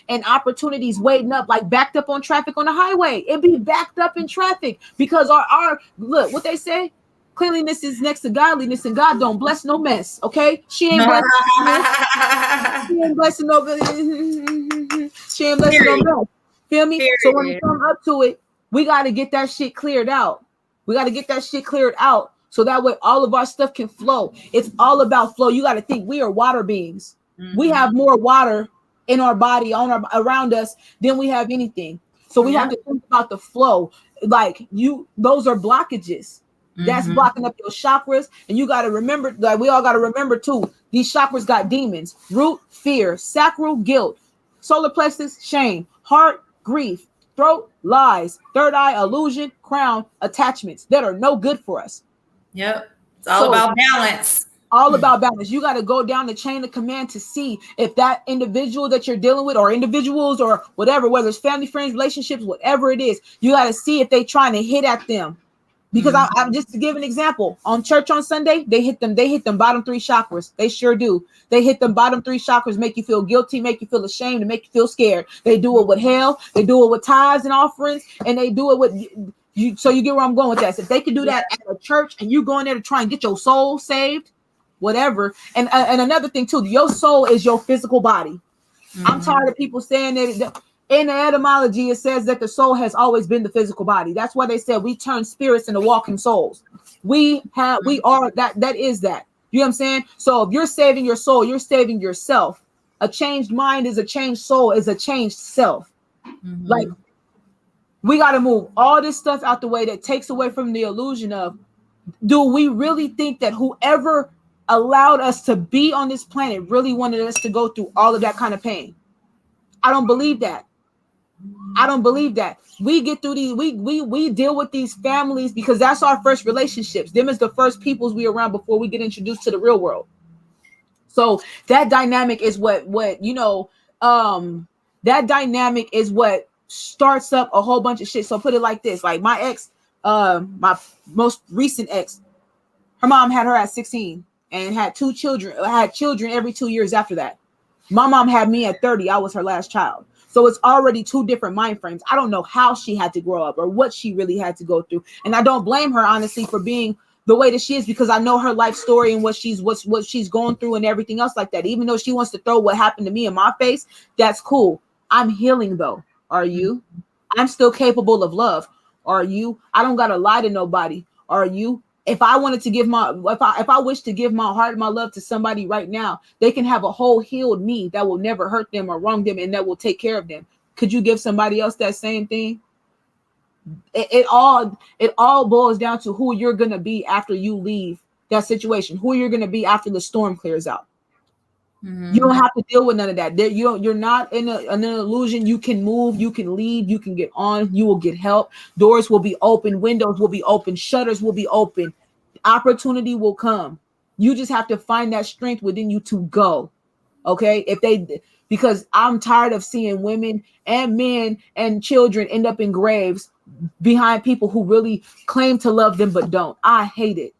and opportunities waiting up, like backed up on traffic on the highway. It be backed up in traffic because our look, what they say, cleanliness is next to godliness, and God don't bless no mess. Okay, she ain't blessing no mess. She ain't blessing no. She ain't blessing no mess. Feel me? Period. So when we come up to it, we got to get that shit cleared out. We got to get that shit cleared out, so that way all of our stuff can flow. It's all about flow. You got to think we are water beings. We have more water in our body, around us, than we have anything. So we have to think about the flow. Like, those are blockages. That's blocking up your chakras. And you got to remember, like, we all got to remember too, these chakras got demons: root, fear; sacral, guilt; solar plexus, shame; heart, grief; throat, lies; third eye, illusion; crown, attachments that are no good for us. Yep. It's all about balance. All about balance. You got to go down the chain of command to see if that individual that you're dealing with, or individuals, or whatever, whether it's family, friends, relationships, whatever it is, you got to see if they trying to hit at them. Because I'm just to give an example, on church on Sunday, they hit them bottom three chakras. They sure do. They hit them bottom three chakras, make you feel guilty, make you feel ashamed, and make you feel scared. They do it with hell, they do it with tithes and offerings, and they do it with you. So you get where I'm going with that. So if they can do that at a church, and you go in there to try and get your soul saved, whatever. And another thing too, your soul is your physical body. I'm tired of people saying that. In the etymology, it says that the soul has always been the physical body. That's why they said we turn spirits into walking souls. We are that. That is that. You know what I'm saying? So if you're saving your soul, you're saving yourself. A changed mind is a changed soul, is a changed self. Like, we got to move all this stuff out the way that takes away from the illusion of, do we really think that whoever allowed us to be on this planet really wanted us to go through all of that kind of pain. I don't believe that. I don't believe that. We get through these, we deal with these families because that's our first relationships. Them is the first peoples we around before we get introduced to the real world. So that dynamic is what that dynamic is what starts up a whole bunch of shit. So put it like this, like my ex, my most recent ex, her mom had her at 16 and had children every 2 years after that. My mom had me at 30. I was her last child. So it's already two different mind frames. I don't know how she had to grow up or what she really had to go through. And I don't blame her, honestly, for being the way that she is, because I know her life story and what she's going through and everything else like that. Even though she wants to throw what happened to me in my face, that's cool. I'm healing though. Are you? I'm still capable of love. Are you? I don't gotta lie to nobody. Are you? If I wanted to give if I wish to give my heart and my love to somebody right now, they can have a whole healed me that will never hurt them or wrong them and that will take care of them. Could you give somebody else that same thing? It all boils down to who you're gonna be after you leave that situation, who you're gonna be after the storm clears out. Mm-hmm. You don't have to deal with none of that. You're not in an illusion. You can move, you can leave, you can get on, you will get help. Doors will be open, windows will be open, shutters will be open, opportunity will come. You just have to find that strength within you to go. Okay, because I'm tired of seeing women and men and children end up in graves behind people who really claim to love them but don't. I hate it.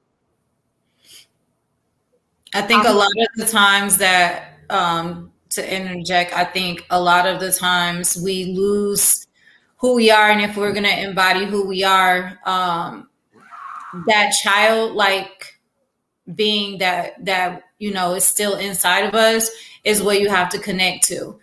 I think a lot of the times that, to interject, I think a lot of the times we lose who we are, and if we're going to embody who we are, that childlike being that is still inside of us is what you have to connect to.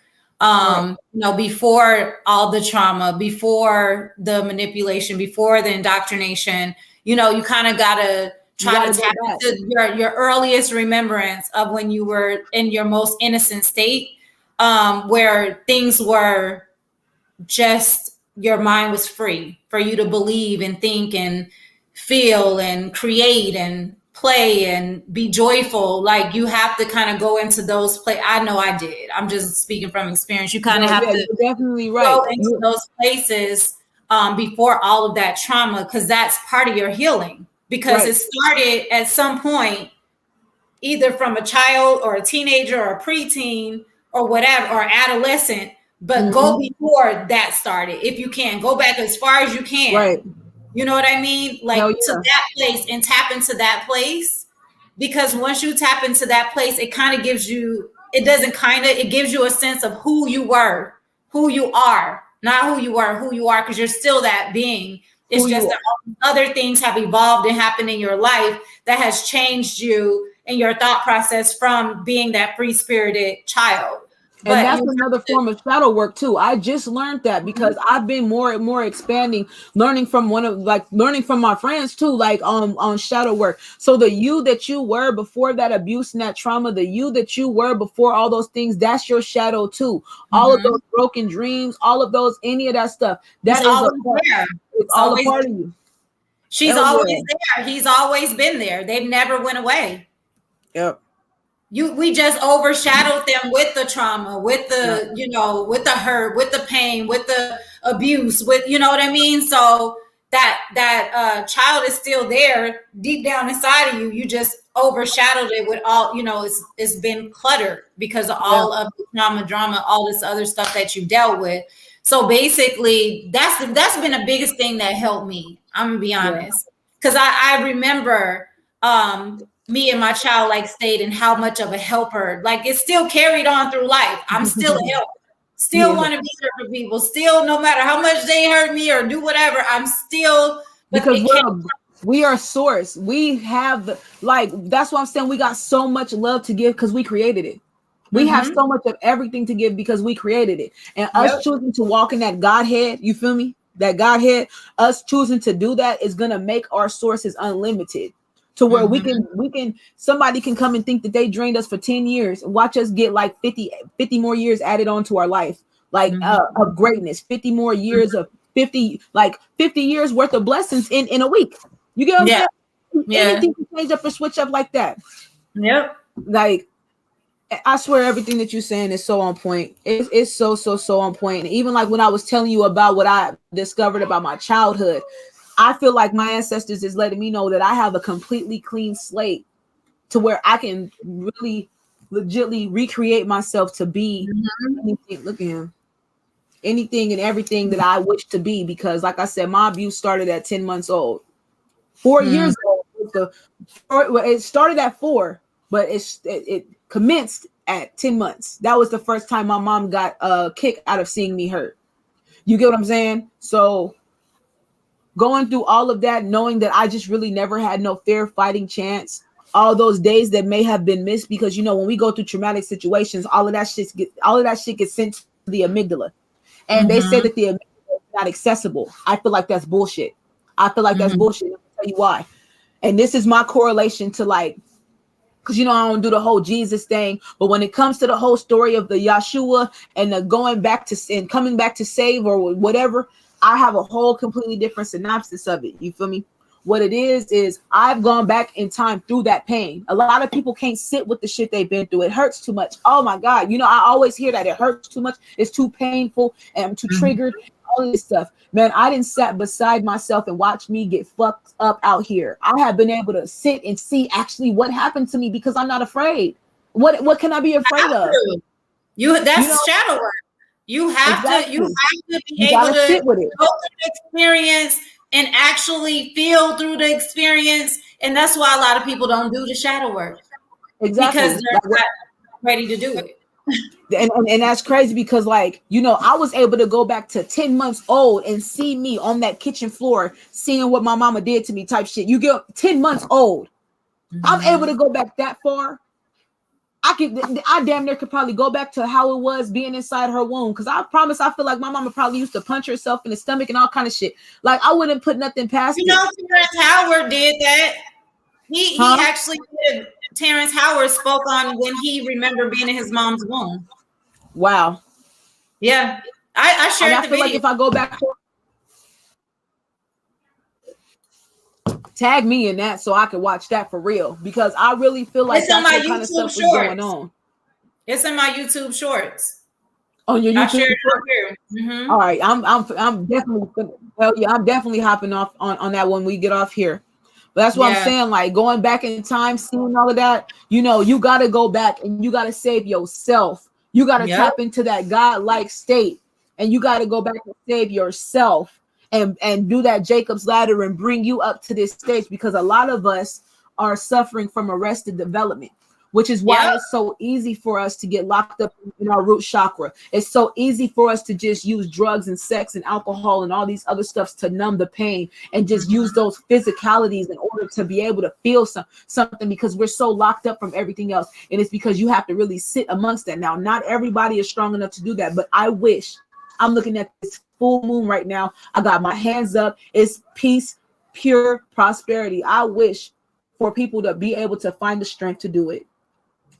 Before all the trauma, before the manipulation, before the indoctrination, you kind of gotta try to tap into your earliest remembrance of when you were in your most innocent state, where things were just, your mind was free for you to believe and think and feel and create and play and be joyful. Like, you have to kind of go into those places. I know I did. I'm just speaking from experience. You kind of have to definitely go into those places before all of that trauma, because that's part of your healing. Because it started at some point, either from a child or a teenager or a preteen or whatever, or adolescent, but go before that started. If you can, go back as far as you can. Right. You know what I mean? Like, to that place, and tap into that place. Because once you tap into that place, it kind of gives you, it gives you a sense of who you were, who you are, not who you were, who you are, because you're still that being. It's just that other things have evolved and happened in your life that has changed you and your thought process from being that free-spirited child. And that's another form of shadow work too. I just learned that because I've been more and more expanding, learning from my friends too, like on shadow work. So the you that you were before that abuse and that trauma, the you that you were before all those things, that's your shadow too. All of those broken dreams, all of those, any of that stuff, that is always there. It's all a part of you. She's always there. He's always been there. They've never went away. Yep. We just overshadowed them with the trauma, with the, with the hurt, with the pain, with the abuse, with, you know what I mean? So that child is still there deep down inside of you. You just overshadowed it with all, it's been cluttered because of all of the trauma, drama, all this other stuff that you dealt with. So basically that's been the biggest thing that helped me. I'm gonna be honest. Cause I remember, me and my child state and how much of a helper, it's still carried on through life. I'm still a helper, still want to be there for people, still, no matter how much they hurt me or do whatever, I'm still, because we are source. We have that's what I'm saying. We got so much love to give because we created it. We have so much of everything to give because we created it. And us choosing to walk in that Godhead, you feel me? That Godhead, us choosing to do that is going to make our sources unlimited. To where we can, somebody can come and think that they drained us for 10 years and watch us get 50 more years added on to our life, of greatness, 50 more years of 50 years worth of blessings in a week. You get what I'm saying? Anything can change up or switch up like that. Yep. Like, I swear everything that you're saying is so on point. It's so on point. And even like when I was telling you about what I discovered about my childhood, I feel like my ancestors is letting me know that I have a completely clean slate to where I can really legitly recreate myself to be anything. Look at him. Anything and everything that I wish to be, because like I said, my abuse started at 10 months old. 4 years old. It started at 4, but it commenced at 10 months. That was the first time my mom got a kick out of seeing me hurt. You get what I'm saying? So going through all of that, knowing that I just really never had no fair fighting chance, all those days that may have been missed, because when we go through traumatic situations, all of that shit gets sent to the amygdala. And they say that the amygdala is not accessible. I feel like that's bullshit. That's bullshit. I'll tell you why. And this is my correlation to because I don't do the whole Jesus thing, but when it comes to the whole story of the Yahshua and the going back to and coming back to save or whatever, I have a whole completely different synopsis of it. You feel me? What it is I've gone back in time through that pain. A lot of people can't sit with the shit they've been through. It hurts too much. Oh my God. I always hear that it hurts too much. It's too painful and I'm too triggered. All this stuff. Man, I didn't sat beside myself and watch me get fucked up out here. I have been able to sit and see actually what happened to me because I'm not afraid. What can I be afraid of? That's shadow work. You have to be able to sit with it. Go through the experience and actually feel through the experience. And that's why a lot of people don't do the shadow work. Exactly. Because they're not ready to do it. And that's crazy because I was able to go back to 10 months old and see me on that kitchen floor, seeing what my mama did to me type shit. You get 10 months old. I'm able to go back that far. I damn near could probably go back to how it was being inside her womb. Cause I promise, I feel like my mama probably used to punch herself in the stomach and all kind of shit. Like I wouldn't put nothing past it. Terrence Howard did that. He actually did. Terrence Howard spoke on when he remembered being in his mom's womb. Wow. Yeah. I shared the video. Like if I go back, tag me in that so I can watch that for real, because I really feel like that's what kind of stuff was going on. It's in my YouTube shorts. On your YouTube? I shared it here. All right, I'm definitely hopping off on that when we get off here. But that's what I'm saying. Like going back in time, seeing all of that, you got to go back and you got to save yourself. You got to tap into that God-like state, and you got to go back and save yourself. And do that Jacob's ladder and bring you up to this stage, because a lot of us are suffering from arrested development, which is why it's so easy for us to get locked up in our root chakra. It's so easy for us to just use drugs and sex and alcohol and all these other stuffs to numb the pain and just use those physicalities in order to be able to feel something, because we're so locked up from everything else. And it's because you have to really sit amongst that. Now, not everybody is strong enough to do that, but I wish. I'm looking at this full moon right now. I got my hands up. It's peace, pure prosperity. I wish for people to be able to find the strength to do it,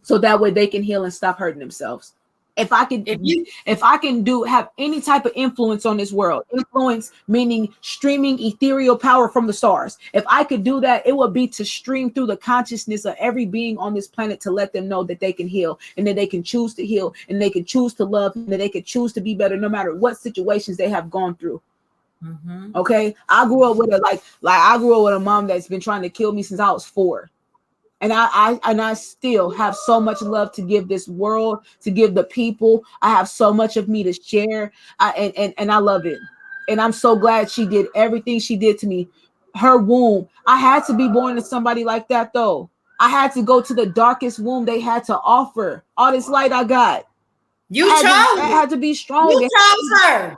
so that way they can heal and stop hurting themselves. If I can have any type of influence on this world, influence meaning streaming ethereal power from the stars. If I could do that, it would be to stream through the consciousness of every being on this planet to let them know that they can heal, and that they can choose to heal, and they can choose to love, and that they can choose to be better no matter what situations they have gone through. Okay, I grew up with I grew up with a mom that's been trying to kill me since I was 4. And I still have so much love to give this world, to give the people. I have so much of me to share. And I love it. And I'm so glad she did everything she did to me. Her womb. I had to be born to somebody like that, though. I had to go to the darkest womb they had to offer. All this light I got. I had to be strong. You chose her.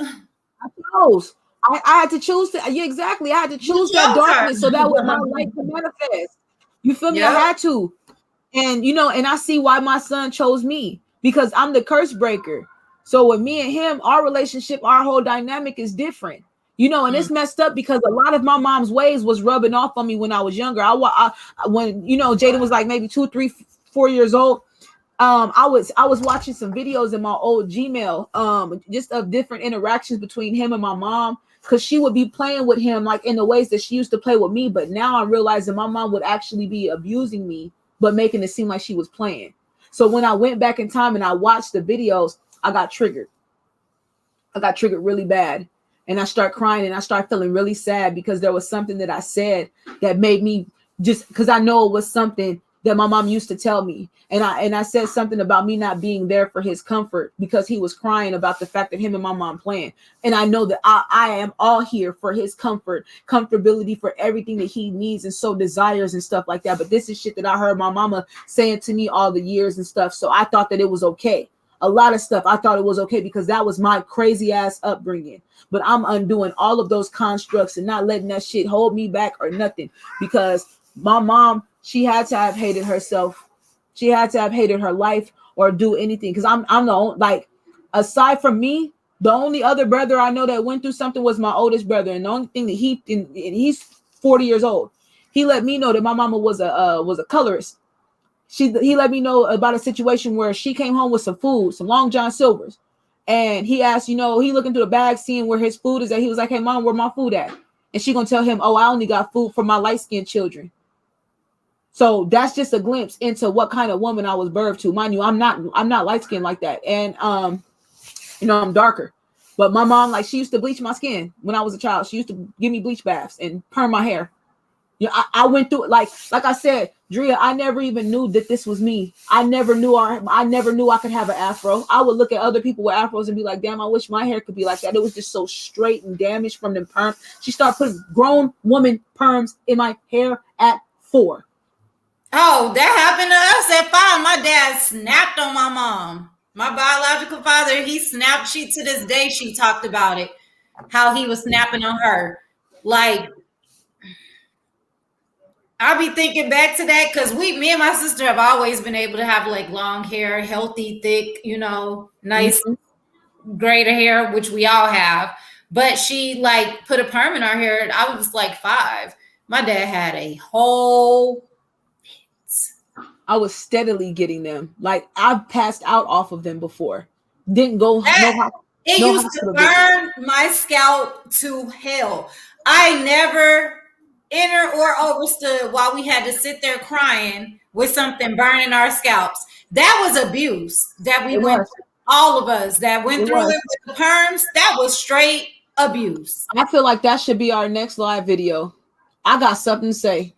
I chose. I had to choose. I had to choose that darkness so that way my light could manifest. You feel me? I had to. And and I see why my son chose me, because I'm the curse breaker. So with me and him, our relationship, our whole dynamic is different. And it's messed up because a lot of my mom's ways was rubbing off on me when I was younger. When Jaden was like maybe 2, 3, 4 years old. I was watching some videos in my old Gmail, just of different interactions between him and my mom. Because she would be playing with him like in the ways that she used to play with me. But now I'm realizing my mom would actually be abusing me but making it seem like she was playing. So when I went back in time and I watched the videos, I got triggered. I got triggered really bad. And I start crying and I start feeling really sad because there was something that I said that made me just, because I know it was something that my mom used to tell me. And I said something about me not being there for his comfort because he was crying about the fact that him and my mom playing. And I know that I am all here for his comfortability, for everything that he needs and so desires and stuff like that. But this is shit that I heard my mama saying to me all the years and stuff. So I thought that it was okay. A lot of stuff I thought it was okay because that was my crazy ass upbringing. But I'm undoing all of those constructs and not letting that shit hold me back or nothing, because my mom, she had to have hated herself. She had to have hated her life or do anything. Because I'm the only, like, aside from me, the only other brother I know that went through something was my oldest brother. And the only thing that he's 40 years old. He let me know that my mama was a colorist. He let me know about a situation where she came home with some food, some Long John Silvers. And he asked, he looking through the bag, seeing where his food is at. He was like, "Hey, mom, where my food at?" And she gonna tell him, "Oh, I only got food for my light-skinned children." So that's just a glimpse into what kind of woman I was birthed to. Mind you, I'm not light-skinned like that. And I'm darker. But my mom, like, she used to bleach my skin when I was a child. She used to give me bleach baths and perm my hair. I went through it. Like I said, Drea, I never even knew that this was me. I never knew I could have an afro. I would look at other people with afros and be like, damn, I wish my hair could be like that. It was just so straight and damaged from them perms. She started putting grown woman perms in my hair at 4. Oh, that happened to us at 5. My dad snapped on my mom. My biological father, he snapped. She, to this day, she talked about it, how he was snapping on her. Like, I'll be thinking back to that because me and my sister have always been able to have like long hair, healthy, thick, nice, greater hair, which we all have. But she like put a perm in our hair. I was like 5. My dad had a whole. I was steadily getting them. Like, I've passed out off of them before. Didn't go. It used to burn my scalp to hell. I never inner or overstood while we had to sit there crying with something burning our scalps. That was abuse that we went through. All of us that went through it with the perms, that was straight abuse. I feel like that should be our next live video. I got something to say.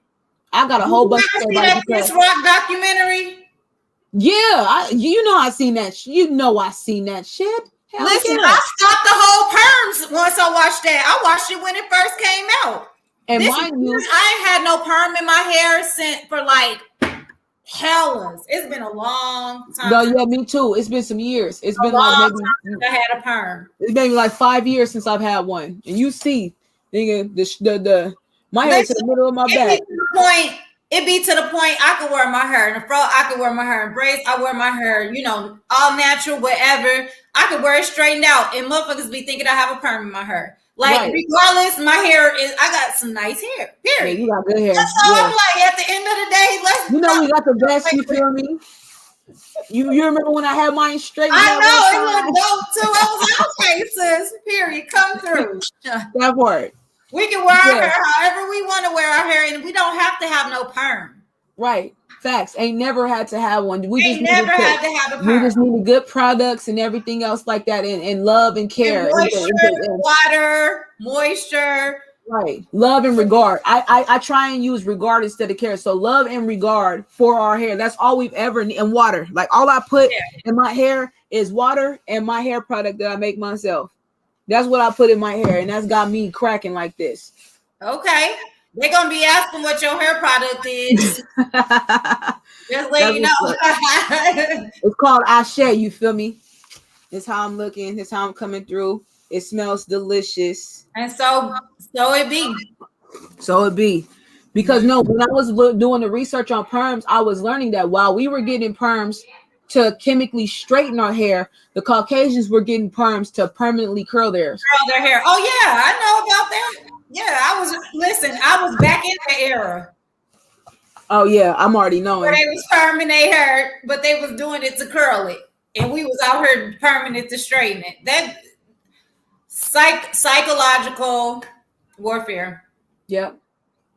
I got a whole bunch of see that Chris Rock documentary? Yeah, I seen that. I seen that shit. Hell listen, yeah. I stopped the whole perms once I watched that. I watched it when it first came out. And mind you, I ain't had no perm in my hair since for like hellas. It's been a long time. No, yeah, me too. It's been some years. It's been like maybe I had a perm. It's maybe like 5 years since I've had one. And you see, nigga, the my hair to the middle of my back. It be to the point I could wear my hair in a fro. I could wear my hair in braids. I wear my hair, all natural, whatever. I could wear it straightened out, and motherfuckers be thinking I have a perm in my hair. Like, regardless, my hair I got some nice hair. Period. Yeah, you got good hair. So I'm like, at the end of the day, we got the best. You feel me? You remember when I had mine straight? I know it looked dope too. I was like, okay, sis. Period. Come through. That word. We can wear our hair however we want to wear our hair, and we don't have to have no perm. Right. Facts. Ain't never had to have one. We just never had to have a perm. We just needed good products and everything else like that, and love and care. And water, moisture. Right. Love and regard. I try and use regard instead of care. So love and regard for our hair. That's all we've ever need. And water. Like, all I put in my hair is water and my hair product that I make myself. That's what I put in my hair, and that's got me cracking like this. Okay. They're going to be asking what your hair product is. Just let you know. It's called Ashe, you feel me? It's how I'm looking. It's how I'm coming through. It smells delicious. And so it be. So it be. Because no, when I was doing the research on perms, I was learning that while we were getting perms to chemically straighten our hair, the Caucasians were getting perms to permanently curl theirs. Curl their hair. Oh yeah, I know about that. Yeah, I was back in the era. Oh yeah, I'm already knowing. Where they was perming their hair, but they was doing it to curl it. And we was out here perming it to straighten it. That psychological warfare. Yep.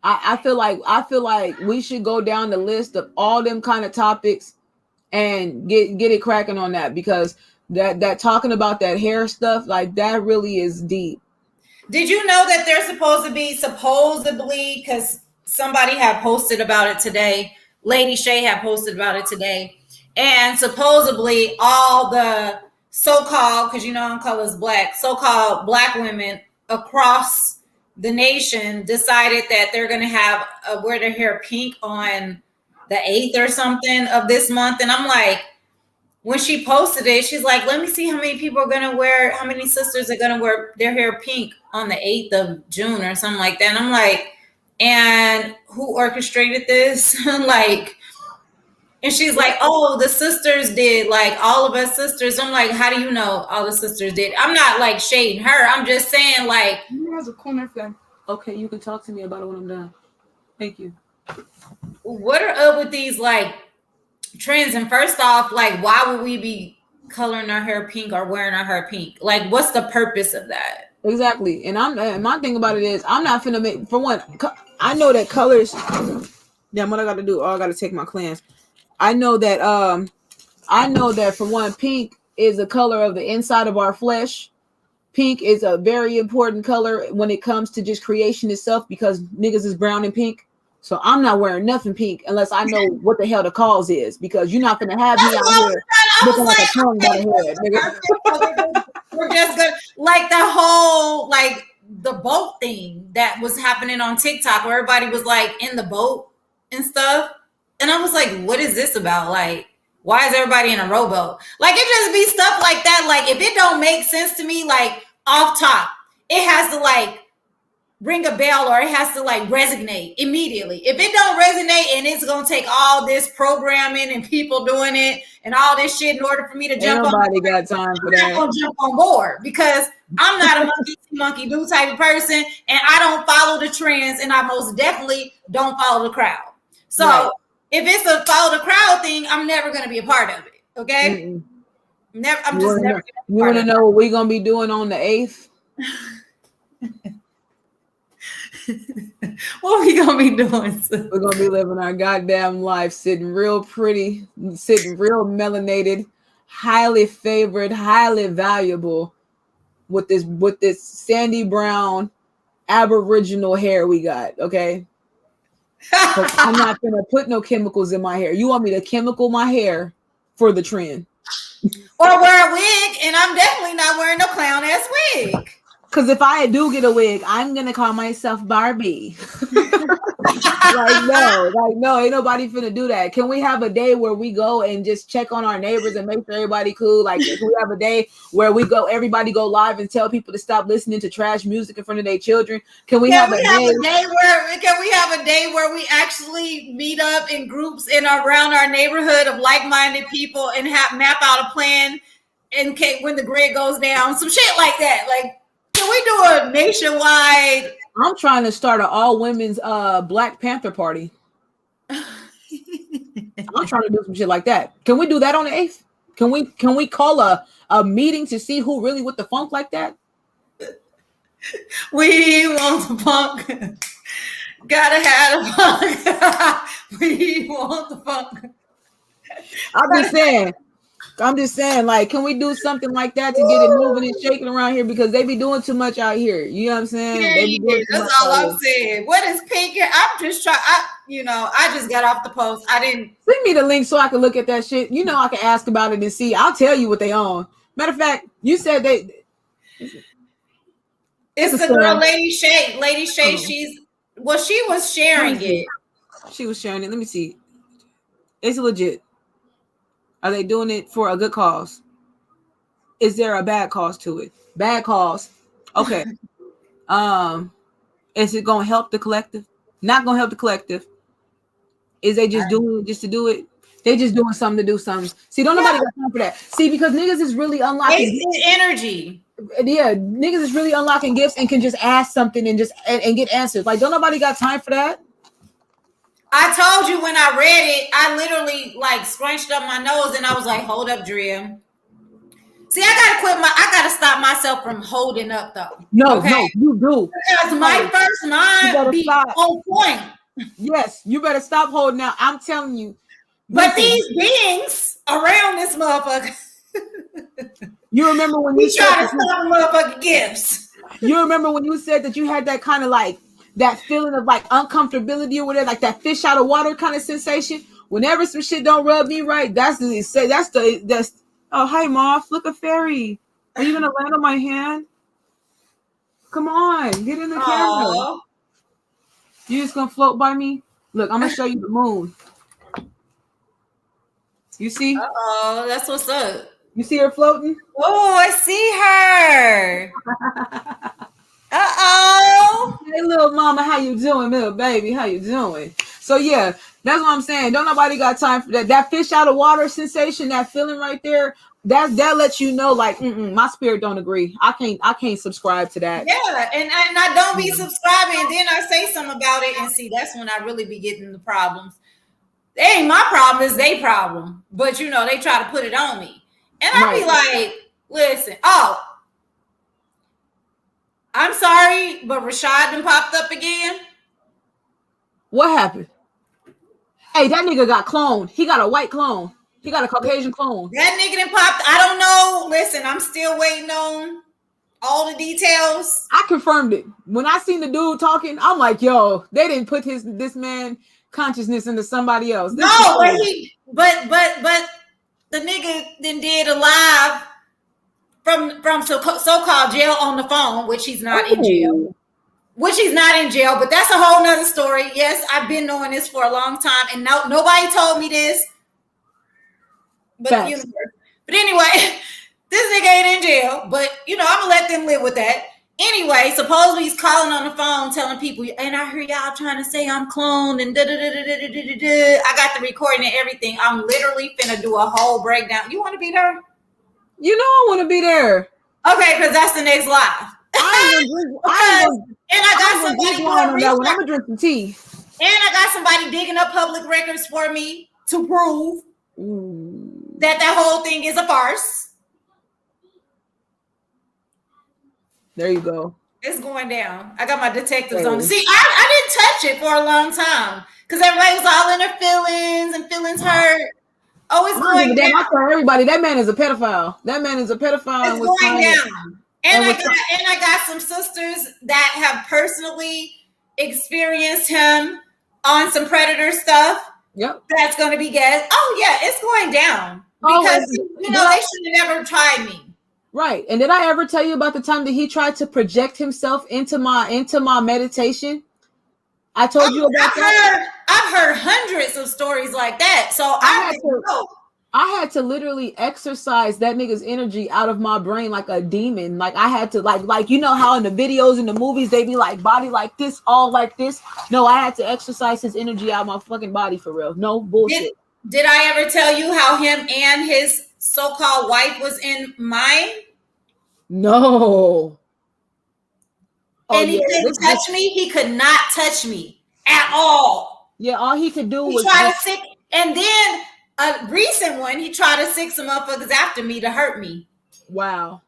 I feel like we should go down the list of all them kind of topics and get it cracking on that, because that talking about that hair stuff, like that really is deep. Did you know that they're supposedly, because somebody had posted about it today, Lady Shay had posted about it today, and supposedly all the so-called, because you know I'm colors black, so-called black women across the nation decided that they're going to have wear their hair pink on the 8th or something of this month. And I'm like, when she posted it, she's like, let me see how many people are going to wear, how many sisters are going to wear their hair pink on the 8th of June or something like that. And I'm like, and who orchestrated this? Like, and she's like, oh, the sisters did, like all of us sisters. I'm like, how do you know all the sisters did? I'm not like shading her. I'm just saying, like, has a corner flag. Okay, you can talk to me about it when I'm done. Thank you. what are up with these like trends? And first off, like, why would we be coloring our hair pink or wearing our hair pink? Like, what's the purpose of that? Exactly. And my thing about it is, I'm not finna make, for one, I know that colors. Damn, what I got to do? Oh, I got to take my clans. I know that for one, pink is a color of the inside of our flesh. Pink is a very important color when it comes to just creation itself, because niggas is brown and pink. So I'm not wearing nothing pink unless I know what the hell the cause is, because you're not gonna have me out here looking like a tongue by the head, nigga. We're just good. Like the whole, like the boat thing that was happening on TikTok, where everybody was like in the boat and stuff. And I was like, what is this about? Like, why is everybody in a rowboat? Like, it just be stuff like that. Like, if it don't make sense to me, like off top, it has to like ring a bell, or it has to like resonate immediately. If it don't resonate and it's gonna take all this programming and people doing it and all this shit in order for me to jump on, nobody got time for that. I'm not gonna jump on board, because I'm not a monkey do type of person, and I don't follow the trends, and I most definitely don't follow the crowd. So right. If it's a follow the crowd thing, I'm never gonna be a part of it. Okay. Mm-mm. Never. I'm just never. You want to know what we're gonna be doing on the 8th? What are we gonna be doing? We're gonna be living our goddamn life, sitting real pretty, sitting real melanated, highly favored, highly valuable, with this sandy brown aboriginal hair we got. Okay. I'm not gonna put no chemicals in my hair. You want me to chemical my hair for the trend? Or wear a wig, and I'm definitely not wearing no clown ass wig. Because if I do get a wig, I'm gonna call myself Barbie. no, ain't nobody finna do that. Can we have a day where we go and just check on our neighbors and make sure everybody cool? Like, can we have a day where everybody go live and tell people to stop listening to trash music in front of their children? Can we have a day where we actually meet up in groups in around our neighborhood of like-minded people and map out a plan in case when the grid goes down, some shit like that? Like, can we do a nationwide? I'm trying to start an all women's Black Panther party. I'm trying to do some shit like that. Can we do that on the 8th? Can we call a meeting to see who really with the funk like that? We want the funk. Gotta have the funk. We want the funk. I'm just saying, like, can we do something like that to get it moving and shaking around here? Because they be doing too much out here. You know what I'm saying? That's all I'm saying. What is pink? I'm just trying. I just got off the post. I didn't. Send me the link so I can look at that shit. You know, I can ask about it and see. I'll tell you what they own. Matter of fact, you said they. It's the girl, Lady Shay. Lady Shay, she was sharing it. She was sharing it. Let me see. It's legit. Are they doing it for a good cause? Is there a bad cause to it? Bad cause. Okay. Is it gonna help the collective? Not gonna help the collective. Is they just doing it just to do it? They just doing something to do something. See, don't nobody got time for that. See, because niggas is really unlocking energy. Yeah, niggas is really unlocking gifts and can just ask something and just and get answers. Like, don't nobody got time for that. I told you when I read it, I literally like scrunched up my nose and I was like, hold up, Drea. See, I gotta stop myself from holding up though. No, okay? no, you do. Because my first mind be on point. Yes, you better stop holding out. I'm telling you. But these beings around this motherfucker. You remember when you try to stop motherfucking gifts. You remember when you said that you had that kind of like that feeling of like uncomfortability or whatever, like that fish out of water kind of sensation? Whenever some shit don't rub me right, that's oh hi Moth, look a fairy. Are you gonna land on my hand? Come on, get in the camera. You just gonna float by me? Look, I'm gonna show you the moon. You see? Oh, that's what's up. You see her floating? Oh, I see her. Uh-oh. Hey, little mama, how you doing? Little baby, how you doing? So, yeah, that's what I'm saying. Don't nobody got time for that. That fish out of water sensation, that feeling right there, that lets you know, like, my spirit don't agree. I can't subscribe to that. Yeah, and I don't be subscribing, and then I say something about it, and see, that's when I really be getting the problems. They ain't my problem, it's their problem. But, you know, they try to put it on me. And I be like, listen, I'm sorry, but Rashad done popped up again. What happened? Hey, that nigga got cloned. He got a white clone. He got a Caucasian clone. That nigga done popped. I don't know. Listen, I'm still waiting on all the details. I confirmed it. When I seen the dude talking, I'm like, yo, they didn't put this man consciousness into somebody else. But the nigga then did a live from so-called jail on the phone, which he's not in jail. But that's a whole nother story. Yes, I've been knowing this for a long time, and nobody told me this. But anyway, this nigga ain't in jail. But I'm gonna let them live with that. Anyway, supposedly he's calling on the phone telling people, and I hear y'all trying to say I'm cloned and da-da-da-da-da-da-da-da. I got the recording and everything. I'm literally finna do a whole breakdown. You want to be there? You know I want to be there. Okay, because that's the next live. And I got somebody doing research. I'm gonna drink some tea. And I got somebody digging up public records for me to prove that whole thing is a farce. There you go. It's going down. I got my detectives on. See, I didn't touch it for a long time because everybody was all in their feelings and feelings hurt. Oh, it's going down. I tell everybody that man is a pedophile. That man is a pedophile. It's going down. And I got some sisters that have personally experienced him on some predator stuff. Yep. That's going to be guessed. Oh yeah, it's going down because they should have never tried me. Right. And did I ever tell you about the time that he tried to project himself into my meditation? I told you about that. I've heard hundreds of stories like that. So I had to literally exercise that nigga's energy out of my brain like a demon. Like I had to like you know how in the videos in the movies they be like body like this, all like this. No, I had to exercise his energy out of my fucking body for real. No bullshit. Did I ever tell you how him and his so-called wife was in mine? No. And he couldn't touch me. He could not touch me at all. Yeah, all he could do was try to sick. And then a recent one, he tried to sick some motherfuckers after me to hurt me. Wow.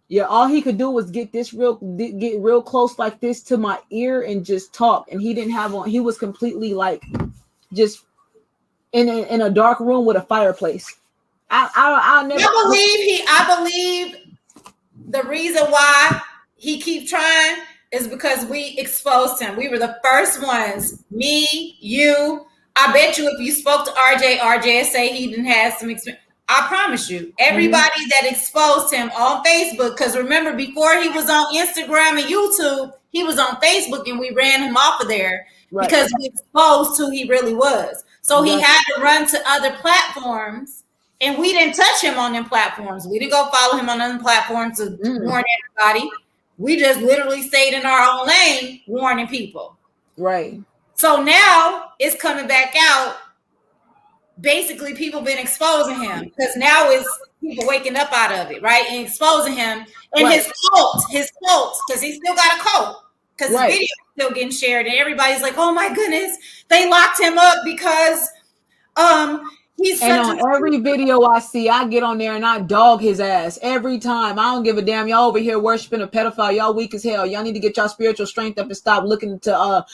Yeah, all he could do was get real close like this to my ear and just talk. And he didn't have on. He was completely like just in a dark room with a fireplace. I'll never. I believe the reason why he keep trying is because we exposed him. We were the first ones. Me, you. I bet you if you spoke to RJ say he didn't have some experience. I promise you, everybody that exposed him on Facebook, because remember, before he was on Instagram and YouTube, he was on Facebook and we ran him off of there because we exposed who he really was. So he had to run to other platforms, and we didn't touch him on them platforms. We didn't go follow him on other platforms to warn everybody. We just literally stayed in our own lane warning people. Right. So now it's coming back out. Basically, people been exposing him because now it's people waking up out of it, right? And exposing him and his quotes, because he still got a quote because the video is still getting shared, and everybody's like, "Oh my goodness, they locked him up because He's And such on a every video I see, I get on there and I dog his ass every time. I don't give a damn. Y'all over here worshiping a pedophile. Y'all weak as hell. Y'all need to get y'all spiritual strength up and stop looking to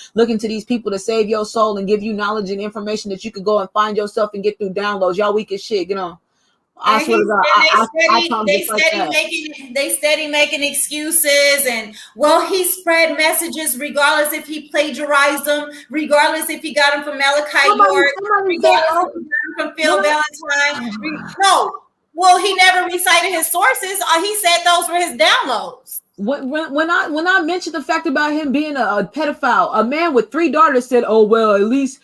these people to save your soul and give you knowledge and information that you could go and find yourself and get through downloads. Y'all weak as shit. Get on. I and swear to God, I talk just like that. they steady making excuses, and well, he spread messages regardless if he plagiarized them, regardless if he got them from Malachi York, regardless if he got them from Phil Valentine. No, well, he never recited his sources. He said those were his downloads. When I mentioned the fact about him being a pedophile, a man with 3 daughters said, "Oh well, at least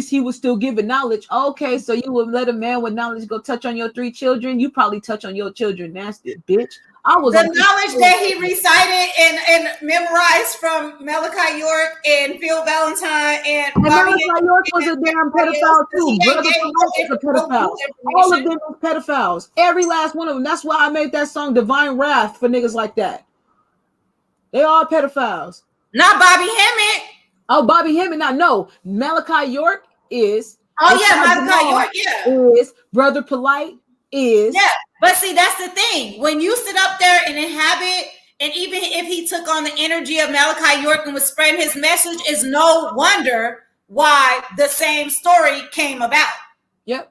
he was still giving knowledge." Okay, so you would let a man with knowledge go touch on your 3 children? You probably touch on your children, nasty bitch. I was the knowledge that he recited and memorized from Malachi York and Phil Valentine and Malachi York was a damn pedophile too. Brother was a pedophile. All of them were pedophiles. Every last one of them. That's why I made that song "Divine Wrath" for niggas like that. They are pedophiles. Not Bobby Hemmett. Oh, Bobby Hemmett. Now, no. Malachi York is. Oh, yeah. Malachi York, yeah. Is. Brother Polite is. Yeah. But see, that's the thing. When you sit up there and inhabit, and even if he took on the energy of Malachi York and was spreading his message, is no wonder why the same story came about. Yep.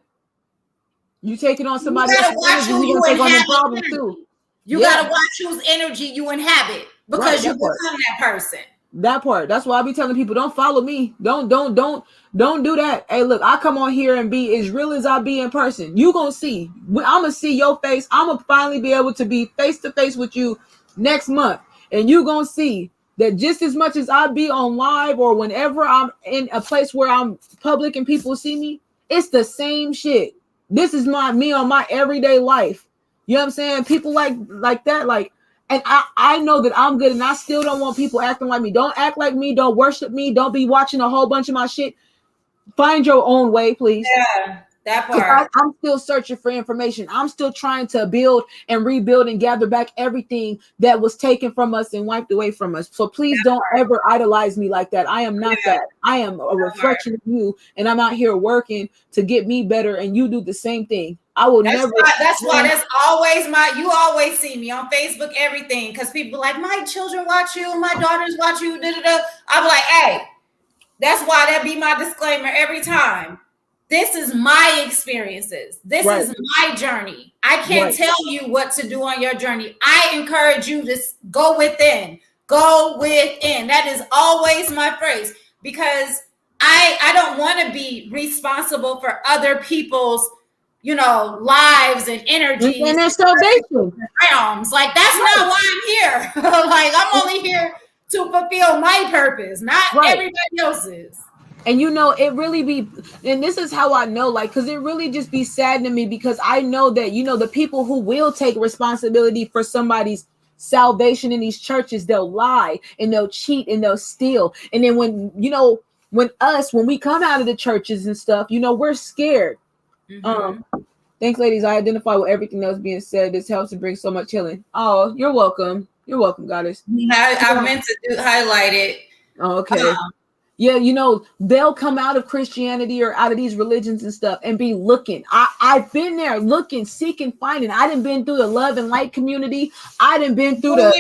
You taking on somebody else's energy, you take on the problem too. You gotta watch whose energy you inhabit. Because you become that person. That part. That's why I be telling people, don't follow me. Don't do that. Hey, look, I come on here and be as real as I be in person. You gonna see. I'm gonna see your face. I'm gonna finally be able to be face to face with you next month, and you gonna see that just as much as I be on live or whenever I'm in a place where I'm public and people see me, it's the same shit. This is me on my everyday life. You know what I'm saying? People like that, like. And I know that I'm good, and I still don't want people acting like me. Don't act like me. Don't worship me. Don't be watching a whole bunch of my shit. Find your own way, please. Yeah, that part. I'm still searching for information. I'm still trying to build and rebuild and gather back everything that was taken from us and wiped away from us. So please don't ever idolize me like that. I am not that. I am a reflection of you, and I'm out here working to get me better, and you do the same thing. I will never. That's always you always see me on Facebook, everything, because people like, my children watch you, my daughters watch you, I'm like, hey, that's why that be my disclaimer every time. This is my experiences. This is my journey. I can't tell you what to do on your journey. I encourage you to go within. Go within. That is always my phrase, because I don't want to be responsible for other people's lives and energies and their salvation realms. Like, that's not why I'm here. Like, I'm only here to fulfill my purpose, not everybody else's. And it really be, and this is how I know, like, because it really just be saddening me, because I know that the people who will take responsibility for somebody's salvation in these churches, they'll lie and they'll cheat and they'll steal. And then when we come out of the churches and stuff, we're scared. Mm-hmm. Thanks, ladies. I identify with everything that was being said. This helps to bring so much healing. Oh, you're welcome. You're welcome, goddess. I meant to highlight it. Oh, okay. Yeah, they'll come out of Christianity or out of these religions and stuff and be looking. I've been there looking, seeking, finding. I done been through the love and light community. I done been through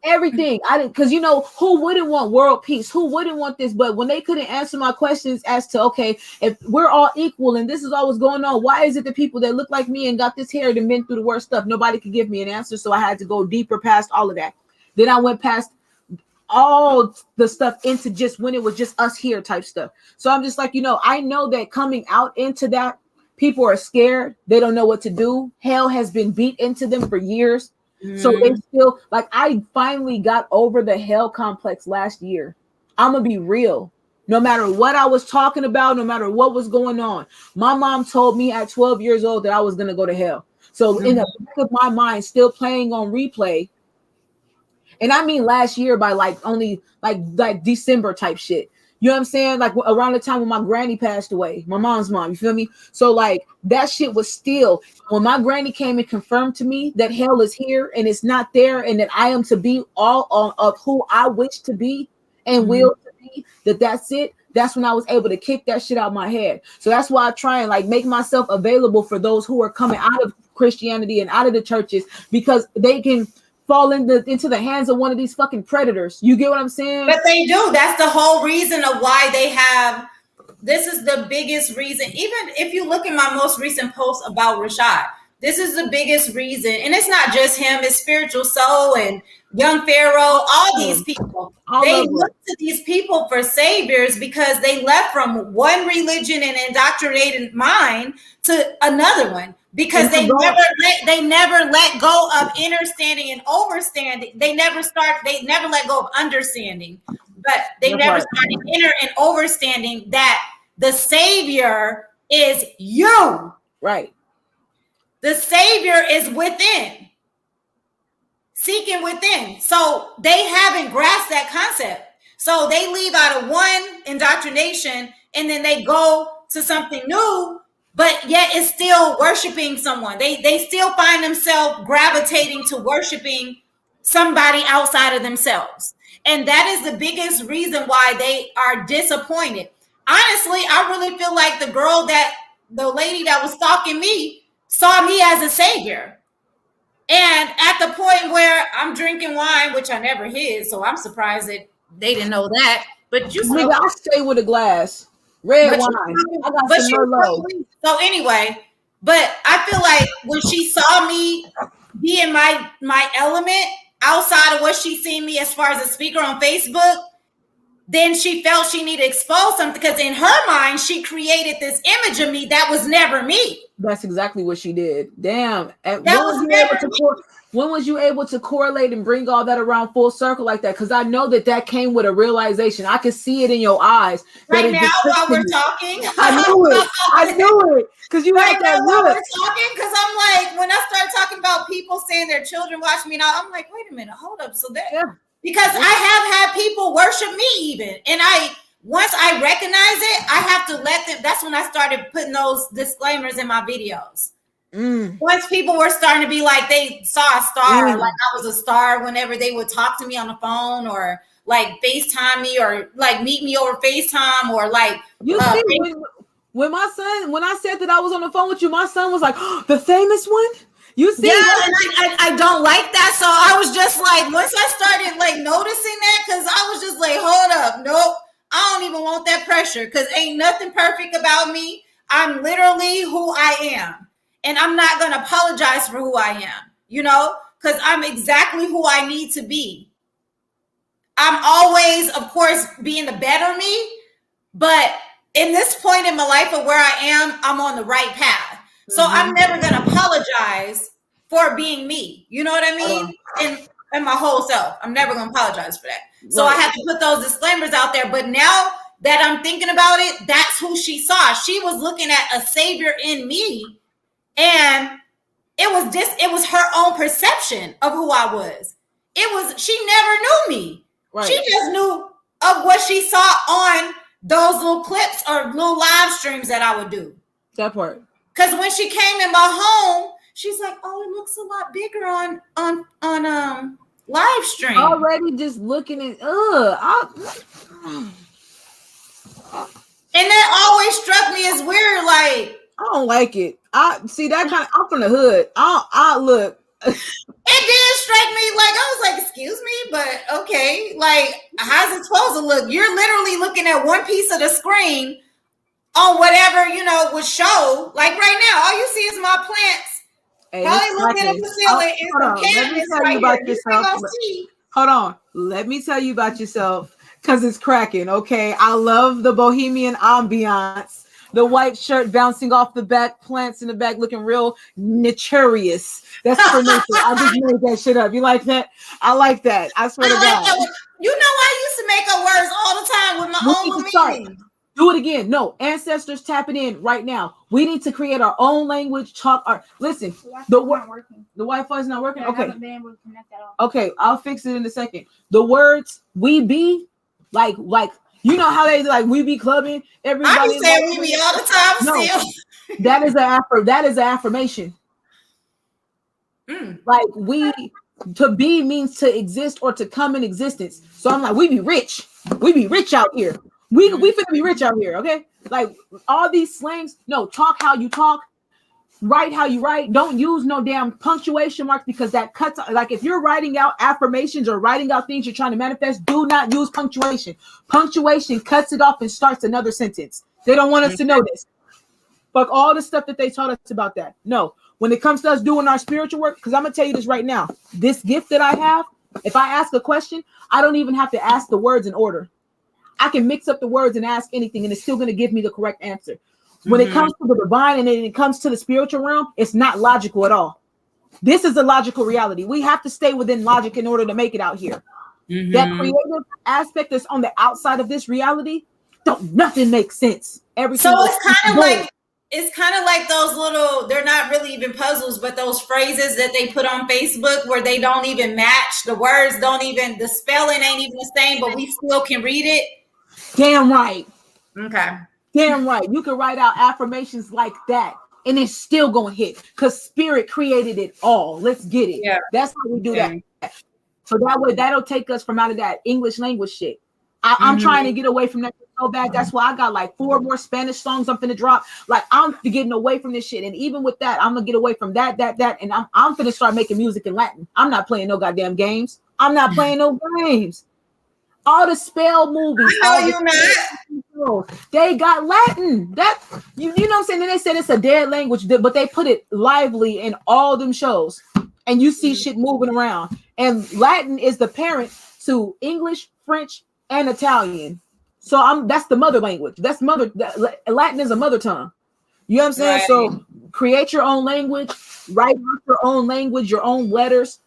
everything. Because who wouldn't want world peace? Who wouldn't want this? But when they couldn't answer my questions as to, okay, if we're all equal and this is all what's going on, why is it the people that look like me and got this hair and been through the worst stuff, nobody could give me an answer? So I had to go deeper past all of that. Then I went past all the stuff into just when it was just us here type stuff. So I'm just like, I know that coming out into that, people are scared. They don't know what to do. Hell has been beat into them for years. So they still, like, I finally got over the hell complex last year. I'm gonna be real. No matter what I was talking about, no matter what was going on, my mom told me at 12 years old that I was gonna go to hell. So in the back of my mind, still playing on replay. And I mean last year by only December type shit. You know what I'm saying? Like around the time when my granny passed away, my mom's mom, you feel me? So like that shit was still, when my granny came and confirmed to me that hell is here and it's not there, and that I am to be all of who I wish to be and will to be, that's it. that's when I was able to kick that shit out of my head. So that's why I try and like make myself available for those who are coming out of Christianity and out of the churches, because they can fall into the hands of one of these fucking predators. You get what I'm saying? But they do. That's the whole reason of why they have. This is the biggest reason. Even if you look at my most recent post about Rashad, this is the biggest reason. And it's not just him, it's Spiritual Soul and Young Pharaoh, all these people. They look to these people for saviors because they left from one religion and indoctrinated mind to another one, because they never let go of understanding and overstanding. They never let go of understanding, but they never started inner and overstanding that the savior is you. Right. The savior is within. Seeking within. So they haven't grasped that concept. So they leave out of one indoctrination and then they go to something new, but yet it's still worshiping someone. They still find themselves gravitating to worshiping somebody outside of themselves. And that is the biggest reason why they are disappointed. Honestly, I really feel like the lady that was stalking me saw me as a savior. And at the point where I'm drinking wine, which I never hid, so I'm surprised that they didn't know that. But you nigga, I stay with a glass. Red wine. I got some Merlot. So anyway, but I feel like when she saw me be in my element outside of what she seen me as far as a speaker on Facebook, then she felt she needed to expose something, because in her mind, she created this image of me that was never me. That's exactly what she did. Damn. When was you able to correlate and bring all that around full circle like that? Because I know that came with a realization. I could see it in your eyes. Right now, while we're talking, I knew it. Because you had that while we're talking, because I'm like, when I start talking about people saying their children watch me now, I'm like, wait a minute, hold up. So that because I have had people worship me even, and once I recognize it, I have to let them. That's when I started putting those disclaimers in my videos. Once people were starting to be like, they saw a star, like I was a star whenever they would talk to me on the phone, or like FaceTime me, or like meet me over FaceTime, or like when I said that I was on the phone with you, my son was like, oh, the famous one. You see, and I don't like that. So I was just like, once I started like noticing that, because I was just like, hold up, nope, I don't even want that pressure, because ain't nothing perfect about me. I'm literally who I am, and I'm not gonna apologize for who I am, because I'm exactly who I need to be. I'm always, of course, being the better me, but in this point in my life of where I am, I'm on the right path. So I'm never going to apologize for being me. You know what I mean? And my whole self. I'm never going to apologize for that. So I have to put those disclaimers out there. But now that I'm thinking about it, that's who she saw. She was looking at a savior in me. And it was her own perception of who I was. She never knew me. Right. She just knew of what she saw on those little clips or little live streams that I would do. That part. Because when she came in my home, she's like, "Oh, it looks a lot bigger on live stream." Already just looking at and that always struck me as weird. Like, I don't like it. I see that kind of. I'm from the hood. I look. It did strike me like I was like, "Excuse me," but okay. Like, how's it supposed to look? You're literally looking at one piece of the screen on whatever, would show. Like right now, all you see is my plants. Hey, probably looking at the ceiling and some canvas right here. Hold on. Let me tell you about yourself, because it's cracking, okay? I love the bohemian ambiance. The white shirt bouncing off the back, plants in the back looking real naturious. That's for nature. I just made that shit up. You like that? I like that. I swear to God. You know, I used to make up words all the time with my own meaning. Do it again. No, ancestors tapping in right now. We need to create our own language. Talk our. Listen, the Wi-Fi is not working. Yeah, okay. I haven't been able to connect at all. Okay, I'll fix it in a second. The words we be like you know how they like we be clubbing. Everybody. I be saying we be all the time. No, still. that is an affirmation. Like to be means to exist or to come in existence. So I'm like, we be rich. We be rich out here. We finna be rich out here, okay? Like all these slangs. No, talk how you talk, write how you write. Don't use no damn punctuation marks because that cuts. Like if you're writing out affirmations or writing out things you're trying to manifest, do not use punctuation. Punctuation cuts it off and starts another sentence. They don't want us to know this. Fuck all the stuff that they taught us about that. No, when it comes to us doing our spiritual work, because I'm gonna tell you this right now. This gift that I have, if I ask a question, I don't even have to ask the words in order. I can mix up the words and ask anything, and it's still gonna give me the correct answer. When it comes to the divine and then it comes to the spiritual realm, it's not logical at all. This is a logical reality. We have to stay within logic in order to make it out here. That creative aspect that's on the outside of this reality, nothing makes sense. Everything. So it's kind of like those little, they're not really even puzzles, but those phrases that they put on Facebook where they don't even match. The words don't even, the spelling ain't even the same, but we still can read it. Damn right. Okay. Damn right. You can write out affirmations like that and it's still going to hit because spirit created it all. Let's get it. Yeah. That's how we do that. So that way, that'll take us from out of that English language shit. I'm trying to get away from that so bad. That's why I got like 4 more Spanish songs I'm finna drop. Like I'm getting away from this shit. And even with that, I'm gonna get away from that. And I'm finna start making music in Latin. I'm not playing no goddamn games. I'm not playing no games. All the spell movies. They got Latin. That you know what I'm saying? And they said it's a dead language, but they put it lively in all them shows. And you see shit moving around. And Latin is the parent to English, French, and Italian. So that's the mother language. Latin is a mother tongue. You know what I'm saying? Right. So create your own language, write your own language, your own letters.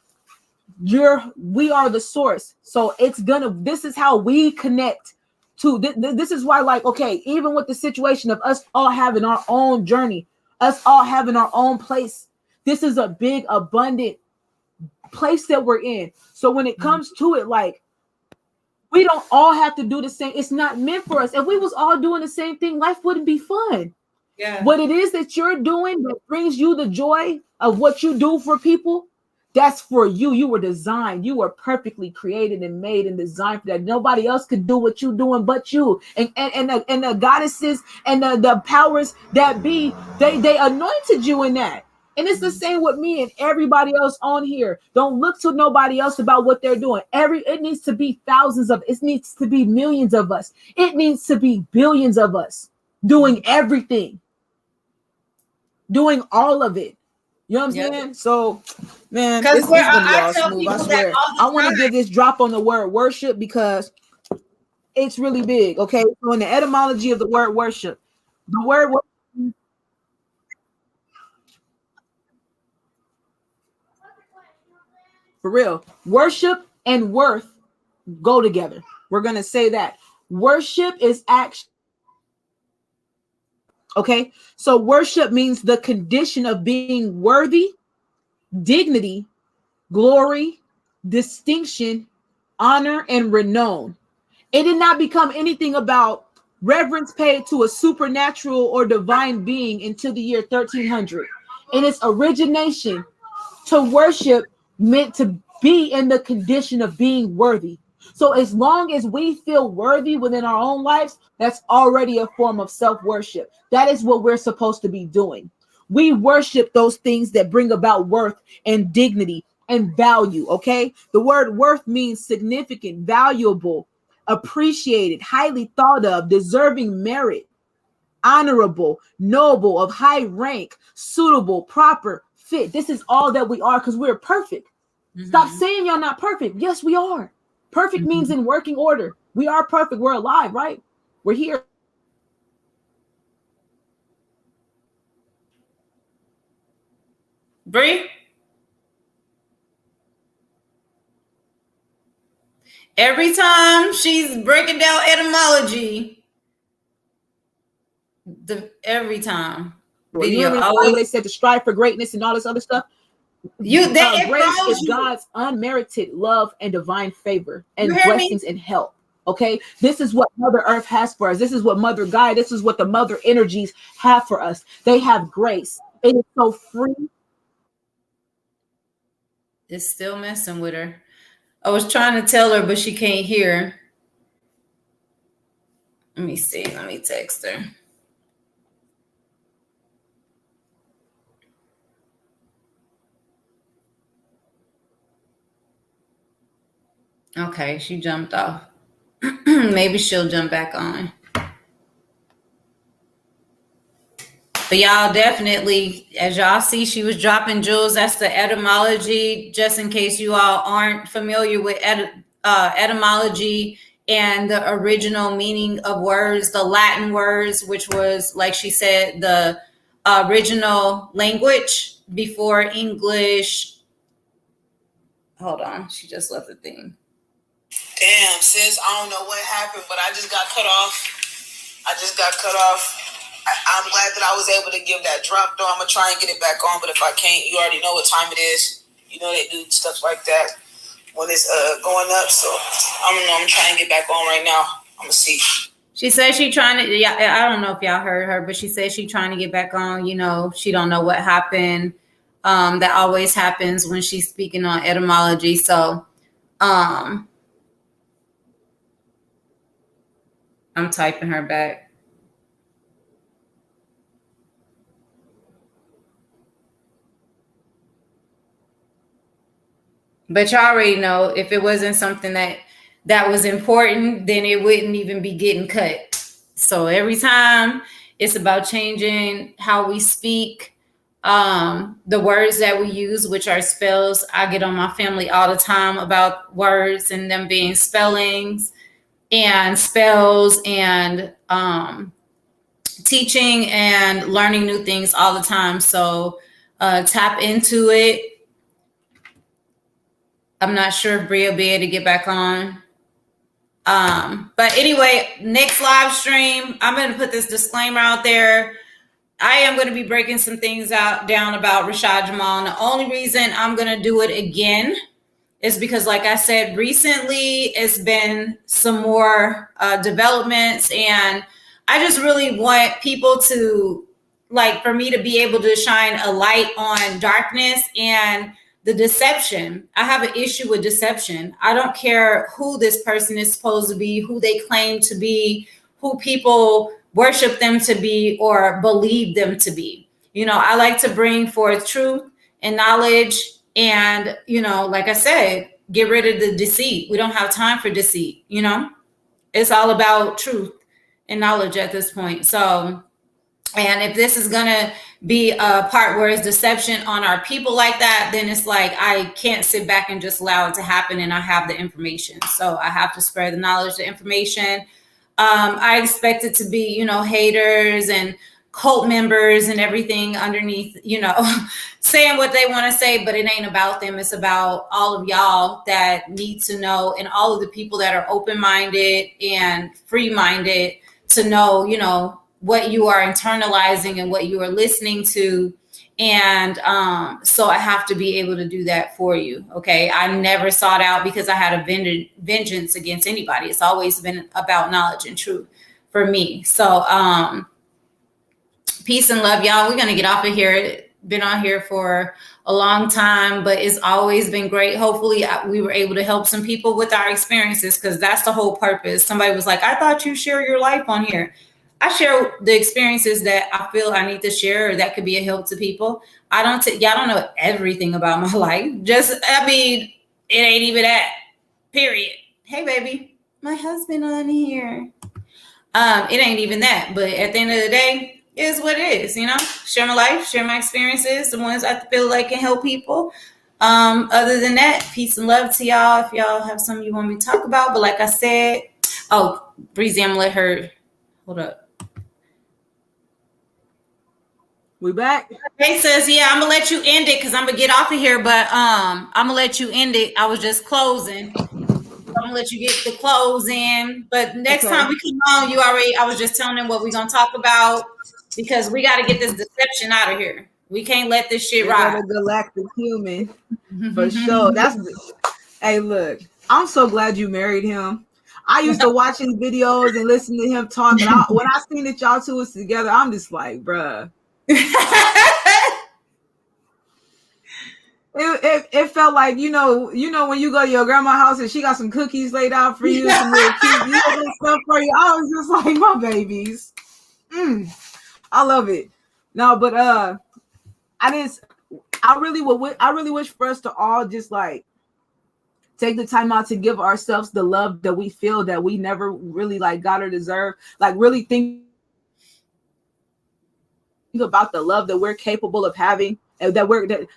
We are the source. So this is how we connect to this is why, like, okay, even with the situation of us all having our own journey, us all having our own place, this is a big, abundant place that we're in. So when it comes to it, like, we don't all have to do the same. It's not meant for us. If we was all doing the same thing, life wouldn't be fun. Yeah. What it is that you're doing that brings you the joy of what you do for people, that's for you. You were designed. You were perfectly created and made and designed for that. Nobody else could do what you're doing but you. And the goddesses and the powers that be, they anointed you in that. And it's the same with me and everybody else on here. Don't look to nobody else about what they're doing. It needs to be thousands of, it needs to be millions of us. It needs to be billions of us doing everything, doing all of it. You know what I'm saying? So, man, this is gonna be all smooth. I swear. I want to give this drop on the word worship because it's really big. Okay, so in the etymology of the word worship, the word for real, worship and worth go together. We're gonna say that worship is action. Okay, so worship means the condition of being worthy, dignity, glory, distinction, honor, and renown. It did not become anything about reverence paid to a supernatural or divine being until the year 1300. In its origination, to worship meant to be in the condition of being worthy. So as long as we feel worthy within our own lives, that's already a form of self-worship. That is what we're supposed to be doing. We worship those things that bring about worth and dignity and value, okay? The word worth means significant, valuable, appreciated, highly thought of, deserving merit, honorable, noble, of high rank, suitable, proper, fit. This is all that we are because we're perfect. Stop saying y'all not perfect. Yes, we are. Perfect means in working order. We are perfect. We're alive, right? We're here. Bree? Every time she's breaking down etymology, every time. Video. They said to strive for greatness and all this other stuff. Grace is God's unmerited love and divine favor and blessings and help. Okay, this is what Mother Earth has for us. This is what Mother Gaia, this is what the Mother energies have for us. They have grace. It is so free. It's still messing with her. I was trying to tell her, but she can't hear. Let me see. Let me text her. Okay, she jumped off. Maybe she'll jump back on. But y'all definitely, as y'all see, she was dropping jewels. That's the etymology, just in case you all aren't familiar with etymology and the original meaning of words, the Latin words, which was, like she said, the original language before English. Hold on, she just left the thing. Damn, sis, I don't know what happened, but I just got cut off. I'm glad that I was able to give that drop, though. I'm going to try and get it back on, but if I can't, you already know what time it is. You know they do stuff like that when it's going up, so I don't know. I'm trying to get back on right now. I'm going to see. She says she's trying to, yeah, I don't know if y'all heard her, but she says she's trying to get back on. You know, she don't know what happened. That always happens when she's speaking on etymology. So, I'm typing her back. But y'all already know if it wasn't something that was important, then it wouldn't even be getting cut. So every time it's about changing how we speak, the words that we use, which are spells. I get on my family all the time about words and them being spellings and spells and teaching and learning new things all the time. So tap into it. I'm not sure if Bria will be able to get back on. But anyway, next live stream, I'm going to put this disclaimer out there. I am going to be breaking some things down about Rashad Jamal. And the only reason I'm going to do it again is because, like I said, recently it's been some more developments, and I just really want people to, like, for me to be able to shine a light on darkness and the deception. I have an issue with deception. I don't care who this person is supposed to be, who they claim to be, who people worship them to be or believe them to be. You know, I like to bring forth truth and knowledge and, you know, like I said, get rid of the deceit. We don't have time for deceit, you know? It's all about truth and knowledge at this point. So, and if this is going to be a part where it's deception on our people like that, then it's like I can't sit back and just allow it to happen, and I have the information. So I have to spread the knowledge, the information. I expect it to be, you know, haters and cult members and everything underneath, you know, saying what they want to say, but it ain't about them. It's about all of y'all that need to know, and all of the people that are open-minded and free-minded to know, you know, what you are internalizing and what you are listening to. And so I have to be able to do that for you. Okay. I never sought out because I had a vengeance against anybody. It's always been about knowledge and truth for me. So peace and love, y'all. We're going to get off of here. Been on here for a long time, but it's always been great. Hopefully we were able to help some people with our experiences, because that's the whole purpose. Somebody was like, I thought you share your life on here. I share the experiences that I feel I need to share, or that could be a help to people. Y'all don't know everything about my life. I mean, it ain't even that, period. Hey, baby, my husband on here. It ain't even that, but at the end of the day, it is what it is, you know? Share my life, share my experiences, the ones I feel like can help people. Other than that, peace and love to y'all. If y'all have something you want me to talk about, but like I said, Breezy, I'm gonna let her, hold up. We back? Hey, says, yeah, I'm gonna let you end it because I'm gonna get off of here, but I'm gonna let you end it. I was just closing. I'm gonna let you get the close in. But next time we come on, I was just telling them what we're gonna talk about, because we gotta get this deception out of here. We can't let this shit ride. Galactic human. For sure. Hey, look, I'm so glad you married him. I used to watch his videos and listen to him talk. And when I seen that y'all two was together, I'm just like, bruh. it felt like, you know when you go to your grandma's house and she got some cookies laid out for you, some little cute little stuff for you. I was just like, my babies. I love it. No, but I really wish for us to all just like take the time out to give ourselves the love that we feel that we never really like got or deserve. Like really think about the love that we're capable of having, and that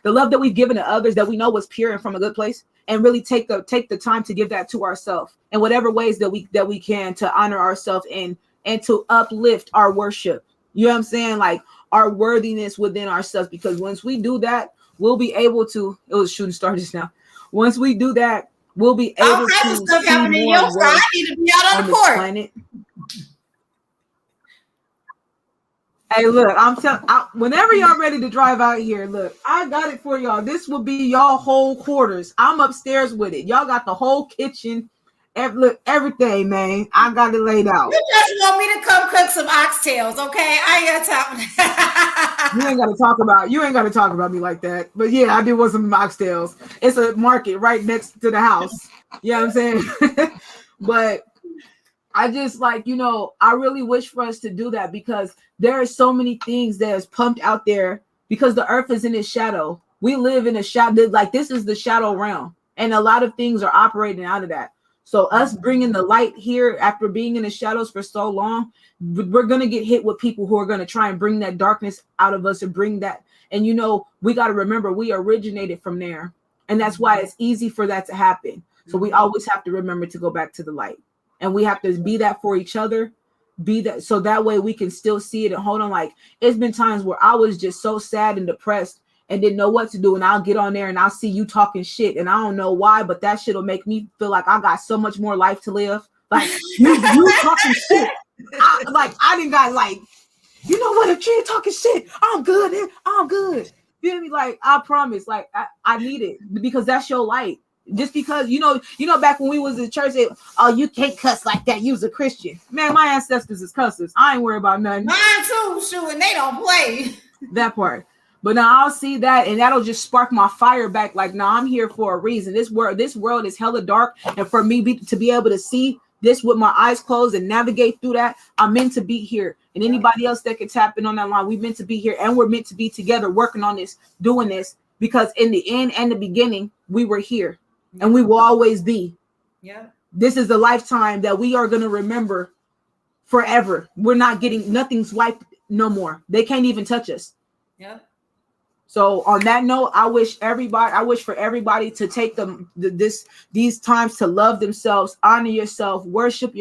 the love that we've given to others that we know was pure and from a good place, and really take the time to give that to ourselves in whatever ways that we can, to honor ourselves and to uplift our worship. You know what I'm saying? Like our worthiness within ourselves, because once we do that, we'll be able to. It was shooting star just now. Once we do that, we'll be able all kinds to of stuff see happening in more your side. I need to be out on the this court. planet. Hey, look, whenever y'all ready to drive out here, look, I got it for y'all. This will be y'all whole quarters. I'm upstairs with it. Y'all got the whole kitchen, everything, man. I got it laid out. You just want me to come cook some oxtails, okay? I ain't got time. You ain't got to talk about me like that. But yeah, I do want some oxtails. It's a market right next to the house. You know what I'm saying? But I just like, I really wish for us to do that, because there are so many things that is pumped out there, because the earth is in its shadow. We live in a shadow. Like this is the shadow realm, and a lot of things are operating out of that. So us bringing the light here after being in the shadows for so long, we're going to get hit with people who are going to try and bring that darkness out of us and bring that. And, we got to remember we originated from there. And that's why it's easy for that to happen. So we always have to remember to go back to the light. And we have to be that for each other, be that, so that way we can still see it and hold on. Like it's been times where I was just so sad and depressed and didn't know what to do. And I'll get on there and I'll see you talking shit. And I don't know why, but that shit will make me feel like I got so much more life to live. Like you talking shit. I didn't got like, you know what? If you're talking shit, I'm good. I'm good. Feel me? Like I promise, like I need it, because that's your light. Just because back when we was in church, oh, you can't cuss like that. You's a Christian, man. My ancestors is cussers. I ain't worried about nothing. Mine too, shoot, and they don't play that part. But now I'll see that, and that'll just spark my fire back. Like, no, I'm here for a reason. This world is hella dark, and for me to be able to see this with my eyes closed and navigate through that, I'm meant to be here. And anybody else that can tap in on that line, we're meant to be here, and we're meant to be together working on this, doing this, because in the end and the beginning, we were here. And we will always be. Yeah. This is a lifetime that we are going to remember forever. We're not getting, nothing's wiped no more. They can't even touch us. Yeah. So on that note, I wish for everybody to take these times to love themselves, honor yourself, worship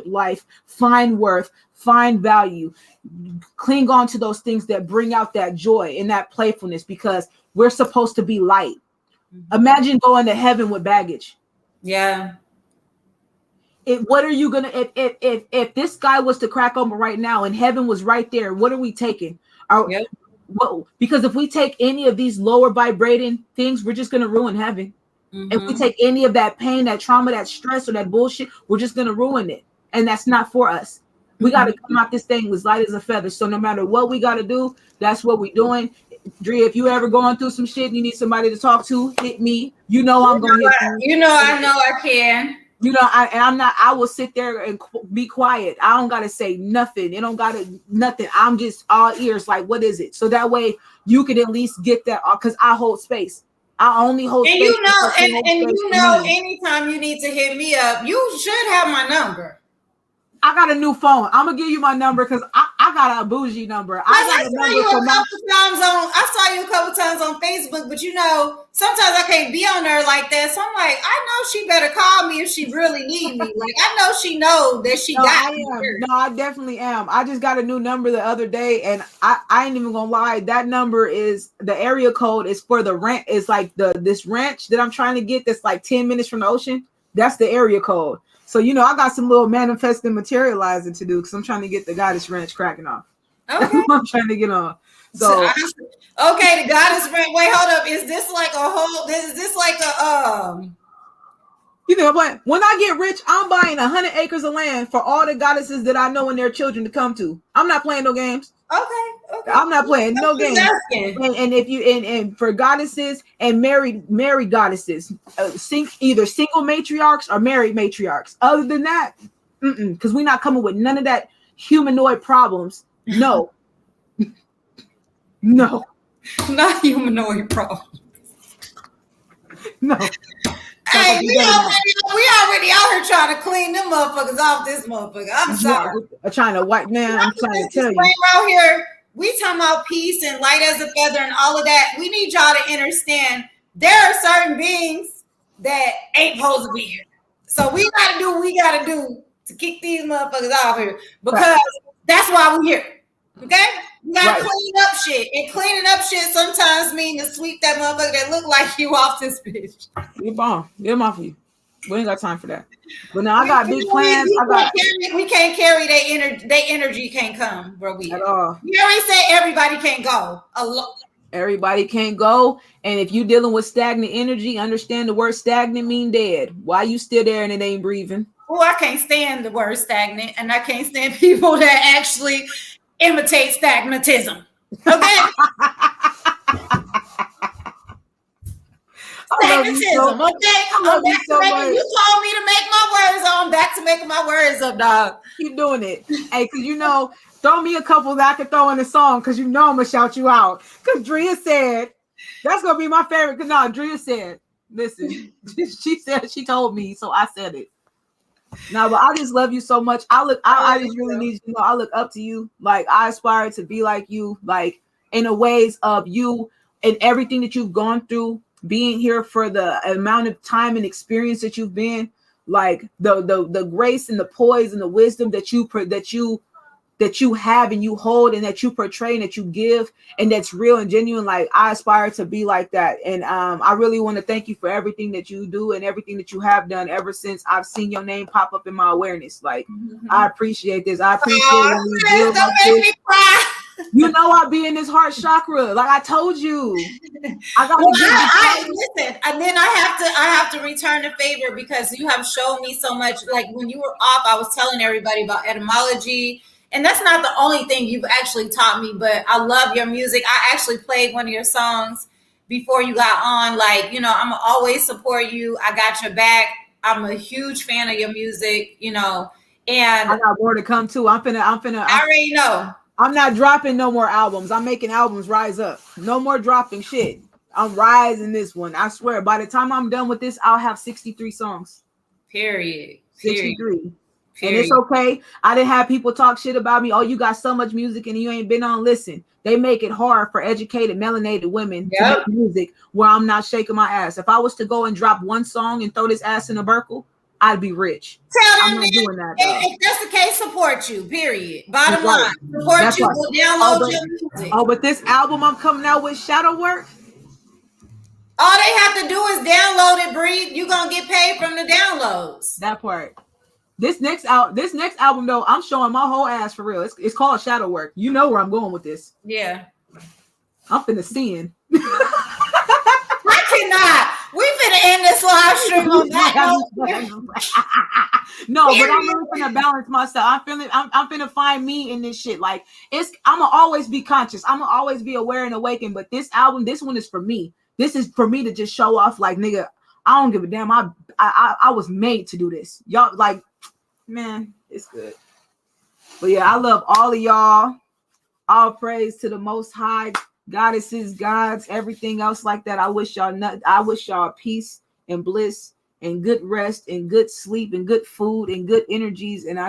life, find worth, find value, cling on to those things that bring out that joy and that playfulness, because we're supposed to be light. Imagine going to heaven with baggage. Yeah. What are you gonna if this guy was to crack open right now and heaven was right there? What are we taking? Because if we take any of these lower vibrating things, we're just gonna ruin heaven. If we take any of that pain, that trauma, that stress, or that bullshit, we're just gonna ruin it, and that's not for us. We got to come out this thing as light as a feather. So no matter what we got to do, that's what we're doing. Dre, if you ever going through some shit and you need somebody to talk to, hit me. I'm gonna hit you. I know I can. I will sit there and be quiet. I don't gotta say nothing. It don't gotta nothing. I'm just all ears. Like, what is it? So that way you can at least get that, because I hold space. I only hold and space. Anytime you need to hit me up, you should have my number. I got a new phone. I'm gonna give you my number, because I got a bougie number. I saw you a couple times on Facebook, but sometimes I can't be on there like that. So I'm like, I know she better call me if she really need me. Like, I know she knows that she got me. No, I definitely am. I just got a new number the other day, and I ain't even gonna lie. That number is, the area code is for the rent. It's like this ranch that I'm trying to get that's like 10 minutes from the ocean. That's the area code. So, I got some little manifesting materializing to do, because I'm trying to get the Goddess Ranch cracking off. Okay. I'm trying to get on. So okay, the Goddess Ranch. Wait, hold up. Is this like a You know what? When I get rich, I'm buying 100 acres of land for all the goddesses that I know and their children to come to. I'm not playing no games. Okay. I'm not playing no games. Asking. And if you and for goddesses and married goddesses, either single matriarchs or married matriarchs. Other than that, because we're not coming with none of that humanoid problems. No, no, not humanoid problems. No. Hey, we already out here trying to clean them motherfuckers off this motherfucker. I'm sorry. I'm trying to white man. I'm trying to tell you. Out here, we talking about peace and light as a feather and all of that. We need y'all to understand there are certain beings that ain't supposed to be here. So we gotta do what we gotta do to kick these motherfuckers out here because that's why we're here. Okay? You gotta clean up shit. And cleaning up shit sometimes means to sweep that motherfucker that look like you off this bitch. You're bomb. Get them off of you. We ain't got time for that. But now I got big plans. We can't carry their energy. Their energy can't come, bro. At all. You already said everybody can't go. Everybody can't go. And if you're dealing with stagnant energy, understand the word stagnant mean dead. Why you still there and it ain't breathing? Oh, I can't stand the word stagnant, and I can't stand people that actually imitate stagnatism. Okay. Stagnatism, okay? You told me to make my words on. I'm back to making my words up, dog. Keep doing it. Hey, because throw me a couple that I can throw in the song because I'm going to shout you out. Because Drea said, that's going to be my favorite. Because no, Drea said, listen, she told me, so I said it. No, but I just love you so much. I just really need you to know I look up to you. Like, I aspire to be like you, like in the ways of you and everything that you've gone through, being here for the amount of time and experience that you've been, like the grace and the poise and the wisdom that you have and you hold and that you portray and that you give and that's real and genuine. Like, I aspire to be like that. And I really want to thank you for everything that you do and everything that you have done ever since I've seen your name pop up in my awareness. Like, I appreciate this. I appreciate it. Don't make me cry. You know, I be in this heart chakra. Like I told you, I got to listen. And then I have to return the favor because you have shown me so much. Like when you were off, I was telling everybody about etymology. And that's not the only thing you've actually taught me, but I love your music. I actually played one of your songs before you got on. Like, I'm always support you. I got your back. I'm a huge fan of your music, and I got more to come too. I already know. I'm not dropping no more albums. I'm making albums rise up. No more dropping shit. I'm rising this one. I swear, by the time I'm done with this, I'll have 63 songs. Period. 63. And it's okay. I didn't have people talk shit about me. Oh, you got so much music and you ain't been on. Listen, they make it hard for educated, melanated women to make music where I'm not shaking my ass. If I was to go and drop one song and throw this ass in a Berkel, I'd be rich. I'm not doing that. If that's the case, support you. Period. Bottom line, support you. We'll download your music. Oh, but this album I'm coming out with, Shadow Work. All they have to do is download it, breathe. You're gonna get paid from the downloads. That part. This next album though, I'm showing my whole ass for real. It's called Shadow Work. You know where I'm going with this. Yeah. I'm finna sin. I cannot. We finna end this live stream on that. No, but I'm really gonna balance myself. I'm finna find me in this shit. Like I'ma always be conscious. I'ma always be aware and awakened. But this album, this one is for me. This is for me to just show off. Like, nigga, I don't give a damn. I was made to do this. Y'all, like, man, it's good. But yeah, I love all of y'all. All praise to the Most High, goddesses, gods, everything else like that. I wish y'all peace and bliss and good rest and good sleep and good food and good energies. And I